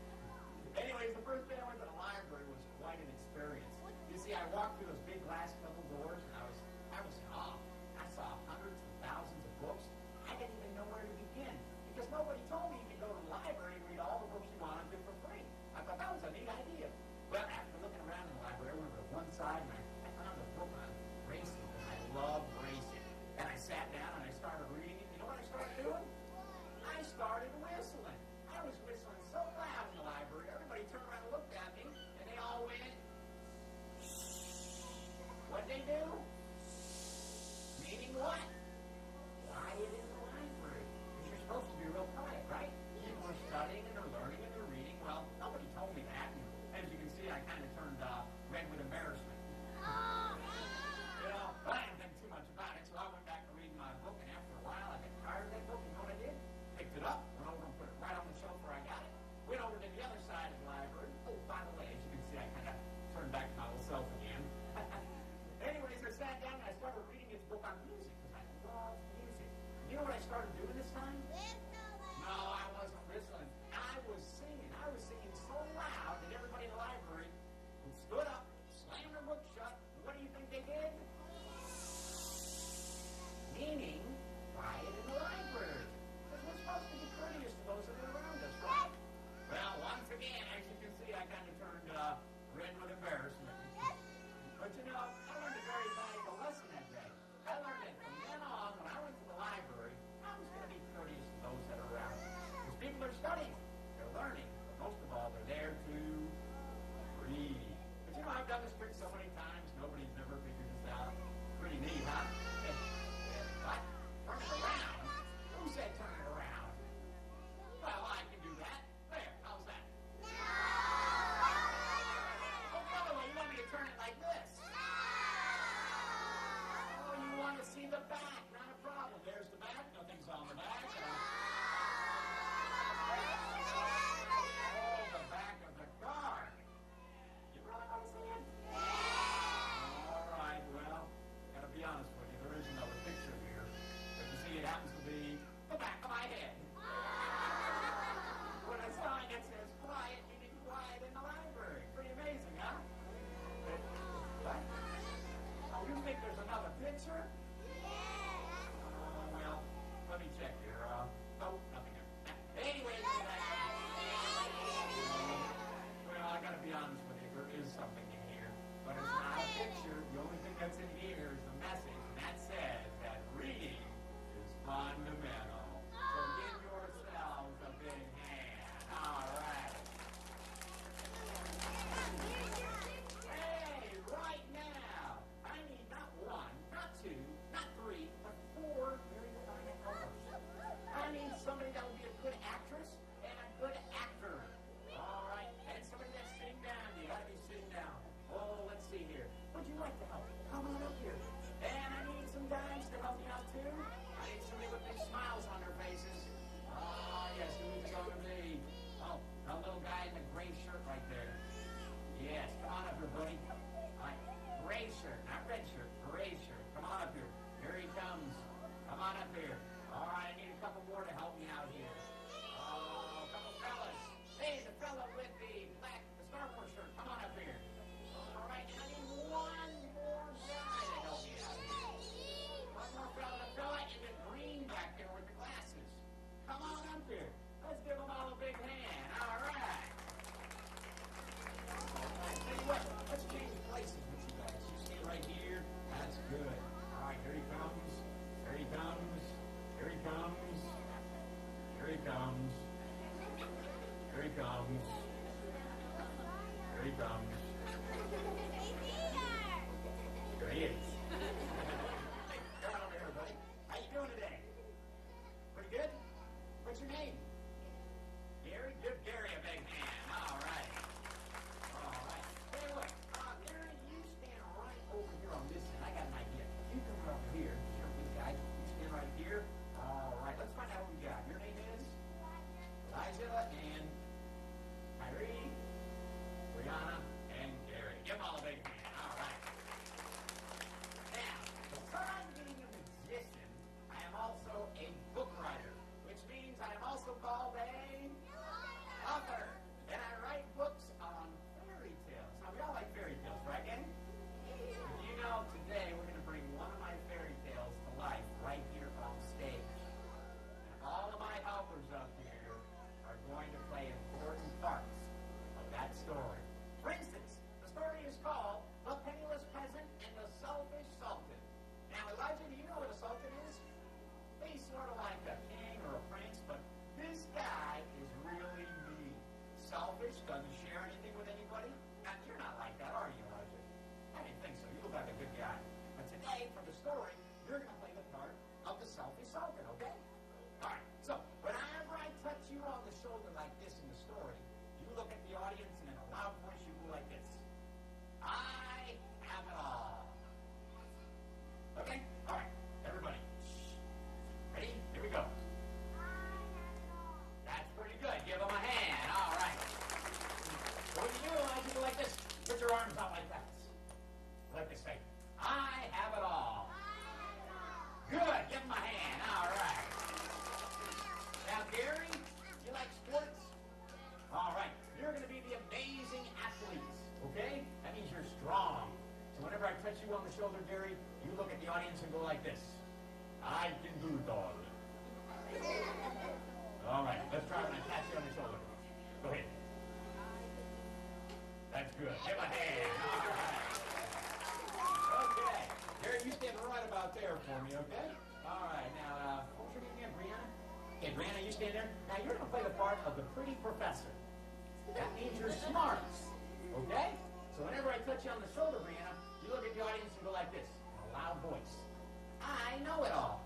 Anyways, the first day I went to the library was quite an experience. You see, I walked through those big glass double doors, and I was in awe. I saw hundreds and thousands of books. I didn't even know where to begin because nobody told me you could go to the library and read all the books you wanted to for free. I thought that was a neat idea. Well, after looking around in the library, I went to one side and I found a book on racing, and I love racing. And I sat down and I started reading it. You know what I started doing? I started whistling. I was whistling so loud in the library, everybody turned around and looked at me, and they all went, what'd they do? Meaning what? Quiet in the library. Because you're supposed to be real quiet, right? People are studying and they're learning and they're reading. Well, nobody told me that. And as you can see, I kind of turned red with embarrassment. You know, but I didn't think too much about it, so I went back to reading my book, and after a while, I got tired of that book. You know what I did? Picked it up, went over and put it right on the shelf where I got it. Went over to the other side of the library. Oh, by the way, as you can see, I kind of turned back to my old self again. Anyways, I sat down and I started reading his book on music because I love music. You know what I started doing this time? No, I wasn't whistling. I was singing. I was singing so loud that everybody in the library stood up, slammed their book shut. What do you think they did? Meaning, quiet in the library. Because we're supposed to be courteous to those that are around us, right? Well, once again, as you can see, I kind of turned red with embarrassment. But you know, I learned a very valuable lesson that day. I learned that from then on, when I went to the library, I was going to be courteous to those picture? Well, let me check here. Oh, nothing here. Anyways, well, I gotta be honest with you. There is something in here, but it's not a picture. The only thing that's in here is the message, and that says that reading is fundamental. So give yourselves a big hand. All right. Hey, right now, I need not one, not two, not three, but four very fine helpers. I need somebody that will be a good actress and a good actor. All right, and somebody that's sitting down. You gotta be sitting down. Oh, let's see here. Would you like to help? Come on up here. And I need some guys to help me out too. I need somebody with big smiles on their faces. Oh, yes, who's going to be? Oh, that little guy in the gray shirt right there. Yes, come on up here, buddy. Gray shirt, not red shirt, gray shirt. Come on up here. Here he comes. Come on up here. All right, I need a couple more to help me out here. Oh, a couple fellas. Hey, the fella with the Star Wars shirt. Come on up here. All right, and I need one more guy to help me out here. One more fella, the fella in the green back there with the glasses. Come on up here. Let's give them all a big hand. All right. Tell you what, let's change places with you guys. You stay right here. That's good. All right, here he comes. Here he comes. Here he comes. Here he comes. Here he comes. Here he comes. Here he is. Hey, come on over here, buddy. How you doing today? Pretty good? What's your name? Gary? Give Gary a big hand. All right. All right. Hey, look. Gary, you stand right over here on this side. I got an idea. You come over here. You're a big guy. You stand right here. All right. Let's find out who we got. Your name is? Elijah and Irene, Brianna, and Gary. Give them all a big hand. All right. Now, besides being a musician, I am also a book writer, which means I am also called a author. And I write books on fairy tales. Now, we all like fairy tales, right, gang? You know, today we're going to bring one of my fairy tales to life right here on stage. And all of my helpers up here are going to play important parts of that story. For instance, the story is called The Penniless Peasant and the Selfish Sultan. Now, Elijah, do you know what a sultan is? He's sort of like a king or a prince, but this guy is really mean. Selfish, doesn't share anything with anybody. Now, you're not like that, are you, Elijah? I didn't think so. You look like a good guy. But today, for the story, you're going to play the part of the selfish sultan, okay? All right, so whenever I touch you on the shoulder like this in the story, you look at the audience and in a loud voice you go like this. I have it all. Okay? All right, everybody. Shh. Ready? Here we go. That's pretty good. Give them a hand. All right. So what you do, Elijah, you go like this. Put your arms out like that. Like this, say, I have it all. Good. Give them a hand. All right. Now, Gary, you like sports? All right. You're going to be the amazing athletes, okay? That means you're strong. So whenever I touch you on the shoulder, Gary, you look at the audience and go like this. I can do it, dog. All right. Let's try when I tap you on the shoulder. Go ahead. That's good. Give a hand. All right. Okay. Gary, you stand right about there for me, okay? All right. Now, what's your name again? Brianna? Okay, Brianna, you stand there. Now, you're going to play the part of the pretty professor. That means you're smart. Okay? So whenever I touch you on the shoulder, Brianna, you look at the audience and go like this, in a loud voice. I know it all.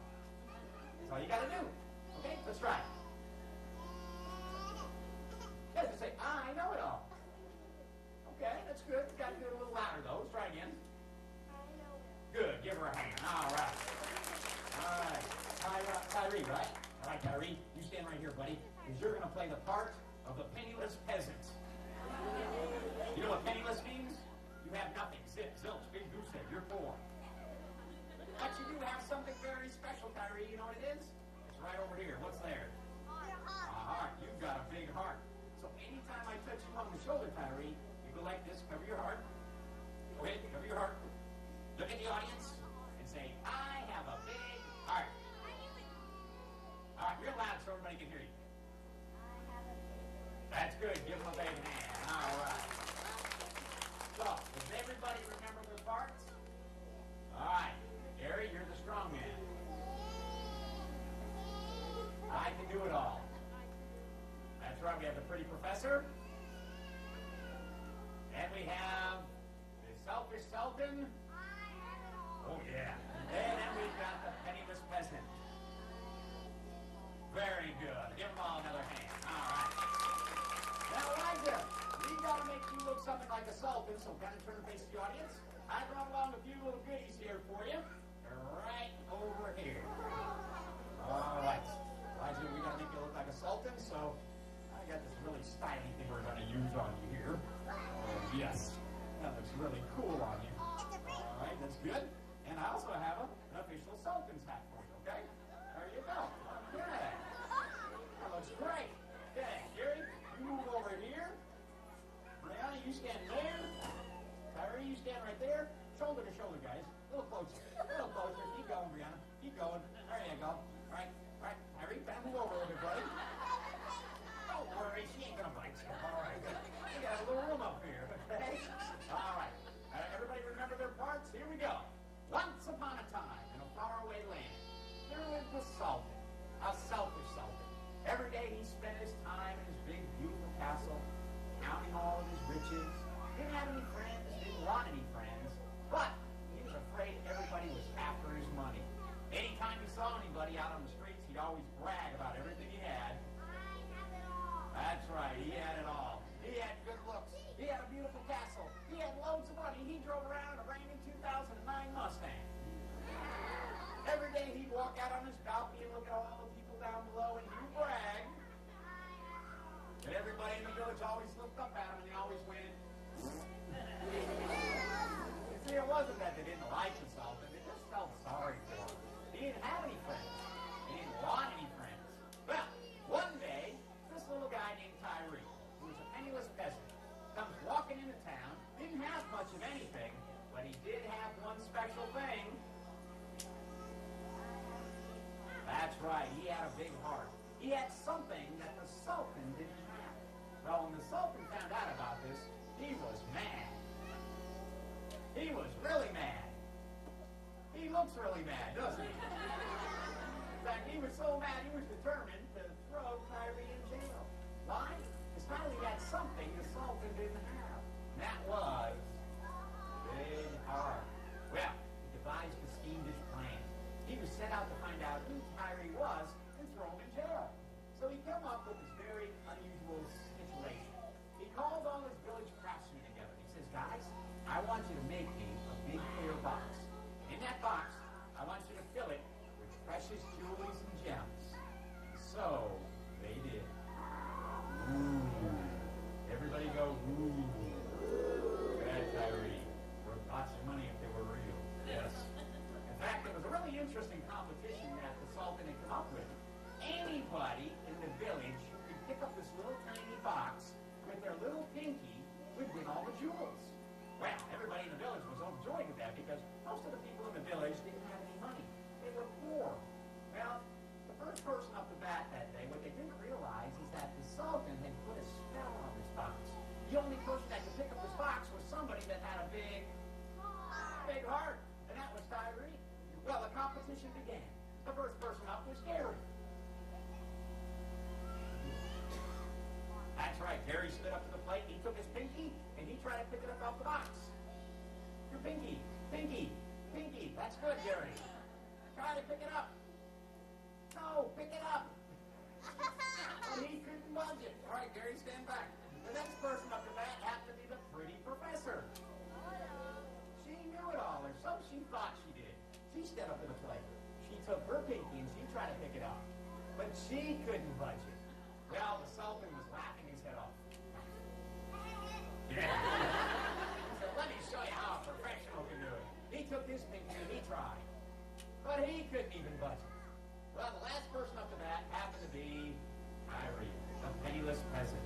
That's all you got to do. Okay? Let's try it. Yeah, just say, I know it all. Okay, that's good. You got to do it a little louder, though. Let's try again. Good. Give her a hand. All right. All right. Tyree, right? All right, Tyree, you stand right here, buddy, because you're going to play the part of the penniless peasant. You know what penniless means? You have nothing. Zip, zilch, big goose egg. You're poor. But you do have something very special, Tyree. You know what it is? It's right over here. What's there? A heart. You've got a big heart. So anytime I touch you on the shoulder, Tyree, you go like this. Cover your heart. Go ahead. Cover your heart. Look at the audience and say, everybody can hear you. That's good. Give them a big hand. All right. So, does everybody remember their parts? All right. Gary, you're the strong man. I can do it all. That's right. We have the pretty professor. And we have the selfish sultan. Oh, yeah. And then we've got the penniless peasant. Very good. Give them all another hand. All right. Now, Elijah, we got to make you look something like a sultan, so kind of turn and face the audience. I brought along a few little goodies here for you. They're right over here. All right. Elijah, we got to make you look like a sultan, so I got this really stylish thing we're going to use on you here. Yes. That looks really cool on you. All right, that's good. And I also have an official sultan's hat for you, okay? There you go. Okay. That looks great. Okay, Gary, you move over here. Brianna, you stand there. Tyree, you stand right there. Shoulder to shoulder, guys. A little closer. A little closer. Keep going, Brianna. Keep going. There you go. Right. Tyree, kind of move over a little bit, buddy. Don't worry, she ain't gonna bite you. All right. We got a little room up here, okay? All right. Everybody remember their parts? Here we go. Once upon a time, in a faraway land, there lived a sultan, a selfish sultan. Every day he spent his time in his big, beautiful castle, counting all of his riches. Didn't have any friends, didn't want any friends, but he was afraid everybody was after his money. Anytime he saw anybody out on the streets, he'd always brag about everything he had. That's right, he had it all. He had good looks. He had a beautiful castle. He had loads of money. He drove around in a reigning 2009 Mustang. Every day he'd walk out on his balcony and look at all the people down below and he'd brag. And everybody in the village always looked up at him and they always went. You see, it wasn't that they didn't like the sultan. They just felt sorry for him. He didn't have any friends. He didn't want any friends. Well, one day, this little guy named Tyree, who was a penniless peasant, comes walking into town, didn't have much of anything, but he did have one special thing. That's right, he had a big heart. He had something that the sultan didn't have. Well, when the sultan found out about this, he was mad. He was really mad. He looks really mad, doesn't he? In fact, he was so mad he was determined to throw Tyree in jail. Why? Because Tyree had something the sultan didn't have. And that was a big heart. Well, he devised a fiendish plan. He was set out to find out who Tyree was and throw him in jail. So he came up with this very unusual situation. He called all his village craftsmen together. He says, guys, I want you to make me a big clear box. In that box, I want you to fill it with precious jewels and gems. So they did. Ooh. Everybody go, ooh. Bad Tyree. Worth lots of money if they were real. Yes. In fact, it was a really interesting competition that the sultan had come up with. Anybody in the village who could pick up this little tiny box with their little pinky would win all the jewels. Well, everybody in the village was overjoyed with that because most of the people in the village didn't have any money. They were poor. Well, the first person up the bat that day, what they didn't realize is that the sultan had put a spell on this box. The only person that could pick up this box was somebody that had a big heart, and that was Tyree. Well, the competition began. The first person up was Gary. That's right, Gary stood up to the plate, he took his pinky, and he tried to pick it up off the box. Your pinky, pinky, pinky. That's good, Gary. Try to pick it up. No, pick it up. But he couldn't budge it. All right, Gary, stand back. The next person up to bat happened to be the pretty professor. She knew it all, or so she thought she did. She stepped up to the plate. She took her pinky and she tried to pick it up. But she couldn't budge it. Well, the sultan was laughing his head off. Yeah. He said, let me show you how a professional can do it. He took his pinky and he tried. But he couldn't even budge it. Well, the last person up to bat happened to be Tyree, a penniless peasant.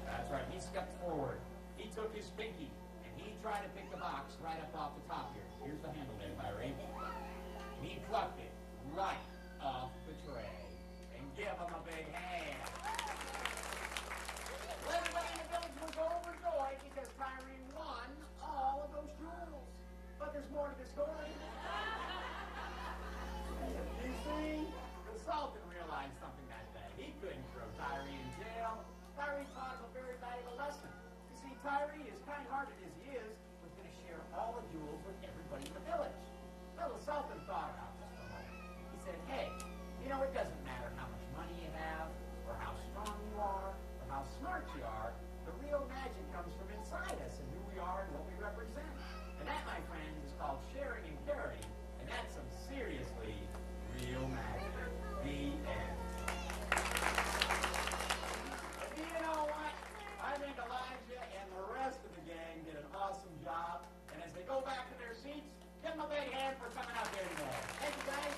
That's right, he stepped forward. He took his pinky and he tried to pick the box right up off the top here. Here's the handle there, Tyree. And he plucked it right off the the story? You see, the Sultan realized something that day. He couldn't throw Tyree in jail. Tyree taught him a very valuable lesson. You see, Tyree, as kind-hearted as he is, was going to share all the jewels with everybody in the village. Well, the Sultan thought about this for a moment. He said, hey, you know, it doesn't matter how much money you have, or how strong you are, or how smart you are. The real magic comes from inside us and who we are and what we represent. And that, my friends, is called sharing and caring. And that's some seriously real magic. The end. But you know what? I think Elijah and the rest of the gang did an awesome job. And as they go back to their seats, give them a big hand for coming up here today. Thank you, guys.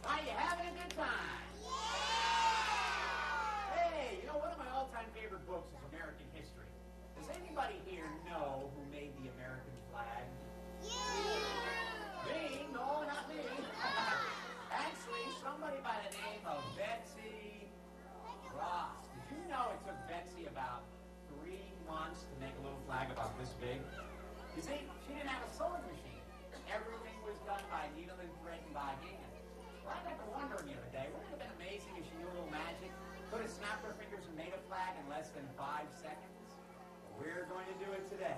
Are you having a good time? Hey, you know, one of my all-time favorite books is American History. Does anybody here know who made the American flag? Me? No, not me. Actually, somebody by the name of Betsy Ross. Did you know it took Betsy about 3 months to make a little flag about this big? You see, she didn't have a sewing machine. Everything was done by needle and thread and by hand. Well, I got to wondering the other day, wouldn't it have been amazing if she knew a little magic? Could have snapped her fingers and made a flag in less than 5 seconds? Well, we're going to do it today.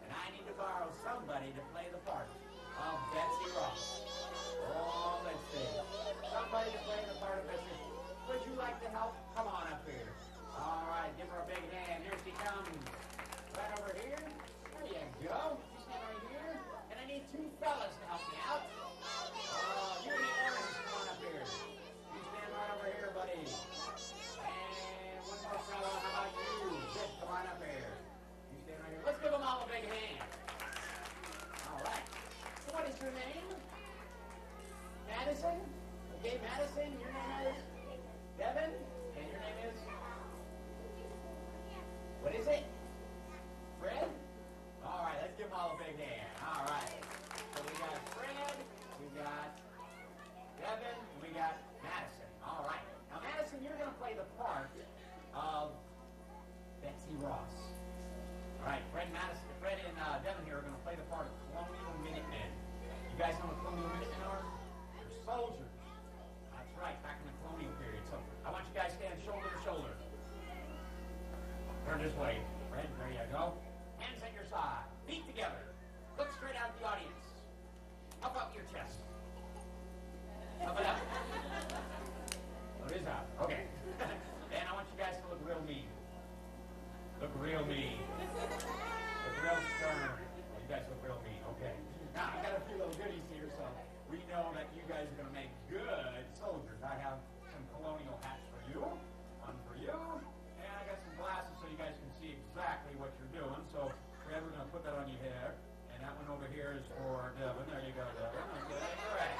And I need to borrow somebody to play the part of Betsy Ross. Oh, let's see. Somebody to play the part of Betsy. Would you like to help? Come on up here. All right, give her a big hand. Here she comes. Right over here. There you go. You stand right here. And I need 2 fellas to help me out. You and the orange, come on up here. You stand right over here, buddy. And one more fellow, how about you? Just come on up here. You stand right here. Let's give them all a big hand. All right. So what is your name? Madison? Okay, Madison, your name is? Devin? And your name is? What is it? Fred? All right, let's give them all a big hand. All right. So we got Fred, we got Devin, we got Madison. All right. Now, Madison, you're going to play the part of Betsy Ross. All right, Fred and Devin here are going to play the part of Colonial Minutemen. You guys know what Colonial Minutemen are? They're soldiers. That's right, back in the colonial period. So I want you guys to stand shoulder to shoulder. Turn this way. Fred, there you go. Hands at your side. Feet together. Look straight out at the audience. Up your chest. Up it up. Oh, it is out. Okay. And I want you guys to look real mean. Look real mean. Look real stern. You guys look real mean. Okay. Now, I've got a few little goodies here, so we know that you guys are going to make good soldiers. I have some colonial hats for you. One for you. And I got some glasses so you guys can see exactly what you're doing. So, Fred, we're going to put that on your hair. And that one over here is for Devin. There you go, Devin. Okay, all right.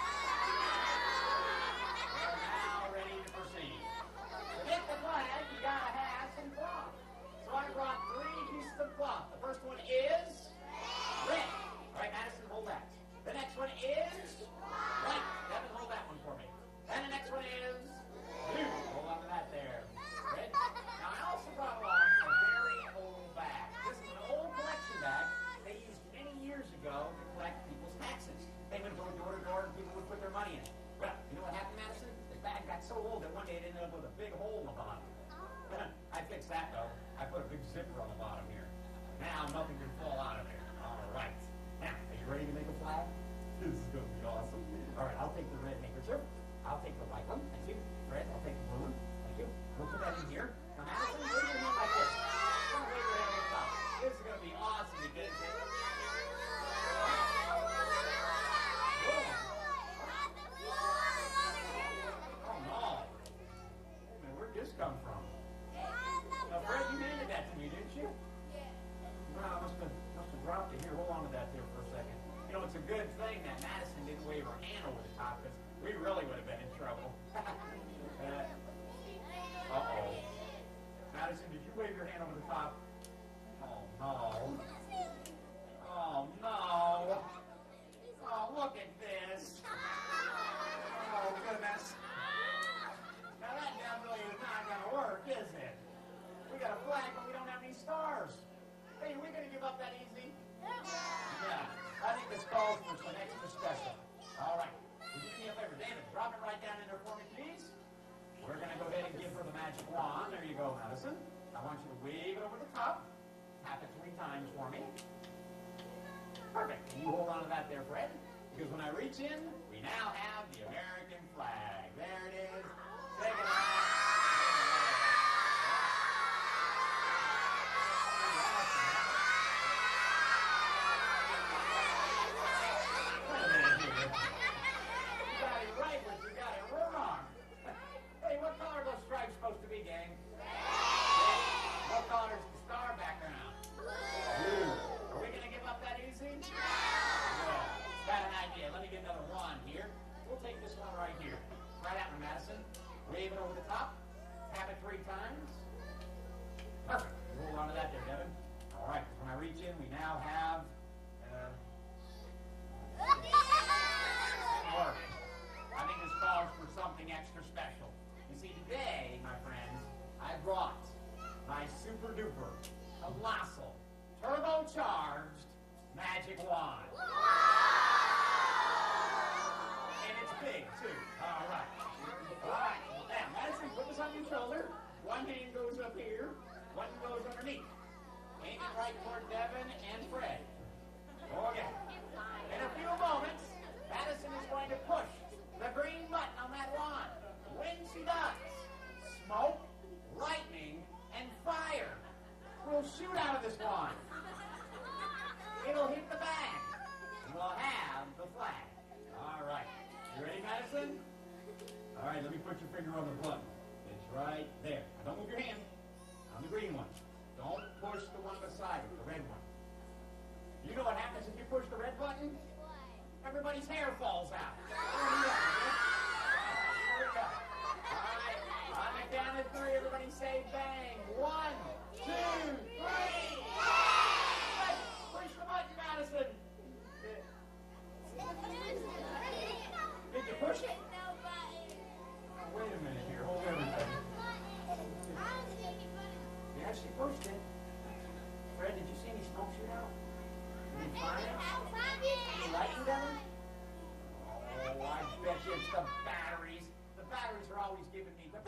We're now ready to proceed. To get the flag, you got to have some cloth. So I brought 3 pieces of cloth. The first one is red. All right, Madison, hold that. The next one is white. Devin, hold that one for me. And the next one is blue. Hold on to that there. Red. Now, I also brought along a very old bag. This is an old collection bag they used many years ago to collect people's taxes. They would go door to door and people would put their money in it. Well, you know what happened, Madison? The bag got so old that one day it ended up with a big hole in the bottom. I fixed that, though. I put a big zipper on the bottom here. Now nothing can fall out of there. All right. Now, are you ready to make a flag? This is going to be awesome. All right, I'll take the red handkerchief. I'll take the white one. Thank you. Fred, I'll take the blue one. Thank you. We'll put that in here. Now, Madison, wave your hand like this. Don't wave your hand like that. This is going to be awesome because oh, no. Man, where'd this come from? Now, Fred, you handed that to me, didn't you? Well, I must have dropped it here. Hold on to that there for a second. You know, it's a good thing that Madison didn't wave her hand over the top because we really would have been in trouble. Uh-oh. Madison, did you wave your hand over the top? Oh, no. Oh, no. Oh, look at this. Oh, goodness. Now, that definitely is not going to work, is it? We got a flag, but we don't have any stars. magic wand. There you go, Madison. I want you to wave it over the top. Tap it 3 times for me. Perfect. And you hold on to that there, Fred. Because when I reach in, we now have the American flag. There it is. Take it out. Wave it over the top. Tap it 3 times. Perfect. Hold on to that there, Devin. All right. When I reach in, we now have... work. I think this calls for something extra special. You see, today, my friends, I brought my super duper, colossal, turbocharged magic wand. And it's big, too. All right. All right. Now, Madison, put this on your shoulder. One hand goes up here. One goes underneath. Aim it right toward Devin and Fred. Okay. In a few moments, Madison is going to push the green button on that wand. When she does, smoke, lightning, and fire will shoot out of this wand. It'll hit the bag, and we'll have the flag. All right. You ready, Madison? All right, let me put your finger on the button. It's right there. Now, don't move your hand on the green one. Don't push the one beside it, the red one. You know what happens if you push the red button? Everybody's hair falls out. Here we go. All right, on the count of 3, everybody say bang. 1, 2, 3. Push the button, Madison. Did you push it? Wait a minute here. Hold everything. You actually pushed it. Fred, did you see any smoke shoot out? Any fire? Any lightning down? Oh, I bet you it's the batteries. The batteries are always giving me the...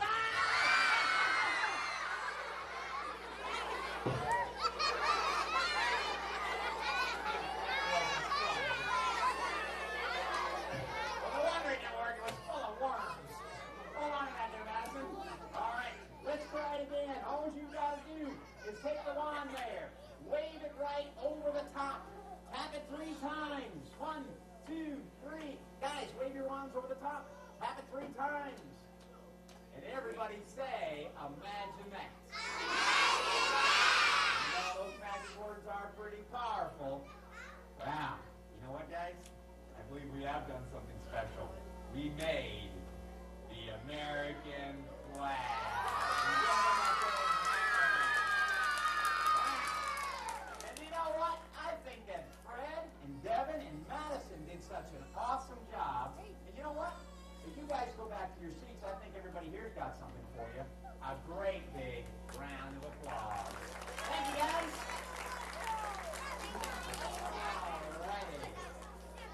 All you gotta do is take the wand there, wave it right over the top, tap it 3 times. 1, 2, 3. Guys, wave your wands over the top, tap it 3 times. And everybody say, imagine that. You know, those magic words are pretty powerful. Wow. You know what, guys? I believe we have done something special. We made the American flag. Devin and Madison did such an awesome job. And you know what? If you guys go back to your seats, I think everybody here's got something for you. A great big round of applause. Thank you, guys. Alrighty.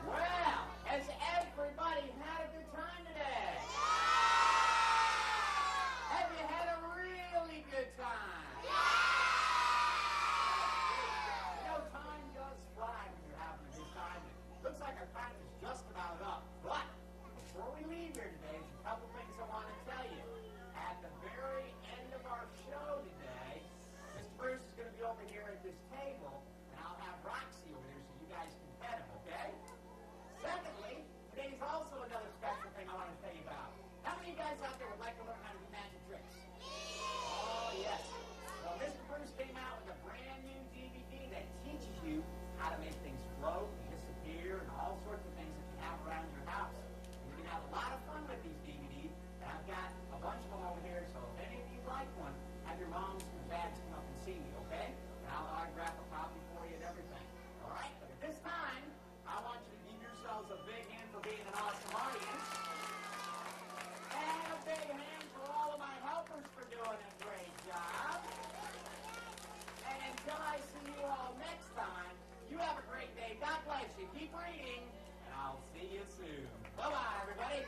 Well, has everybody had a good time today? Have you had a really good time? Looks like our time is just about up. But before we leave here today, there's a couple things I want to tell you. At the very end of our show today, Mr. Bruce is going to be over here at this table, and I'll have Roxy over there so you guys can pet him, okay? Secondly, today's also another special thing I want to tell you about. How many of you guys out there would like to learn how to do magic tricks? Oh, yes. Well, Mr. Bruce came out with a brand new DVD that teaches you how to make things float, and all sorts of things that you have around your house. And you can have a lot of fun with these DVDs. And I've got a bunch of them over here, so if any of you like one, have your moms and dads come up and see me, okay? And I'll autograph a copy for you and everything. All right? But at this time, I want you to give yourselves a big hand for being an awesome audience. And a big hand for all of my helpers for doing a great job. And until I see you all next time, you have a great day. God bless you. Keep reading, and I'll see you soon. Bye-bye, everybody.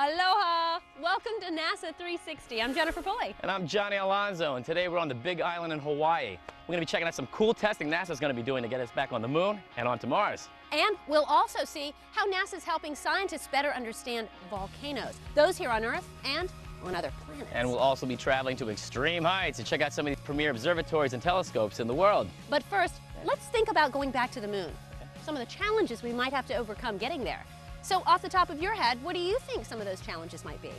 Aloha! Welcome to NASA 360. I'm Jennifer Pulley. And I'm Johnny Alonzo, and today we're on the Big Island in Hawaii. We're going to be checking out some cool testing NASA's going to be doing to get us back on the moon and onto Mars. And we'll also see how NASA's helping scientists better understand volcanoes, those here on Earth and on other planets. And we'll also be traveling to extreme heights to check out some of these premier observatories and telescopes in the world. But first, let's think about going back to the moon. Some of the challenges we might have to overcome getting there. So off the top of your head, what do you think some of those challenges might be?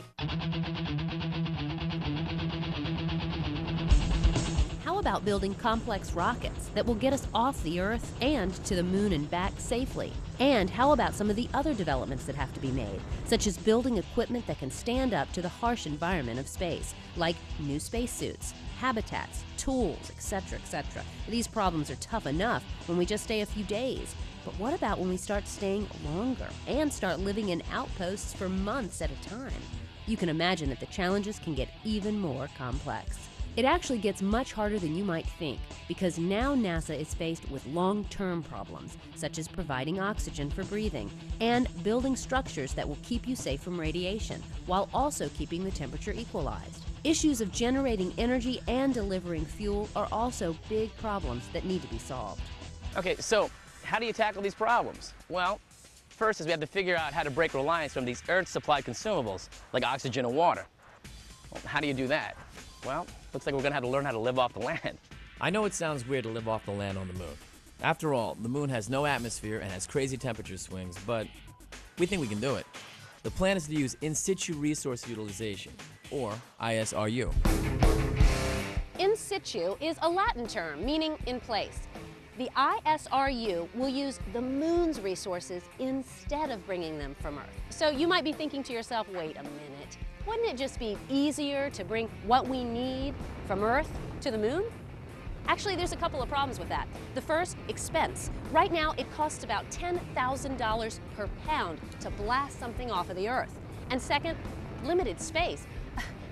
How about building complex rockets that will get us off the Earth and to the moon and back safely? And how about some of the other developments that have to be made, such as building equipment that can stand up to the harsh environment of space, like new spacesuits, habitats, tools, etc., etc. These problems are tough enough when we just stay a few days. But what about when we start staying longer and start living in outposts for months at a time? You can imagine that the challenges can get even more complex. It actually gets much harder than you might think, because now NASA is faced with long-term problems, such as providing oxygen for breathing and building structures that will keep you safe from radiation, while also keeping the temperature equalized. Issues of generating energy and delivering fuel are also big problems that need to be solved. Okay, so how do you tackle these problems? Well, first is we have to figure out how to break reliance from these Earth-supplied consumables, like oxygen and water. Well, how do you do that? Well, looks like we're gonna have to learn how to live off the land. I know it sounds weird to live off the land on the moon. After all, the moon has no atmosphere and has crazy temperature swings, but we think we can do it. The plan is to use in situ resource utilization, or ISRU. In situ is a Latin term meaning in place. The ISRU will use the moon's resources instead of bringing them from Earth. So you might be thinking to yourself, wait a minute, wouldn't it just be easier to bring what we need from Earth to the moon? Actually, there's a couple of problems with that. The first, expense. Right now, it costs about $10,000 per pound to blast something off of the Earth. And second, limited space.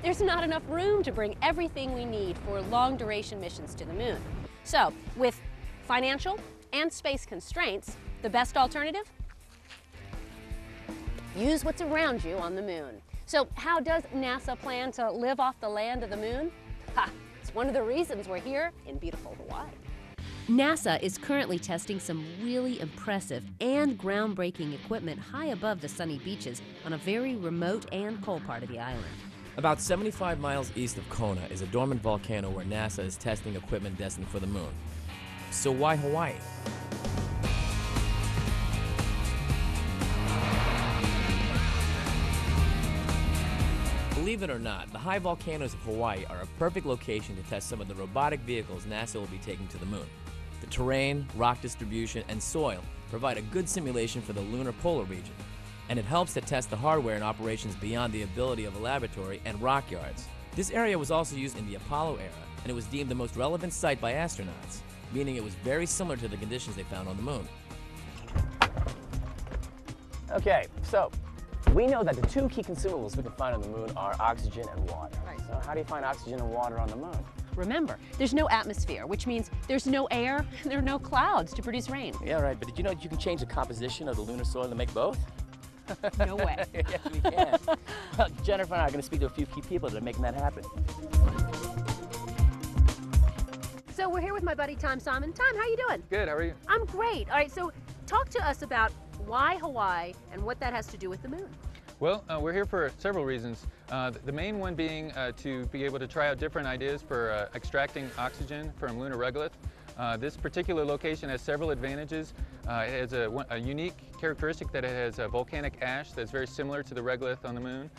There's not enough room to bring everything we need for long-duration missions to the moon. So, with financial and space constraints, the best alternative? Use what's around you on the moon. So how does NASA plan to live off the land of the moon? Ha! It's one of the reasons we're here in beautiful Hawaii. NASA is currently testing some really impressive and groundbreaking equipment high above the sunny beaches on a very remote and cold part of the island. About 75 miles east of Kona is a dormant volcano where NASA is testing equipment destined for the moon. So why Hawaii? Believe it or not, the high volcanoes of Hawaii are a perfect location to test some of the robotic vehicles NASA will be taking to the moon. The terrain, rock distribution, and soil provide a good simulation for the lunar polar region, and it helps to test the hardware and operations beyond the ability of a laboratory and rock yards. This area was also used in the Apollo era, and it was deemed the most relevant site by astronauts, meaning it was very similar to the conditions they found on the moon. Okay, so we know that the two key consumables we can find on the moon are oxygen and water. Right. So how do you find oxygen and water on the moon? Remember, there's no atmosphere, which means there's no air and there are no clouds to produce rain. Yeah, right, but did you know that you can change the composition of the lunar soil to make both? No way. Yes, we can. Well, Jennifer and I are going to speak to a few key people that are making that happen. So we're here with my buddy Tom Simon. Tom, how you doing? Good, how are you? I'm great. All right, so talk to us about why Hawaii and what that has to do with the moon. Well, we're here for several reasons. The main one being to be able to try out different ideas for extracting oxygen from lunar regolith. This particular location has several advantages. It has a unique characteristic that it has a volcanic ash that's very similar to the regolith on the moon.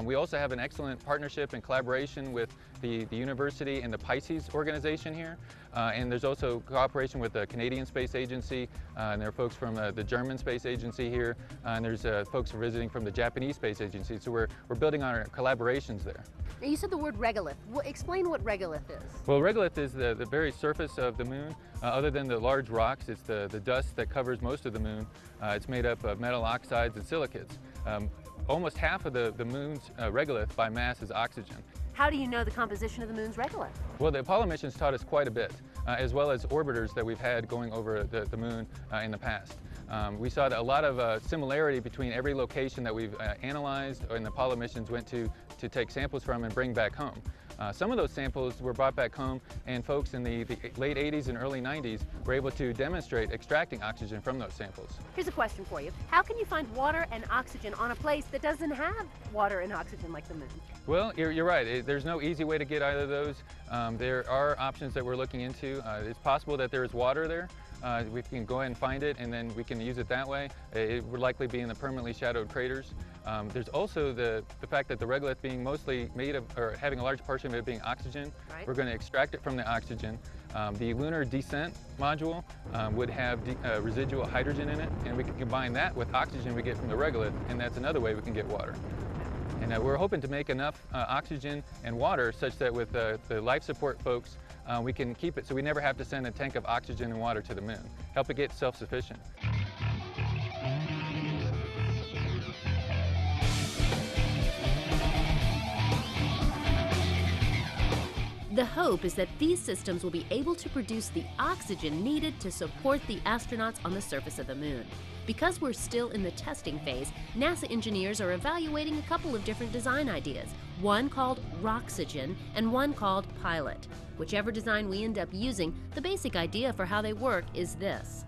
We also have an excellent partnership and collaboration with the university and the Pisces organization here. And there's also cooperation with the Canadian Space Agency, and there are folks from the German Space Agency here, and there's folks visiting from the Japanese Space Agency. So we're building on our collaborations there. You said the word regolith. Explain what regolith is. Well, regolith is the very surface of the moon. Other than the large rocks, it's the dust that covers most of the moon. It's made up of metal oxides and silicates. Almost half of the moon's regolith by mass is oxygen. How do you know the composition of the moon's regolith? Well, the Apollo missions taught us quite a bit, as well as orbiters that we've had going over the moon in the past. We saw a lot of similarity between every location that we've analyzed and the Apollo missions went to take samples from and bring back home. Some of those samples were brought back home, and folks in the late 80s and early 90s were able to demonstrate extracting oxygen from those samples. Here's a question for you. How can you find water and oxygen on a place that doesn't have water and oxygen like the moon? Well, you're right. There's no easy way to get either of those. There are options that we're looking into. It's possible that there is water there. We can go ahead and find it, and then we can use it that way. It would likely be in the permanently shadowed craters. There's also the fact that the regolith being mostly made of, or having a large portion of it being oxygen, right. We're going to extract it from the oxygen. The lunar descent module would have residual hydrogen in it, and we can combine that with oxygen we get from the regolith, and that's another way we can get water. And we're hoping to make enough oxygen and water such that with the life support folks, we can keep it so we never have to send a tank of oxygen and water to the moon. Help it get self-sufficient. The hope is that these systems will be able to produce the oxygen needed to support the astronauts on the surface of the moon. Because we're still in the testing phase, NASA engineers are evaluating a couple of different design ideas, one called Roxygen and one called Pilot. Whichever design we end up using, the basic idea for how they work is this.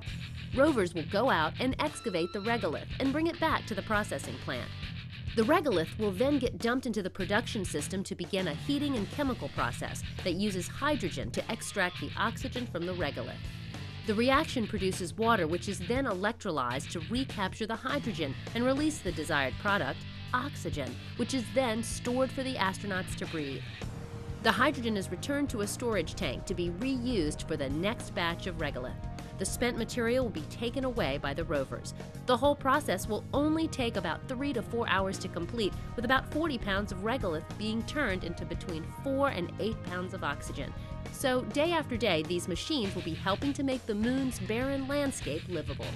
Rovers will go out and excavate the regolith and bring it back to the processing plant. The regolith will then get dumped into the production system to begin a heating and chemical process that uses hydrogen to extract the oxygen from the regolith. The reaction produces water, which is then electrolyzed to recapture the hydrogen and release the desired product, oxygen, which is then stored for the astronauts to breathe. The hydrogen is returned to a storage tank to be reused for the next batch of regolith. The spent material will be taken away by the rovers. The whole process will only take about 3 to 4 hours to complete, with about 40 pounds of regolith being turned into between 4 and 8 pounds of oxygen. So day after day, these machines will be helping to make the moon's barren landscape livable.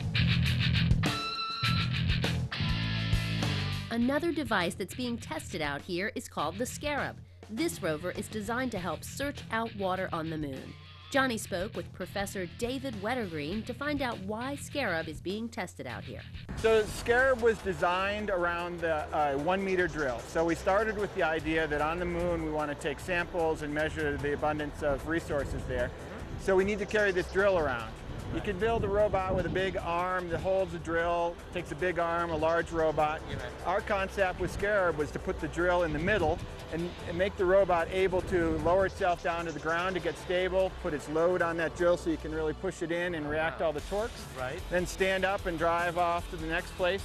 Another device that's being tested out here is called the Scarab. This rover is designed to help search out water on the moon. Johnny spoke with Professor David Wettergreen to find out why Scarab is being tested out here. So Scarab was designed around the 1 meter drill. So we started with the idea that on the moon we want to take samples and measure the abundance of resources there. So we need to carry this drill around. You can build a robot with a big arm that holds a drill, takes a big arm, a large robot. Our concept with Scarab was to put the drill in the middle and make the robot able to lower itself down to the ground to get stable, put its load on that drill so you can really push it in and react all the torques. Right. Then stand up and drive off to the next place.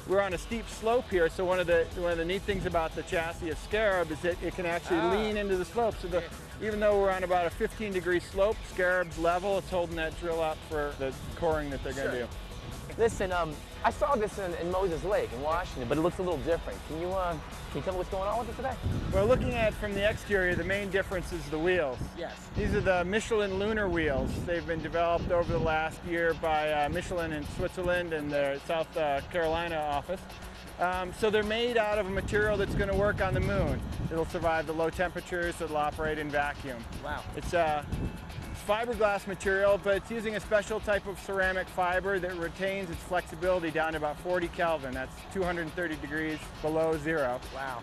We're on a steep slope here, so one of the neat things about the chassis of Scarab is that it can actually lean into the slope. So even though we're on about a 15-degree slope, Scarab's level, it's holding that drill up for the coring that they're going to do. Listen, I saw this in Moses Lake in Washington, but it looks a little different. Can you tell me what's going on with it today? Well, looking at it from the exterior, the main difference is the wheels. Yes. These are the Michelin lunar wheels. They've been developed over the last year by Michelin in Switzerland and their South Carolina office. So they're made out of a material that's going to work on the moon. It'll survive the low temperatures, it'll operate in vacuum. Wow. It's fiberglass material, but it's using a special type of ceramic fiber that retains its flexibility down to about 40 Kelvin. That's 230 degrees below zero. Wow.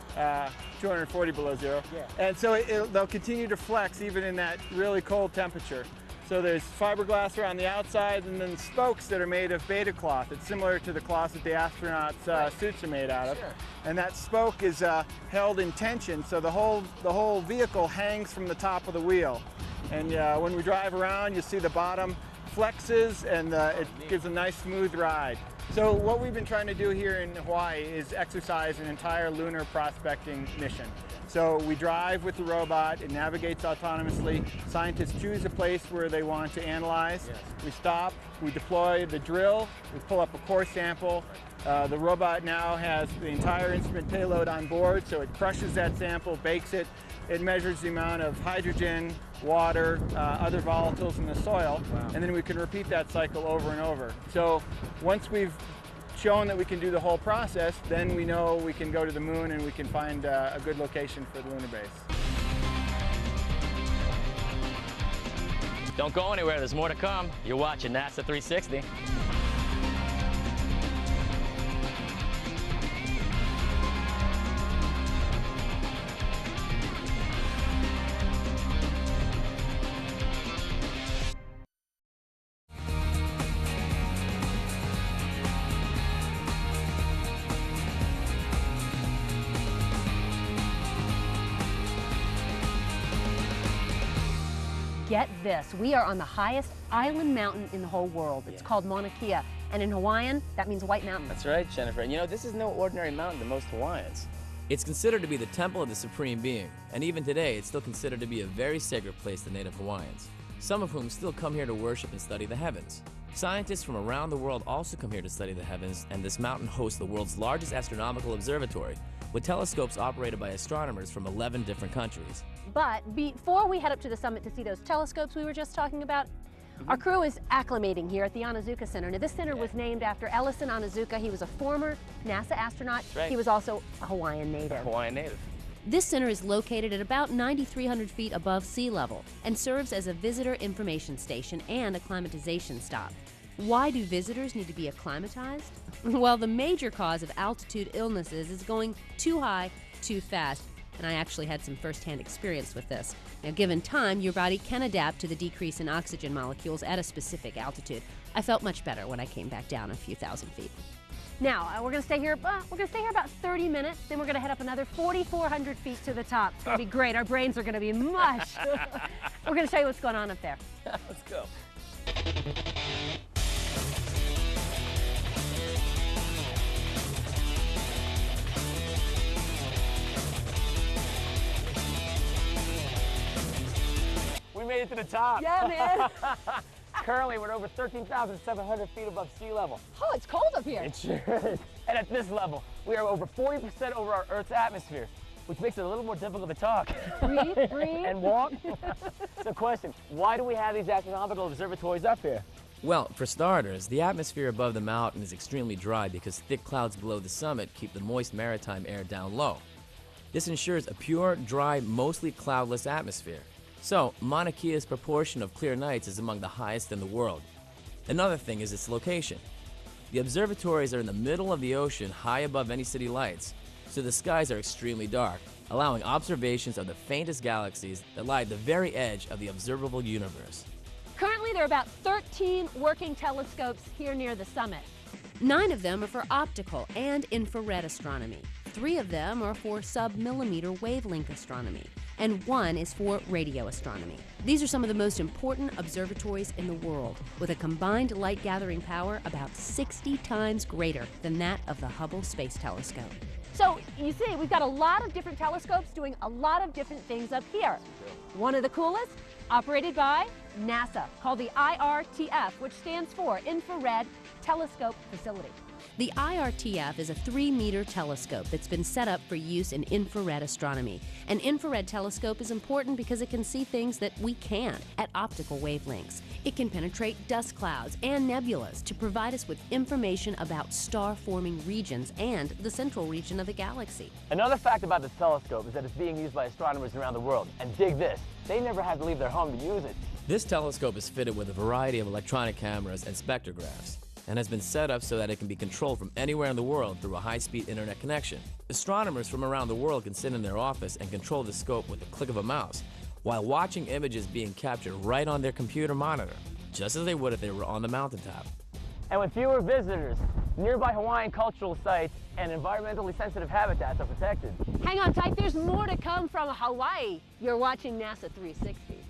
240 below zero. Yeah. And so they'll continue to flex even in that really cold temperature. So there's fiberglass around the outside, and then spokes that are made of beta cloth. It's similar to the cloth that the astronauts' suits are made out of. Sure. And that spoke is held in tension, so the whole vehicle hangs from the top of the wheel. And when we drive around, you see the bottom flexes, and it gives a nice smooth ride. So what we've been trying to do here in Hawaii is exercise an entire lunar prospecting mission. So we drive with the robot, it navigates autonomously. Scientists choose a place where they want to analyze. Yes. We stop, we deploy the drill, we pull up a core sample. The robot now has the entire instrument payload on board, so it crushes that sample, bakes it. It measures the amount of hydrogen, water, other volatiles in the soil, and then we can repeat that cycle over and over. So once we've shown that we can do the whole process, then we know we can go to the moon and we can find a good location for the lunar base. Don't go anywhere, there's more to come. You're watching NASA 360. Get this, we are on the highest island mountain in the whole world. It's called Mauna Kea, and in Hawaiian, that means White Mountain. That's right, Jennifer. And you know, this is no ordinary mountain to most Hawaiians. It's considered to be the temple of the Supreme Being, and even today it's still considered to be a very sacred place to Native Hawaiians, some of whom still come here to worship and study the heavens. Scientists from around the world also come here to study the heavens, and this mountain hosts the world's largest astronomical observatory, with telescopes operated by astronomers from 11 different countries. But before we head up to the summit to see those telescopes we were just talking about, our crew is acclimating here at the Onizuka Center. Now, this center was named after Ellison Onizuka. He was a former NASA astronaut. Right. He was also a Hawaiian native. Hawaiian native. This center is located at about 9,300 feet above sea level and serves as a visitor information station and acclimatization stop. Why do visitors need to be acclimatized? Well, the major cause of altitude illnesses is going too high, too fast. And I actually had some first-hand experience with this. Now, given time, your body can adapt to the decrease in oxygen molecules at a specific altitude. I felt much better when I came back down a few thousand feet. Now, we're going to stay here. We're going to stay here about 30 minutes. Then we're going to head up another 4,400 feet to the top. It's going to be great. Our brains are going to be mush. We're going to show you what's going on up there. Let's go. We made it to the top. Yeah, man. Currently, we're over 13,700 feet above sea level. Oh, it's cold up here. It sure is. And at this level, we are over 40% over our Earth's atmosphere, which makes it a little more difficult to talk. Breathe, breathe. And walk. So question, why do we have these astronomical observatories up here? Well, for starters, the atmosphere above the mountain is extremely dry because thick clouds below the summit keep the moist maritime air down low. This ensures a pure, dry, mostly cloudless atmosphere. So, Mauna Kea's proportion of clear nights is among the highest in the world. Another thing is its location. The observatories are in the middle of the ocean, high above any city lights, so the skies are extremely dark, allowing observations of the faintest galaxies that lie at the very edge of the observable universe. Currently, there are about 13 working telescopes here near the summit. 9 of them are for optical and infrared astronomy. 3 of them are for sub-millimeter wavelength astronomy, and 1 is for radio astronomy. These are some of the most important observatories in the world, with a combined light gathering power about 60 times greater than that of the Hubble Space Telescope. So, you see, we've got a lot of different telescopes doing a lot of different things up here. One of the coolest, operated by NASA, called the IRTF, which stands for Infrared Telescope Facility. The IRTF is a 3-meter telescope that's been set up for use in infrared astronomy. An infrared telescope is important because it can see things that we can't at optical wavelengths. It can penetrate dust clouds and nebulas to provide us with information about star-forming regions and the central region of the galaxy. Another fact about this telescope is that it's being used by astronomers around the world. And dig this, they never had to leave their home to use it. This telescope is fitted with a variety of electronic cameras and spectrographs, and has been set up so that it can be controlled from anywhere in the world through a high-speed internet connection. Astronomers from around the world can sit in their office and control the scope with the click of a mouse, while watching images being captured right on their computer monitor, just as they would if they were on the mountaintop. And with fewer visitors, nearby Hawaiian cultural sites and environmentally sensitive habitats are protected. Hang on tight, there's more to come from Hawaii. You're watching NASA 360.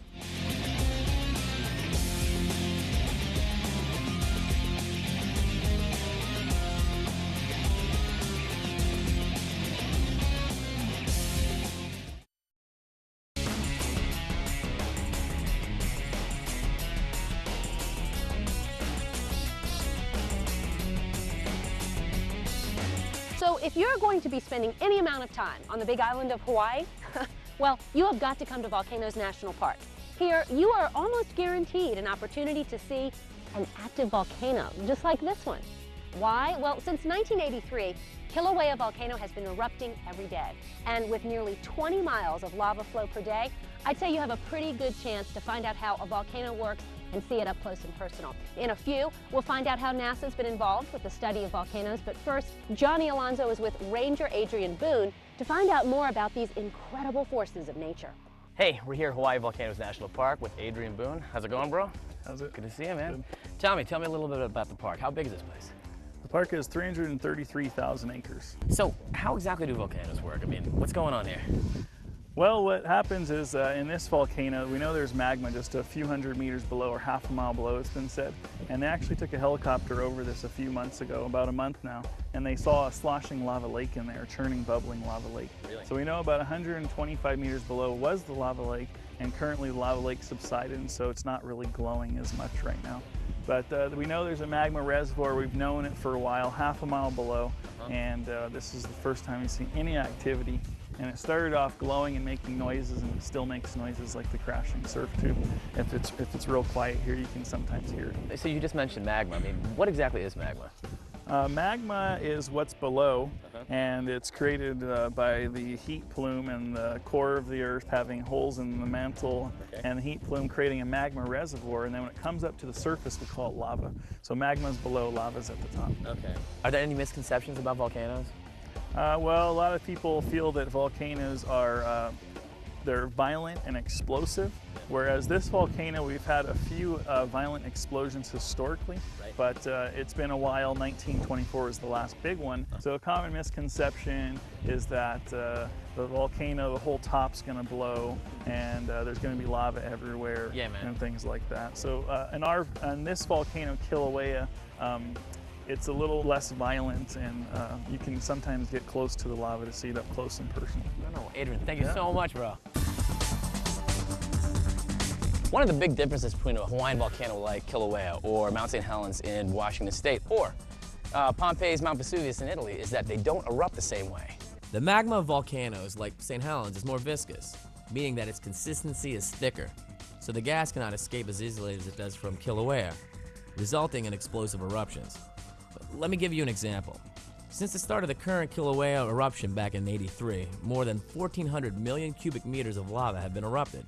So if you're going to be spending any amount of time on the big island of Hawaii, well, you have got to come to Volcanoes National Park. Here, you are almost guaranteed an opportunity to see an active volcano, just like this one. Why? Well, since 1983, Kilauea volcano has been erupting every day. And with nearly 20 miles of lava flow per day, I'd say you have a pretty good chance to find out how a volcano works and see it up close and personal. In a few, we'll find out how NASA's been involved with the study of volcanoes, but first, Johnny Alonso is with Ranger Adrian Boone to find out more about these incredible forces of nature. Hey, we're here at Hawaii Volcanoes National Park with Adrian Boone. How's it going, bro? How's it? Good to see you, man. Tell me a little bit about the park. How big is this place? The park is 333,000 acres. So, how exactly do volcanoes work? I mean, what's going on here? Well, what happens is in this volcano, we know there's magma just a few hundred meters below or half a mile below, it's been said. And they actually took a helicopter over this a few months ago, about a month now, and they saw a sloshing lava lake in there, a churning, bubbling lava lake. Really? So we know about 125 meters below was the lava lake, and currently the lava lake subsided, and so it's not really glowing as much right now. But we know there's a magma reservoir. We've known it for a while, half a mile below, and this is the first time we've seen any activity. And it started off glowing and making noises, and it still makes noises like the crashing surf tube. If it's real quiet here, you can sometimes hear it. So you just mentioned magma. I mean, what exactly is magma? Magma is what's below, and it's created by the heat plume and the core of the Earth having holes in the mantle, and the heat plume creating a magma reservoir, and then when it comes up to the surface, we call it lava. So magma's below, lava's at the top. Okay. Are there any misconceptions about volcanoes? Well, a lot of people feel that volcanoes are they're violent and explosive, whereas this volcano, we've had a few violent explosions historically, but it's been a while. 1924 was the last big one. So a common misconception is that the volcano, the whole top's going to blow, and there's going to be lava everywhere, and things like that. So in this volcano, Kilauea, it's a little less violent, and you can sometimes get close to the lava to see it up close and personal. No, Adrian, thank you so much, bro. One of the big differences between a Hawaiian volcano like Kilauea or Mount St. Helens in Washington State or Pompeii's Mount Vesuvius in Italy is that they don't erupt the same way. The magma of volcanoes like St. Helens is more viscous, meaning that its consistency is thicker, so the gas cannot escape as easily as it does from Kilauea, resulting in explosive eruptions. Let me give you an example. Since the start of the current Kilauea eruption back in '83, more than 1,400 million cubic meters of lava have been erupted.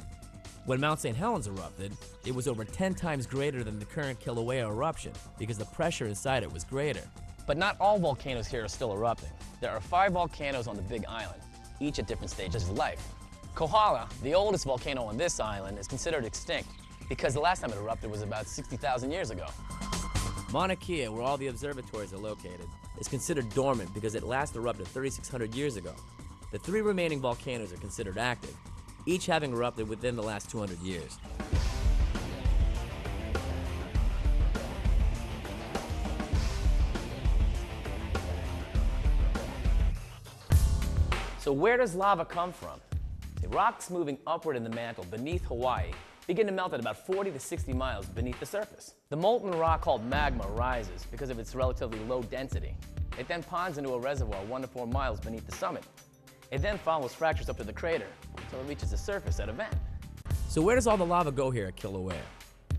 When Mount St. Helens erupted, it was over 10 times greater than the current Kilauea eruption because the pressure inside it was greater. But not all volcanoes here are still erupting. There are 5 volcanoes on the Big Island, each at different stages of life. Kohala, the oldest volcano on this island, is considered extinct because the last time it erupted was about 60,000 years ago. Mauna Kea, where all the observatories are located, is considered dormant because it last erupted 3,600 years ago. The 3 remaining volcanoes are considered active, each having erupted within the last 200 years. So where does lava come from? The rocks moving upward in the mantle beneath Hawaii begin to melt at about 40 to 60 miles beneath the surface. The molten rock called magma rises because of its relatively low density. It then ponds into a reservoir 1 to 4 miles beneath the summit. It then follows fractures up to the crater until it reaches the surface at a vent. So where does all the lava go here at Kilauea?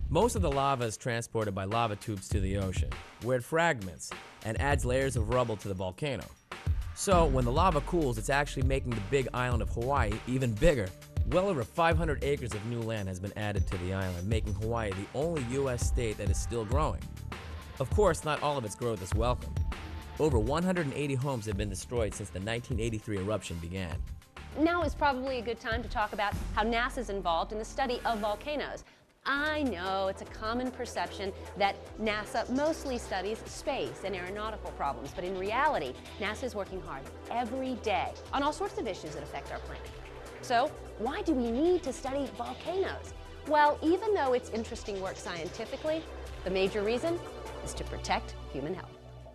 Most of the lava is transported by lava tubes to the ocean, where it fragments and adds layers of rubble to the volcano. So when the lava cools, it's actually making the big island of Hawaii even bigger. Well over 500 acres of new land has been added to the island, making Hawaii the only U.S. state that is still growing. Of course, not all of its growth is welcome. Over 180 homes have been destroyed since the 1983 eruption began. Now is probably a good time to talk about how NASA's involved in the study of volcanoes. I know it's a common perception that NASA mostly studies space and aeronautical problems, but in reality, NASA is working hard every day on all sorts of issues that affect our planet. So, why do we need to study volcanoes? Well, even though it's interesting work scientifically, the major reason is to protect human health.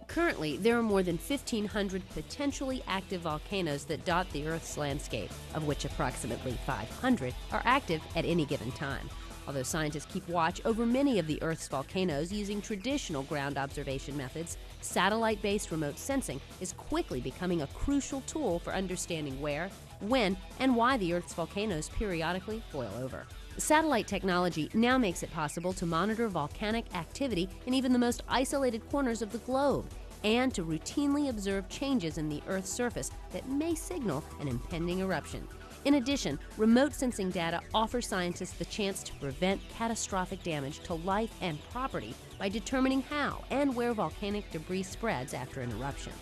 Currently, there are more than 1,500 potentially active volcanoes that dot the Earth's landscape, of which approximately 500 are active at any given time. Although scientists keep watch over many of the Earth's volcanoes using traditional ground observation methods, satellite-based remote sensing is quickly becoming a crucial tool for understanding where, when, and why the Earth's volcanoes periodically boil over. Satellite technology now makes it possible to monitor volcanic activity in even the most isolated corners of the globe, and to routinely observe changes in the Earth's surface that may signal an impending eruption. In addition, remote sensing data offers scientists the chance to prevent catastrophic damage to life and property by determining how and where volcanic debris spreads after an eruption.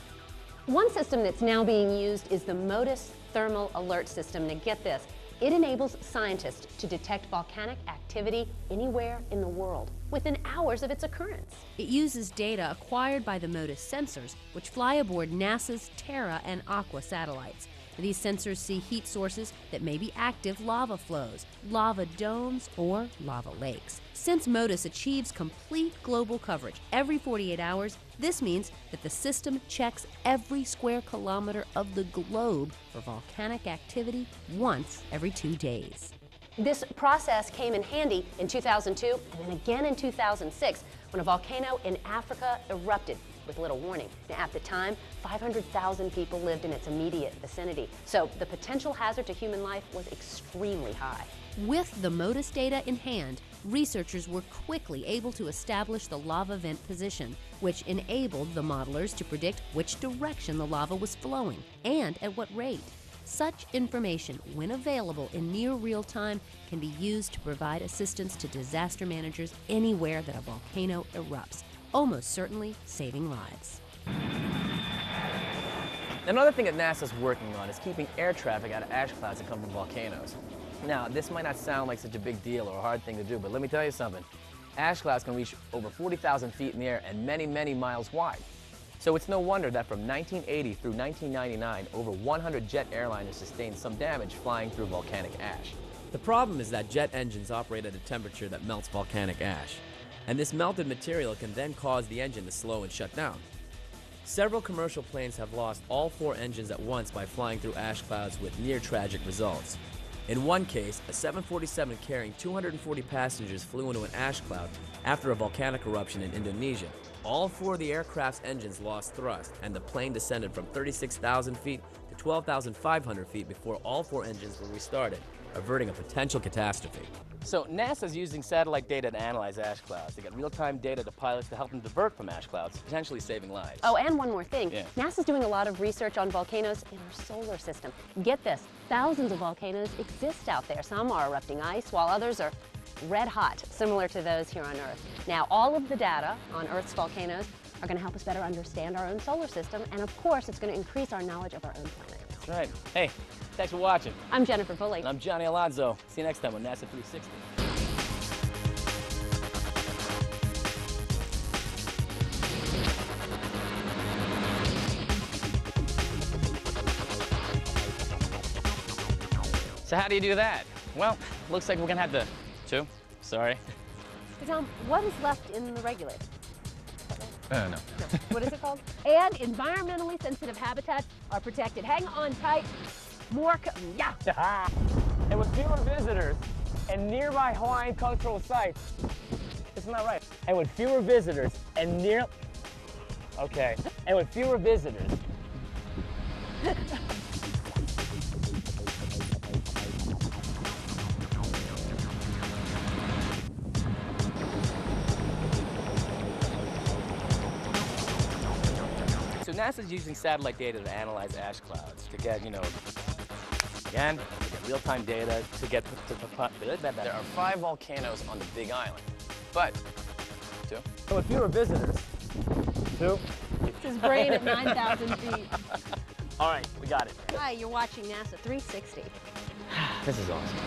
One system that's now being used is the MODIS Thermal Alert System. Now get this, it enables scientists to detect volcanic activity anywhere in the world within hours of its occurrence. It uses data acquired by the MODIS sensors, which fly aboard NASA's Terra and Aqua satellites. These sensors see heat sources that may be active lava flows, lava domes, or lava lakes. Since MODIS achieves complete global coverage every 48 hours, this means that the system checks every square kilometer of the globe for volcanic activity once every 2 days. This process came in handy in 2002 and then again in 2006 when a volcano in Africa erupted with little warning. Now, at the time, 500,000 people lived in its immediate vicinity, so the potential hazard to human life was extremely high. With the MODIS data in hand, researchers were quickly able to establish the lava vent position, which enabled the modelers to predict which direction the lava was flowing and at what rate. Such information, when available in near real time, can be used to provide assistance to disaster managers anywhere that a volcano erupts, almost certainly saving lives. Another thing that NASA's working on is keeping air traffic out of ash clouds that come from volcanoes. Now, this might not sound like such a big deal or a hard thing to do, but let me tell you something. Ash clouds can reach over 40,000 feet in the air and many, many miles wide. So it's no wonder that from 1980 through 1999, over 100 jet airliners sustained some damage flying through volcanic ash. The problem is that jet engines operate at a temperature that melts volcanic ash, and this melted material can then cause the engine to slow and shut down. Several commercial planes have lost all 4 engines at once by flying through ash clouds with near tragic results. In one case, a 747 carrying 240 passengers flew into an ash cloud after a volcanic eruption in Indonesia. All 4 of the aircraft's engines lost thrust, and the plane descended from 36,000 feet to 12,500 feet before all 4 engines were restarted, averting a potential catastrophe. So NASA's using satellite data to analyze ash clouds. They get real-time data to pilots to help them divert from ash clouds, potentially saving lives. Oh, and one more thing. Yeah. NASA's doing a lot of research on volcanoes in our solar system. Get this, thousands of volcanoes exist out there. Some are erupting ice, while others are red hot, similar to those here on Earth. Now, all of the data on Earth's volcanoes are going to help us better understand our own solar system, and of course, it's going to increase our knowledge of our own planet. That's right. Hey, thanks for watching. I'm Jennifer Pulley. And I'm Johnny Alonzo. See you next time on NASA 360. So how do you do that? Well, looks like we're gonna have to, sorry. Hey, Tom, what is left in the regulator? No. No. What is it called? And environmentally sensitive habitats are protected. Hang on tight. More, yeah. And with fewer visitors and nearby Hawaiian cultural sites, isn't that right? And with fewer visitors and and with fewer visitors. So NASA's using satellite data to analyze ash clouds to get, again, to get real-time data to get there are 5 volcanoes on the Big Island, but 2. So with fewer visitors, 2. It's his brain at 9,000 feet. All right, we got it. Hi, you're watching NASA 360. This is awesome.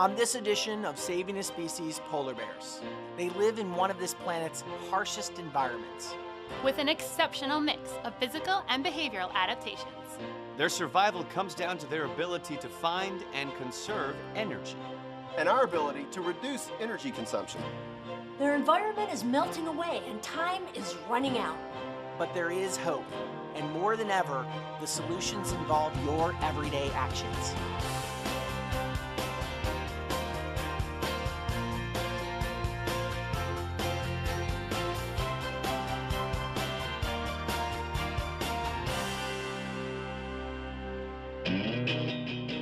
On this edition of Saving a Species, polar bears. They live in one of this planet's harshest environments. With an exceptional mix of physical and behavioral adaptations. Their survival comes down to their ability to find and conserve energy. And our ability to reduce energy consumption. Their environment is melting away and time is running out. But there is hope, and more than ever, the solutions involve your everyday actions.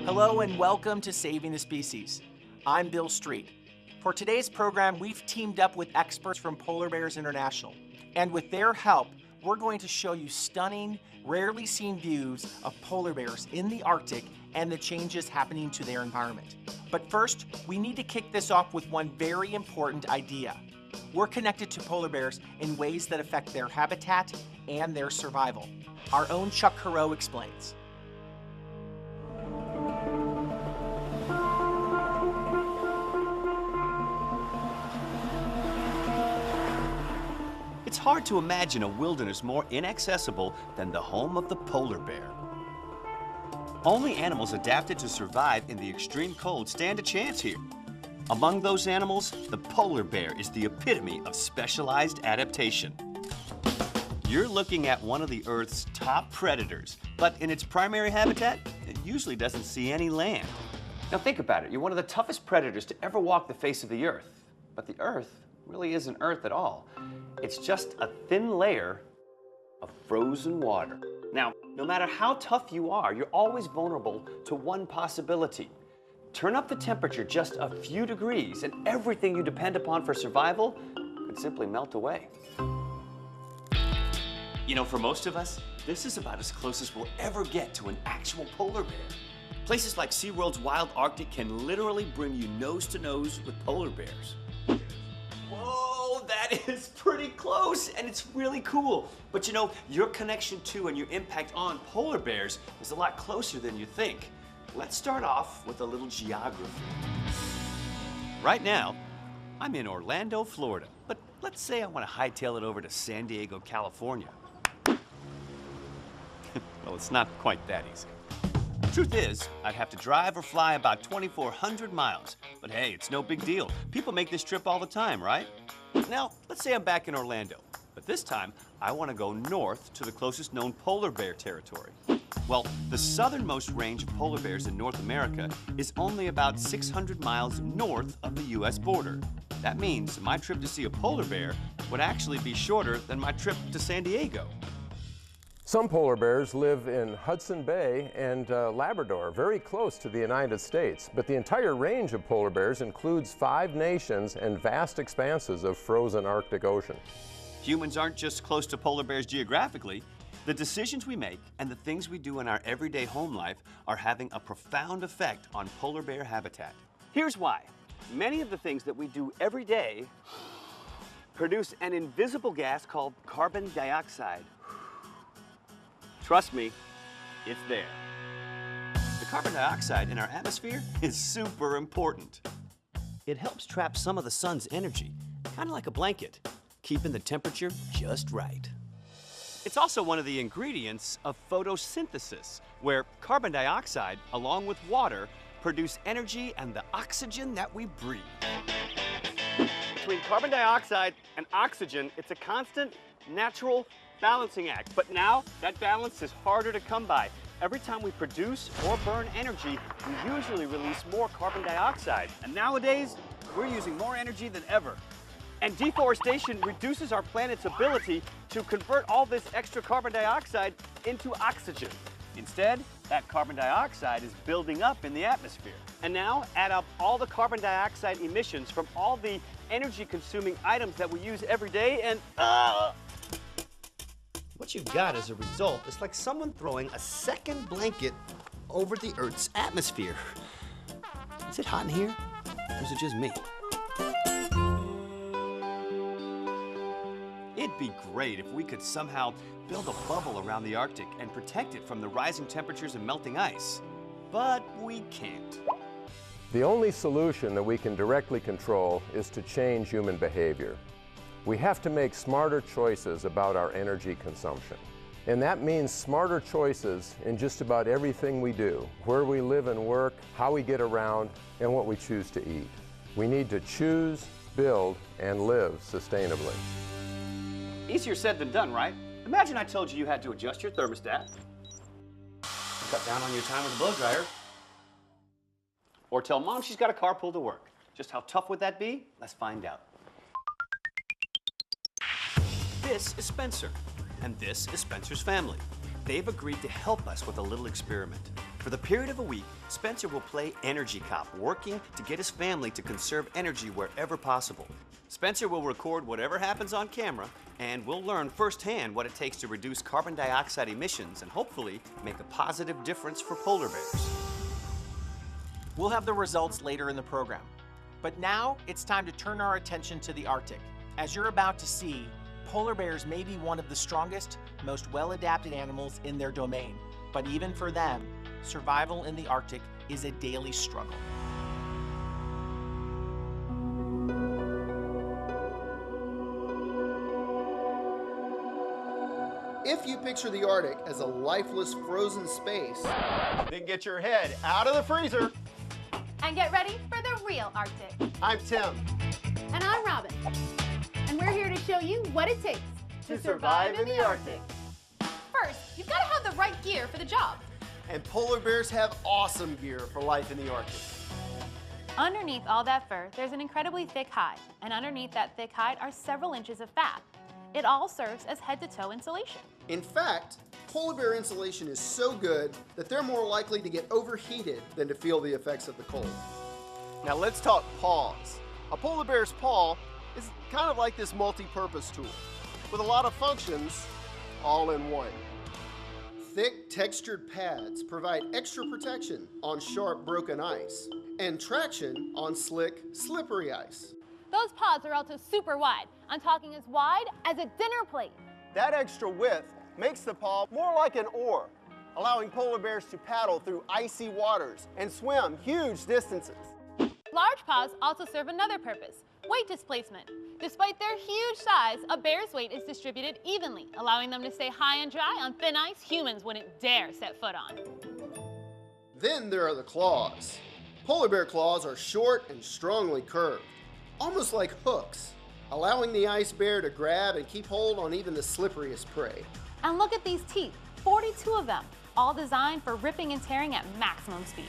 Hello and welcome to Saving the Species. I'm Bill Street. For today's program, we've teamed up with experts from Polar Bears International. And with their help, we're going to show you stunning, rarely seen views of polar bears in the Arctic and the changes happening to their environment. But first, we need to kick this off with one very important idea. We're connected to polar bears in ways that affect their habitat and their survival. Our own Chuck Carreau explains. It's hard to imagine a wilderness more inaccessible than the home of the polar bear. Only animals adapted to survive in the extreme cold stand a chance here. Among those animals, the polar bear is the epitome of specialized adaptation. You're looking at one of the Earth's top predators, but in its primary habitat, it usually doesn't see any land. Now think about it. You're one of the toughest predators to ever walk the face of the Earth. But the Earth really isn't Earth at all. It's just a thin layer of frozen water. Now, no matter how tough you are, you're always vulnerable to one possibility. Turn up the temperature just a few degrees and everything you depend upon for survival could simply melt away. You know, for most of us, this is about as close as we'll ever get to an actual polar bear. Places like SeaWorld's Wild Arctic can literally bring you nose to nose with polar bears. Whoa, that is pretty close, and it's really cool. But you know, your connection to and your impact on polar bears is a lot closer than you think. Let's start off with a little geography. Right now, I'm in Orlando, Florida, but let's say I want to hightail it over to San Diego, California. Well, it's not quite that easy. Truth is, I'd have to drive or fly about 2,400 miles. But hey, it's no big deal. People make this trip all the time, right? Now, let's say I'm back in Orlando. But this time, I want to go north to the closest known polar bear territory. Well, the southernmost range of polar bears in North America is only about 600 miles north of the U.S. border. That means my trip to see a polar bear would actually be shorter than my trip to San Diego. Some polar bears live in Hudson Bay and Labrador, very close to the United States. But the entire range of polar bears includes 5 nations and vast expanses of frozen Arctic Ocean. Humans aren't just close to polar bears geographically. The decisions we make and the things we do in our everyday home life are having a profound effect on polar bear habitat. Here's why. Many of the things that we do every day produce an invisible gas called carbon dioxide. Trust me, it's there. The carbon dioxide in our atmosphere is super important. It helps trap some of the sun's energy, kind of like a blanket, keeping the temperature just right. It's also one of the ingredients of photosynthesis, where carbon dioxide, along with water, produce energy and the oxygen that we breathe. Between carbon dioxide and oxygen, it's a constant, natural balancing act. But now, that balance is harder to come by. Every time we produce or burn energy, we usually release more carbon dioxide. And nowadays, we're using more energy than ever. And deforestation reduces our planet's ability to convert all this extra carbon dioxide into oxygen. Instead, that carbon dioxide is building up in the atmosphere. And now, add up all the carbon dioxide emissions from all the energy-consuming items that we use every day, and what you've got as a result is like someone throwing a second blanket over the Earth's atmosphere. Is it hot in here, or is it just me? It'd be great if we could somehow build a bubble around the Arctic and protect it from the rising temperatures and melting ice. But we can't. The only solution that we can directly control is to change human behavior. We have to make smarter choices about our energy consumption. And that means smarter choices in just about everything we do, where we live and work, how we get around, and what we choose to eat. We need to choose, build, and live sustainably. Easier said than done, right? Imagine I told you had to adjust your thermostat, cut down on your time with the blow dryer, or tell mom she's got a carpool to work. Just how tough would that be? Let's find out. This is Spencer, and this is Spencer's family. They've agreed to help us with a little experiment. For the period of a week, Spencer will play Energy Cop, working to get his family to conserve energy wherever possible. Spencer will record whatever happens on camera, and we'll learn firsthand what it takes to reduce carbon dioxide emissions and hopefully make a positive difference for polar bears. We'll have the results later in the program. But now it's time to turn our attention to the Arctic. As you're about to see, polar bears may be one of the strongest, most well-adapted animals in their domain. But even for them, survival in the Arctic is a daily struggle. If you picture the Arctic as a lifeless frozen space, then get your head out of the freezer. And get ready for the real Arctic. I'm Tim. And I'm Robin. And we're here to show you what it takes to survive in the Arctic. First, you've got to have the right gear for the job. And polar bears have awesome gear for life in the Arctic. Underneath all that fur, there's an incredibly thick hide. And underneath that thick hide are several inches of fat. It all serves as head-to-toe insulation. In fact, polar bear insulation is so good that they're more likely to get overheated than to feel the effects of the cold. Now let's talk paws. A polar bear's paw is kind of like this multi-purpose tool with a lot of functions all in one. Thick, textured pads provide extra protection on sharp, broken ice and traction on slick, slippery ice. Those paws are also super wide. I'm talking as wide as a dinner plate. That extra width makes the paw more like an oar, allowing polar bears to paddle through icy waters and swim huge distances. Large paws also serve another purpose, weight displacement. Despite their huge size, a bear's weight is distributed evenly, allowing them to stay high and dry on thin ice humans wouldn't dare set foot on. Then there are the claws. Polar bear claws are short and strongly curved, almost like hooks, allowing the ice bear to grab and keep hold on even the slipperiest prey. And look at these teeth, 42 of them, all designed for ripping and tearing at maximum speed.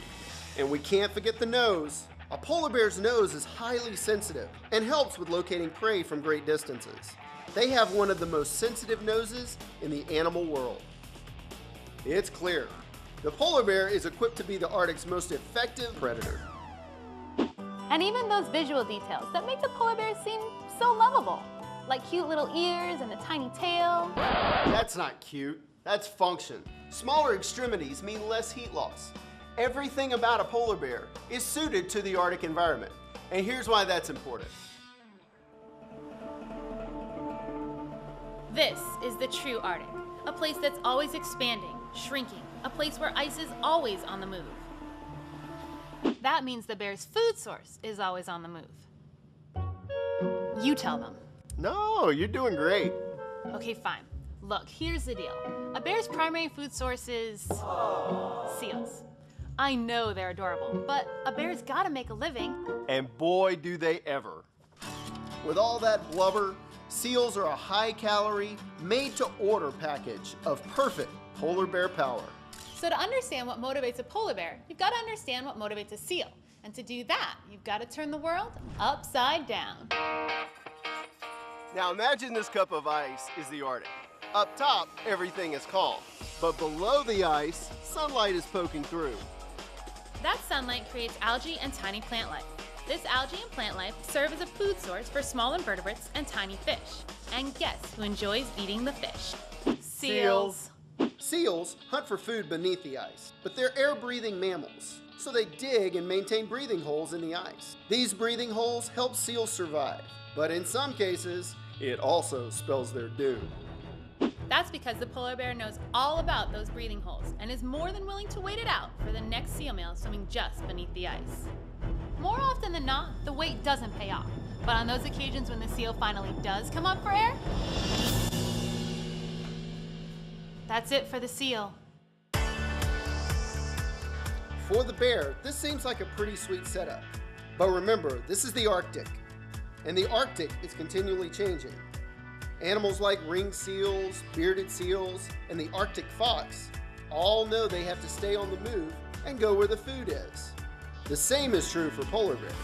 And we can't forget the nose. A polar bear's nose is highly sensitive and helps with locating prey from great distances. They have one of the most sensitive noses in the animal world. It's clear, the polar bear is equipped to be the Arctic's most effective predator. And even those visual details that make the polar bear seem so lovable, like cute little ears and a tiny tail. That's not cute, that's function. Smaller extremities mean less heat loss. Everything about a polar bear is suited to the Arctic environment. And here's why that's important. This is the true Arctic, a place that's always expanding, shrinking, a place where ice is always on the move. That means the bear's food source is always on the move. You tell them. No, you're doing great. Okay, fine. Look, here's the deal. A bear's primary food source is seals. I know they're adorable, but a bear's gotta make a living. And boy, do they ever. With all that blubber, seals are a high-calorie, made-to-order package of perfect polar bear power. So to understand what motivates a polar bear, you've got to understand what motivates a seal. And to do that, you've got to turn the world upside down. Now imagine this cup of ice is the Arctic. Up top, everything is calm. But below the ice, sunlight is poking through. That sunlight creates algae and tiny plant life. This algae and plant life serve as a food source for small invertebrates and tiny fish. And guess who enjoys eating the fish? Seals. Seals hunt for food beneath the ice, but they're air-breathing mammals, so they dig and maintain breathing holes in the ice. These breathing holes help seals survive, but in some cases, it also spells their doom. That's because the polar bear knows all about those breathing holes and is more than willing to wait it out for the next seal meal swimming just beneath the ice. More often than not, the wait doesn't pay off. But on those occasions when the seal finally does come up for air, that's it for the seal. For the bear, this seems like a pretty sweet setup. But remember, this is the Arctic, and the Arctic is continually changing. Animals like ringed seals, bearded seals, and the Arctic fox all know they have to stay on the move and go where the food is. The same is true for polar bears.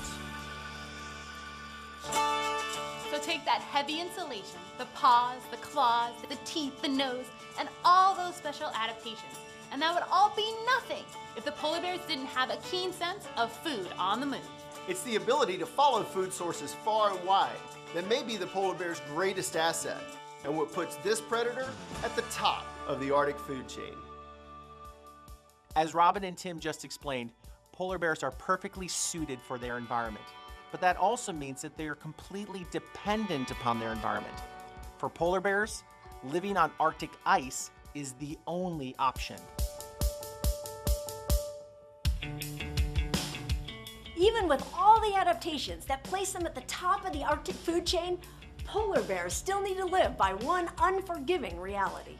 So take that heavy insulation, the paws, the claws, the teeth, the nose, and all those special adaptations. And that would all be nothing if the polar bears didn't have a keen sense of food on the move. It's the ability to follow food sources far and wide that may be the polar bear's greatest asset, and what puts this predator at the top of the Arctic food chain. As Robin and Tim just explained, polar bears are perfectly suited for their environment. But that also means that they are completely dependent upon their environment. For polar bears, living on Arctic ice is the only option. Even with all the adaptations that place them at the top of the Arctic food chain, polar bears still need to live by one unforgiving reality.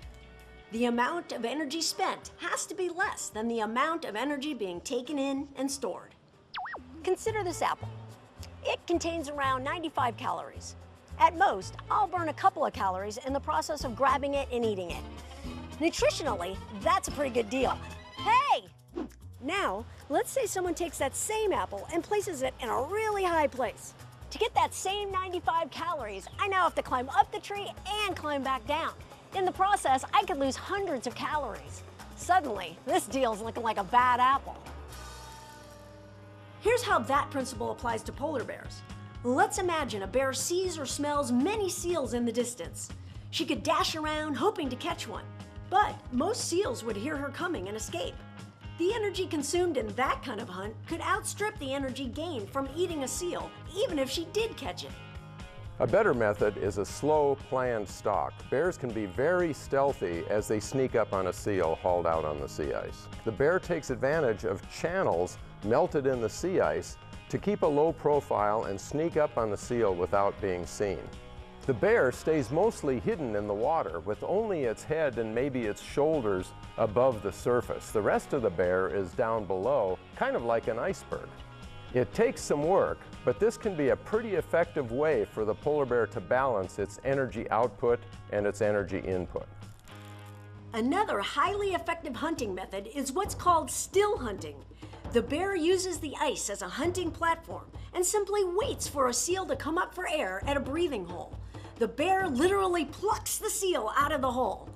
The amount of energy spent has to be less than the amount of energy being taken in and stored. Consider this apple. It contains around 95 calories. At most, I'll burn a couple of calories in the process of grabbing it and eating it. Nutritionally, that's a pretty good deal. Hey! Now, let's say someone takes that same apple and places it in a really high place. To get that same 95 calories, I now have to climb up the tree and climb back down. In the process, I could lose hundreds of calories. Suddenly, this deal's looking like a bad apple. Here's how that principle applies to polar bears. Let's imagine a bear sees or smells many seals in the distance. She could dash around hoping to catch one, but most seals would hear her coming and escape. The energy consumed in that kind of hunt could outstrip the energy gained from eating a seal, even if she did catch it. A better method is a slow, planned stalk. Bears can be very stealthy as they sneak up on a seal hauled out on the sea ice. The bear takes advantage of channels melted in the sea ice to keep a low profile and sneak up on the seal without being seen. The bear stays mostly hidden in the water with only its head and maybe its shoulders above the surface. The rest of the bear is down below, kind of like an iceberg. It takes some work, but this can be a pretty effective way for the polar bear to balance its energy output and its energy input. Another highly effective hunting method is what's called still hunting. The bear uses the ice as a hunting platform and simply waits for a seal to come up for air at a breathing hole. The bear literally plucks the seal out of the hole.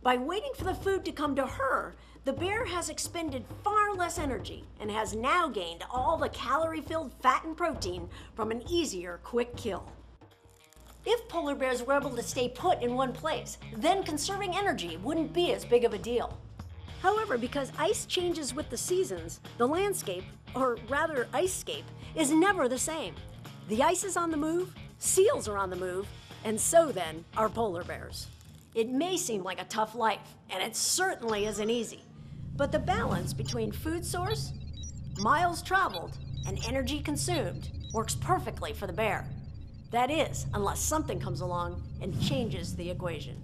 By waiting for the food to come to her, the bear has expended far less energy and has now gained all the calorie-filled fat and protein from an easier, quick kill. If polar bears were able to stay put in one place, then conserving energy wouldn't be as big of a deal. However, because ice changes with the seasons, the landscape, or rather icescape, is never the same. The ice is on the move, seals are on the move, and so then are polar bears. It may seem like a tough life, and it certainly isn't easy. But the balance between food source, miles traveled, and energy consumed works perfectly for the bear. That is, unless something comes along and changes the equation.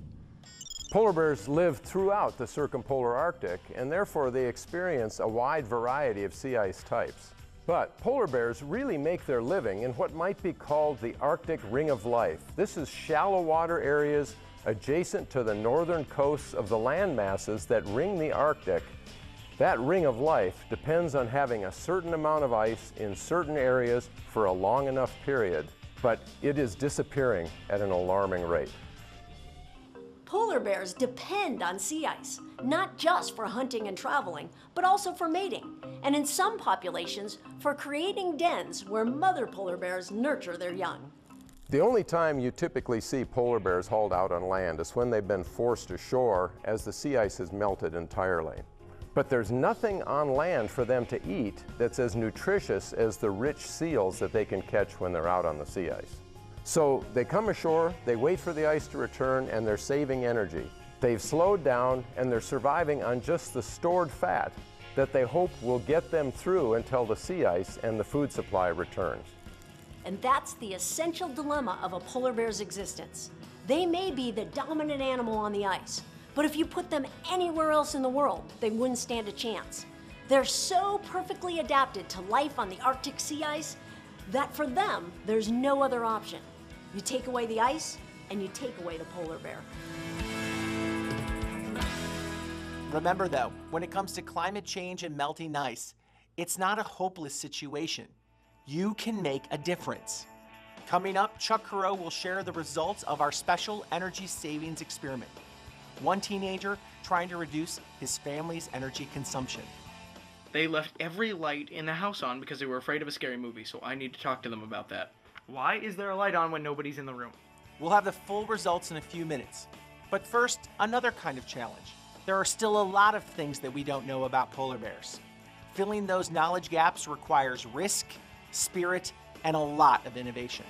Polar bears live throughout the circumpolar Arctic, and therefore they experience a wide variety of sea ice types. But polar bears really make their living in what might be called the Arctic Ring of Life. This is shallow water areas adjacent to the northern coasts of the land masses that ring the Arctic. That ring of life depends on having a certain amount of ice in certain areas for a long enough period, but it is disappearing at an alarming rate. Polar bears depend on sea ice, not just for hunting and traveling, but also for mating, and in some populations, for creating dens where mother polar bears nurture their young. The only time you typically see polar bears hauled out on land is when they've been forced ashore as the sea ice has melted entirely. But there's nothing on land for them to eat that's as nutritious as the rich seals that they can catch when they're out on the sea ice. So they come ashore, they wait for the ice to return, and they're saving energy. They've slowed down and they're surviving on just the stored fat. that they hope will get them through until the sea ice and the food supply returns. And that's the essential dilemma of a polar bear's existence. They may be the dominant animal on the ice, but if you put them anywhere else in the world, they wouldn't stand a chance. They're so perfectly adapted to life on the Arctic sea ice that for them, there's no other option. You take away the ice, and you take away the polar bear. Remember though, when it comes to climate change and melting ice, it's not a hopeless situation. You can make a difference. Coming up, Chuck Carreau will share the results of our special energy savings experiment. One teenager trying to reduce his family's energy consumption. They left every light in the house on because they were afraid of a scary movie, so I need to talk to them about that. Why is there a light on when nobody's in the room? We'll have the full results in a few minutes. But first, another kind of challenge. There are still a lot of things that we don't know about polar bears. Filling those knowledge gaps requires risk, spirit, and a lot of innovation.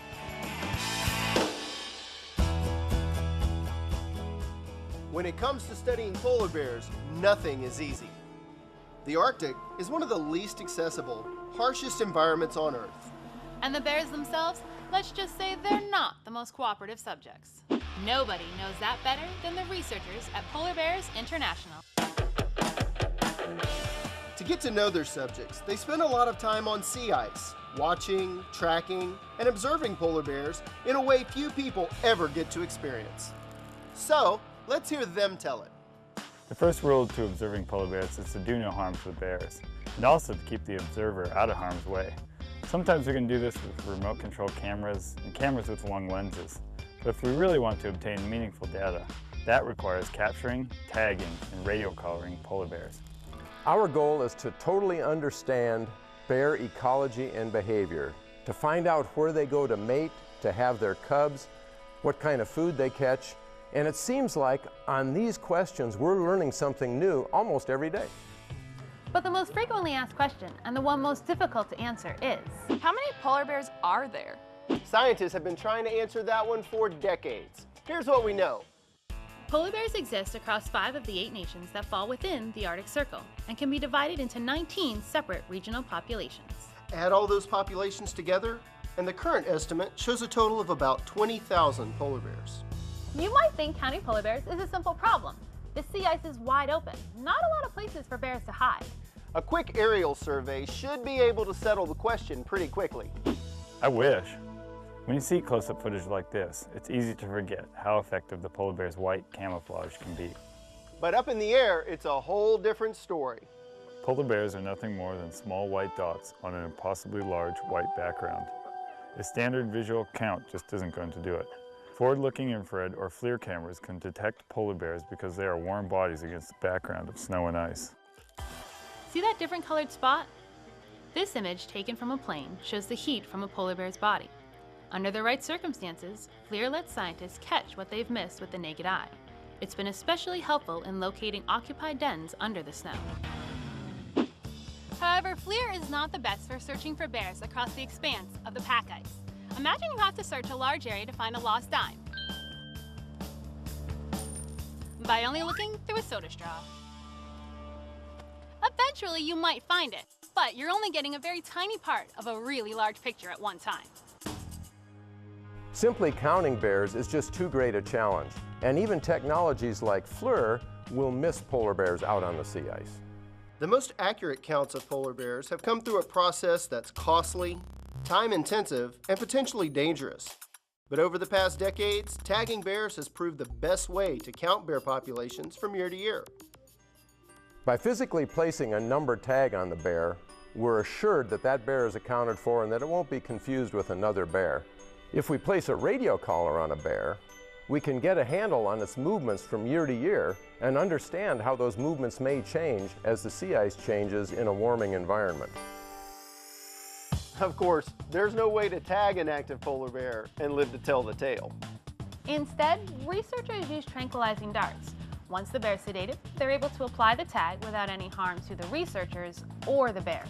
When it comes to studying polar bears, nothing is easy. The Arctic is one of the least accessible, harshest environments on Earth. And the bears themselves, let's just say they're not the most cooperative subjects. Nobody knows that better than the researchers at Polar Bears International. To get to know their subjects, they spend a lot of time on sea ice, watching, tracking, and observing polar bears in a way few people ever get to experience. So, let's hear them tell it. The first rule to observing polar bears is to do no harm to the bears, and also to keep the observer out of harm's way. Sometimes we can do this with remote control cameras and cameras with long lenses, but if we really want to obtain meaningful data, that requires capturing, tagging, and radio collaring polar bears. Our goal is to totally understand bear ecology and behavior, to find out where they go to mate, to have their cubs, what kind of food they catch, and it seems like on these questions we're learning something new almost every day. But the most frequently asked question, and the one most difficult to answer, is how many polar bears are there? Scientists have been trying to answer that one for decades. Here's what we know. Polar bears exist across 5 of the 8 nations that fall within the Arctic Circle and can be divided into 19 separate regional populations. Add all those populations together, and the current estimate shows a total of about 20,000 polar bears. You might think counting polar bears is a simple problem. The sea ice is wide open, not a lot of places for bears to hide. A quick aerial survey should be able to settle the question pretty quickly. I wish. When you see close-up footage like this, it's easy to forget how effective the polar bear's white camouflage can be. But up in the air, it's a whole different story. Polar bears are nothing more than small white dots on an impossibly large white background. A standard visual count just isn't going to do it. Forward-looking infrared or FLIR cameras can detect polar bears because they are warm bodies against the background of snow and ice. See that different colored spot? This image, taken from a plane, shows the heat from a polar bear's body. Under the right circumstances, FLIR lets scientists catch what they've missed with the naked eye. It's been especially helpful in locating occupied dens under the snow. However, FLIR is not the best for searching for bears across the expanse of the pack ice. Imagine you have to search a large area to find a lost dime by only looking through a soda straw. Eventually, you might find it, but you're only getting a very tiny part of a really large picture at one time. Simply counting bears is just too great a challenge, and even technologies like FLIR will miss polar bears out on the sea ice. The most accurate counts of polar bears have come through a process that's costly, time-intensive, and potentially dangerous. But over the past decades, tagging bears has proved the best way to count bear populations from year to year. By physically placing a number tag on the bear, we're assured that that bear is accounted for and that it won't be confused with another bear. If we place a radio collar on a bear, we can get a handle on its movements from year to year and understand how those movements may change as the sea ice changes in a warming environment. Of course, there's no way to tag an active polar bear and live to tell the tale. Instead, researchers use tranquilizing darts. Once the bear's sedated, they're able to apply the tag without any harm to the researchers or the bears.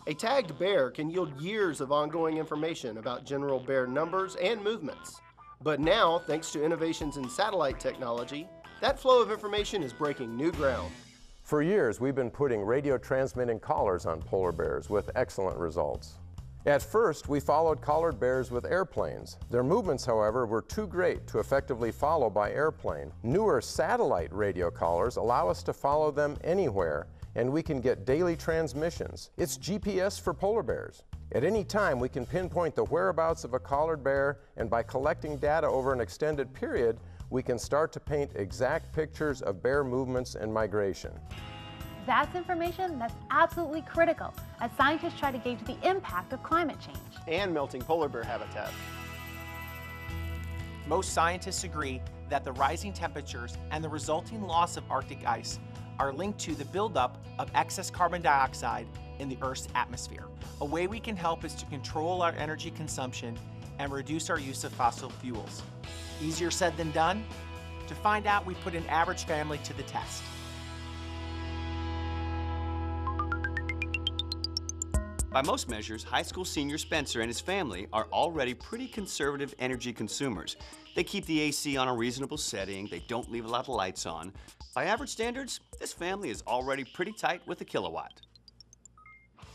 A tagged bear can yield years of ongoing information about general bear numbers and movements. But now, thanks to innovations in satellite technology, that flow of information is breaking new ground. For years, we've been putting radio transmitting collars on polar bears with excellent results. At first, we followed collared bears with airplanes. Their movements, however, were too great to effectively follow by airplane. Newer satellite radio collars allow us to follow them anywhere, and we can get daily transmissions. It's GPS for polar bears. At any time, we can pinpoint the whereabouts of a collared bear, and by collecting data over an extended period, we can start to paint exact pictures of bear movements and migration. That's information that's absolutely critical as scientists try to gauge the impact of climate change. And melting polar bear habitat. Most scientists agree that the rising temperatures and the resulting loss of Arctic ice are linked to the buildup of excess carbon dioxide in the Earth's atmosphere. A way we can help is to control our energy consumption and reduce our use of fossil fuels. Easier said than done? To find out, we put an average family to the test. By most measures, high school senior Spencer and his family are already pretty conservative energy consumers. They keep the AC on a reasonable setting, they don't leave a lot of lights on. By average standards, this family is already pretty tight with a kilowatt.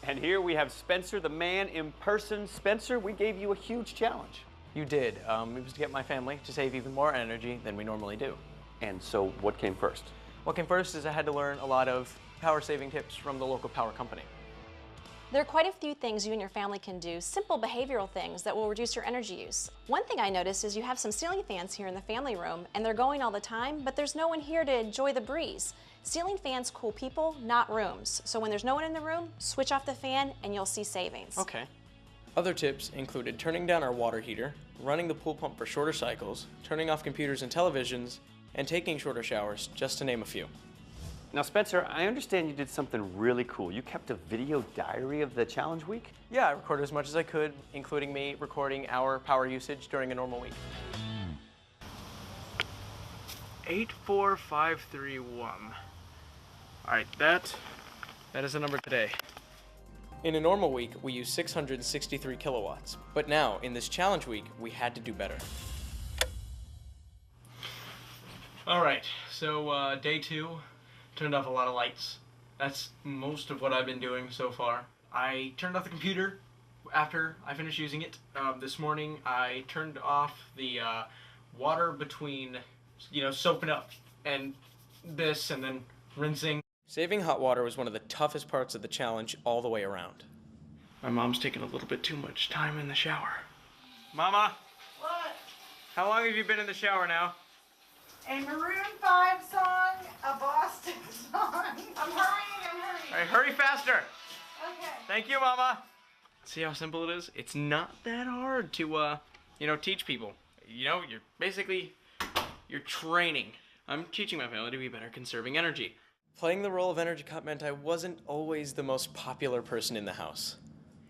And here we have Spencer, the man in person. Spencer, we gave you a huge challenge. You did. It was to get my family to save even more energy than we normally do. And so what came first? What came first is I had to learn a lot of power saving tips from the local power company. There are quite a few things you and your family can do, simple behavioral things that will reduce your energy use. One thing I noticed is you have some ceiling fans here in the family room, and they're going all the time, but there's no one here to enjoy the breeze. Ceiling fans cool people, not rooms. So when there's no one in the room, switch off the fan and you'll see savings. Okay. Other tips included turning down our water heater, running the pool pump for shorter cycles, turning off computers and televisions, and taking shorter showers, just to name a few. Now, Spencer, I understand you did something really cool. You kept a video diary of the challenge week? Yeah, I recorded as much as I could, including me recording our power usage during a normal week. 84531. Alright, that is the number today. In a normal week, we use 663 kilowatts, but now, in this challenge week, we had to do better. Alright, so day 2, turned off a lot of lights. That's most of what I've been doing so far. I turned off the computer after I finished using it. This morning, I turned off the water between, soaping up and this, and then rinsing. Saving hot water was one of the toughest parts of the challenge all the way around. My mom's taking a little bit too much time in the shower. Mama! What? How long have you been in the shower now? A Maroon 5 song, a Boston song. I'm hurrying. All right, hurry faster! Okay. Thank you, Mama! See how simple it is? It's not that hard to, teach people. You're training. I'm teaching my family to be better conserving energy. Playing the role of energy cop meant I wasn't always the most popular person in the house.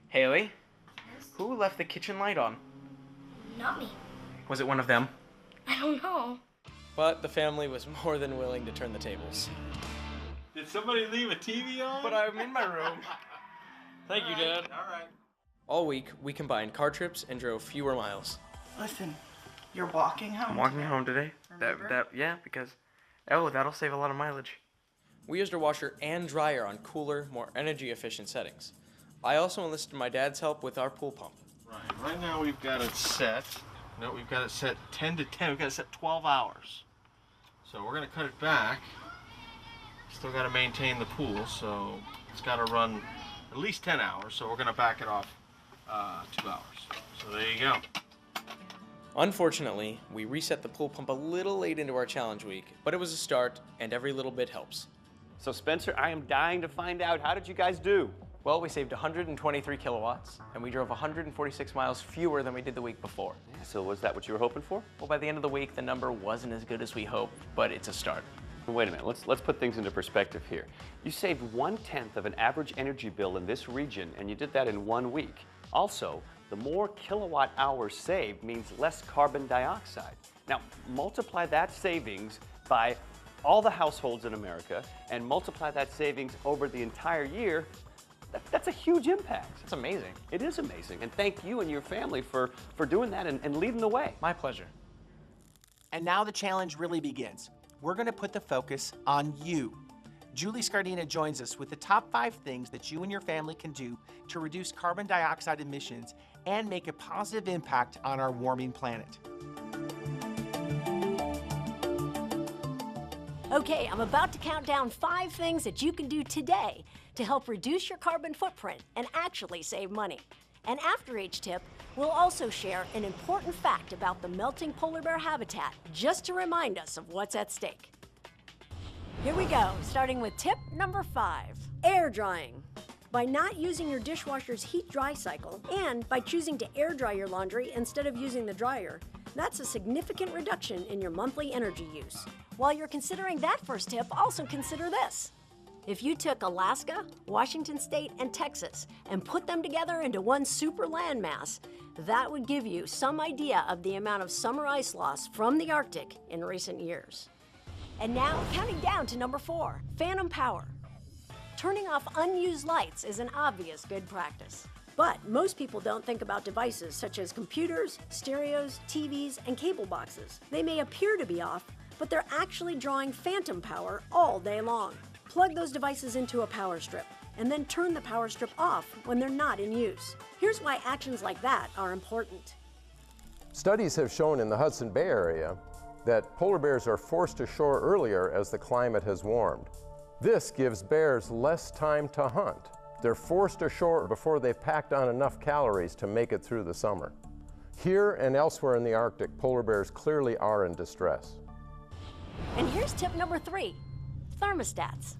Haley? Yes? Who left the kitchen light on? Not me. Was it one of them? I don't know. But the family was more than willing to turn the tables. Did somebody leave a TV on? But I'm in my room. Thank you, Dad. All right. All week, we combined car trips and drove fewer miles. Listen, you're walking home. I'm walking home today. Because that'll save a lot of mileage. We used our washer and dryer on cooler, more energy-efficient settings. I also enlisted my dad's help with our pool pump. Right now we've got it set. No, we've got it set 10 to 10. We've got it set 12 hours. So we're going to cut it back. Still got to maintain the pool, so it's got to run at least 10 hours. So we're going to back it off 2 hours. So there you go. Unfortunately, we reset the pool pump a little late into our challenge week, but it was a start, and every little bit helps. So Spencer, I am dying to find out, how did you guys do? Well, we saved 123 kilowatts, and we drove 146 miles fewer than we did the week before. Yeah, so was that what you were hoping for? Well, by the end of the week, the number wasn't as good as we hoped, but it's a start. Wait a minute, let's put things into perspective here. You saved 1/10 of an average energy bill in this region, and you did that in 1 week. Also, the more kilowatt hours saved means less carbon dioxide. Now, multiply that savings by all the households in America and multiply that savings over the entire year. That's a huge impact. It's amazing. It is amazing. And thank you and your family for doing that and leading the way. My pleasure. And now the challenge really begins. We're going to put the focus on you. Julie Scardina joins us with the top 5 things that you and your family can do to reduce carbon dioxide emissions and make a positive impact on our warming planet. Okay, I'm about to count down 5 things that you can do today to help reduce your carbon footprint and actually save money. And after each tip, we'll also share an important fact about the melting polar bear habitat, just to remind us of what's at stake. Here we go, starting with tip number 5, air drying. By not using your dishwasher's heat dry cycle and by choosing to air dry your laundry instead of using the dryer, that's a significant reduction in your monthly energy use. While you're considering that first tip, also consider this. If you took Alaska, Washington State, and Texas and put them together into one super landmass, that would give you some idea of the amount of summer ice loss from the Arctic in recent years. And now, counting down to number 4, phantom power. Turning off unused lights is an obvious good practice. But most people don't think about devices such as computers, stereos, TVs, and cable boxes. They may appear to be off, but they're actually drawing phantom power all day long. Plug those devices into a power strip, and then turn the power strip off when they're not in use. Here's why actions like that are important. Studies have shown in the Hudson Bay area that polar bears are forced ashore earlier as the climate has warmed. This gives bears less time to hunt. They're forced ashore before they've packed on enough calories to make it through the summer. Here and elsewhere in the Arctic, polar bears clearly are in distress. And here's tip number 3, thermostats.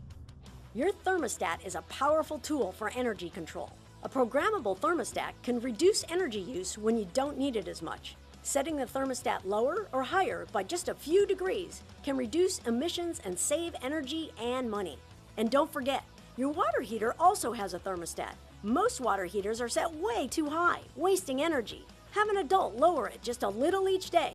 Your thermostat is a powerful tool for energy control. A programmable thermostat can reduce energy use when you don't need it as much. Setting the thermostat lower or higher by just a few degrees can reduce emissions and save energy and money. And don't forget, your water heater also has a thermostat. Most water heaters are set way too high, wasting energy. Have an adult lower it just a little each day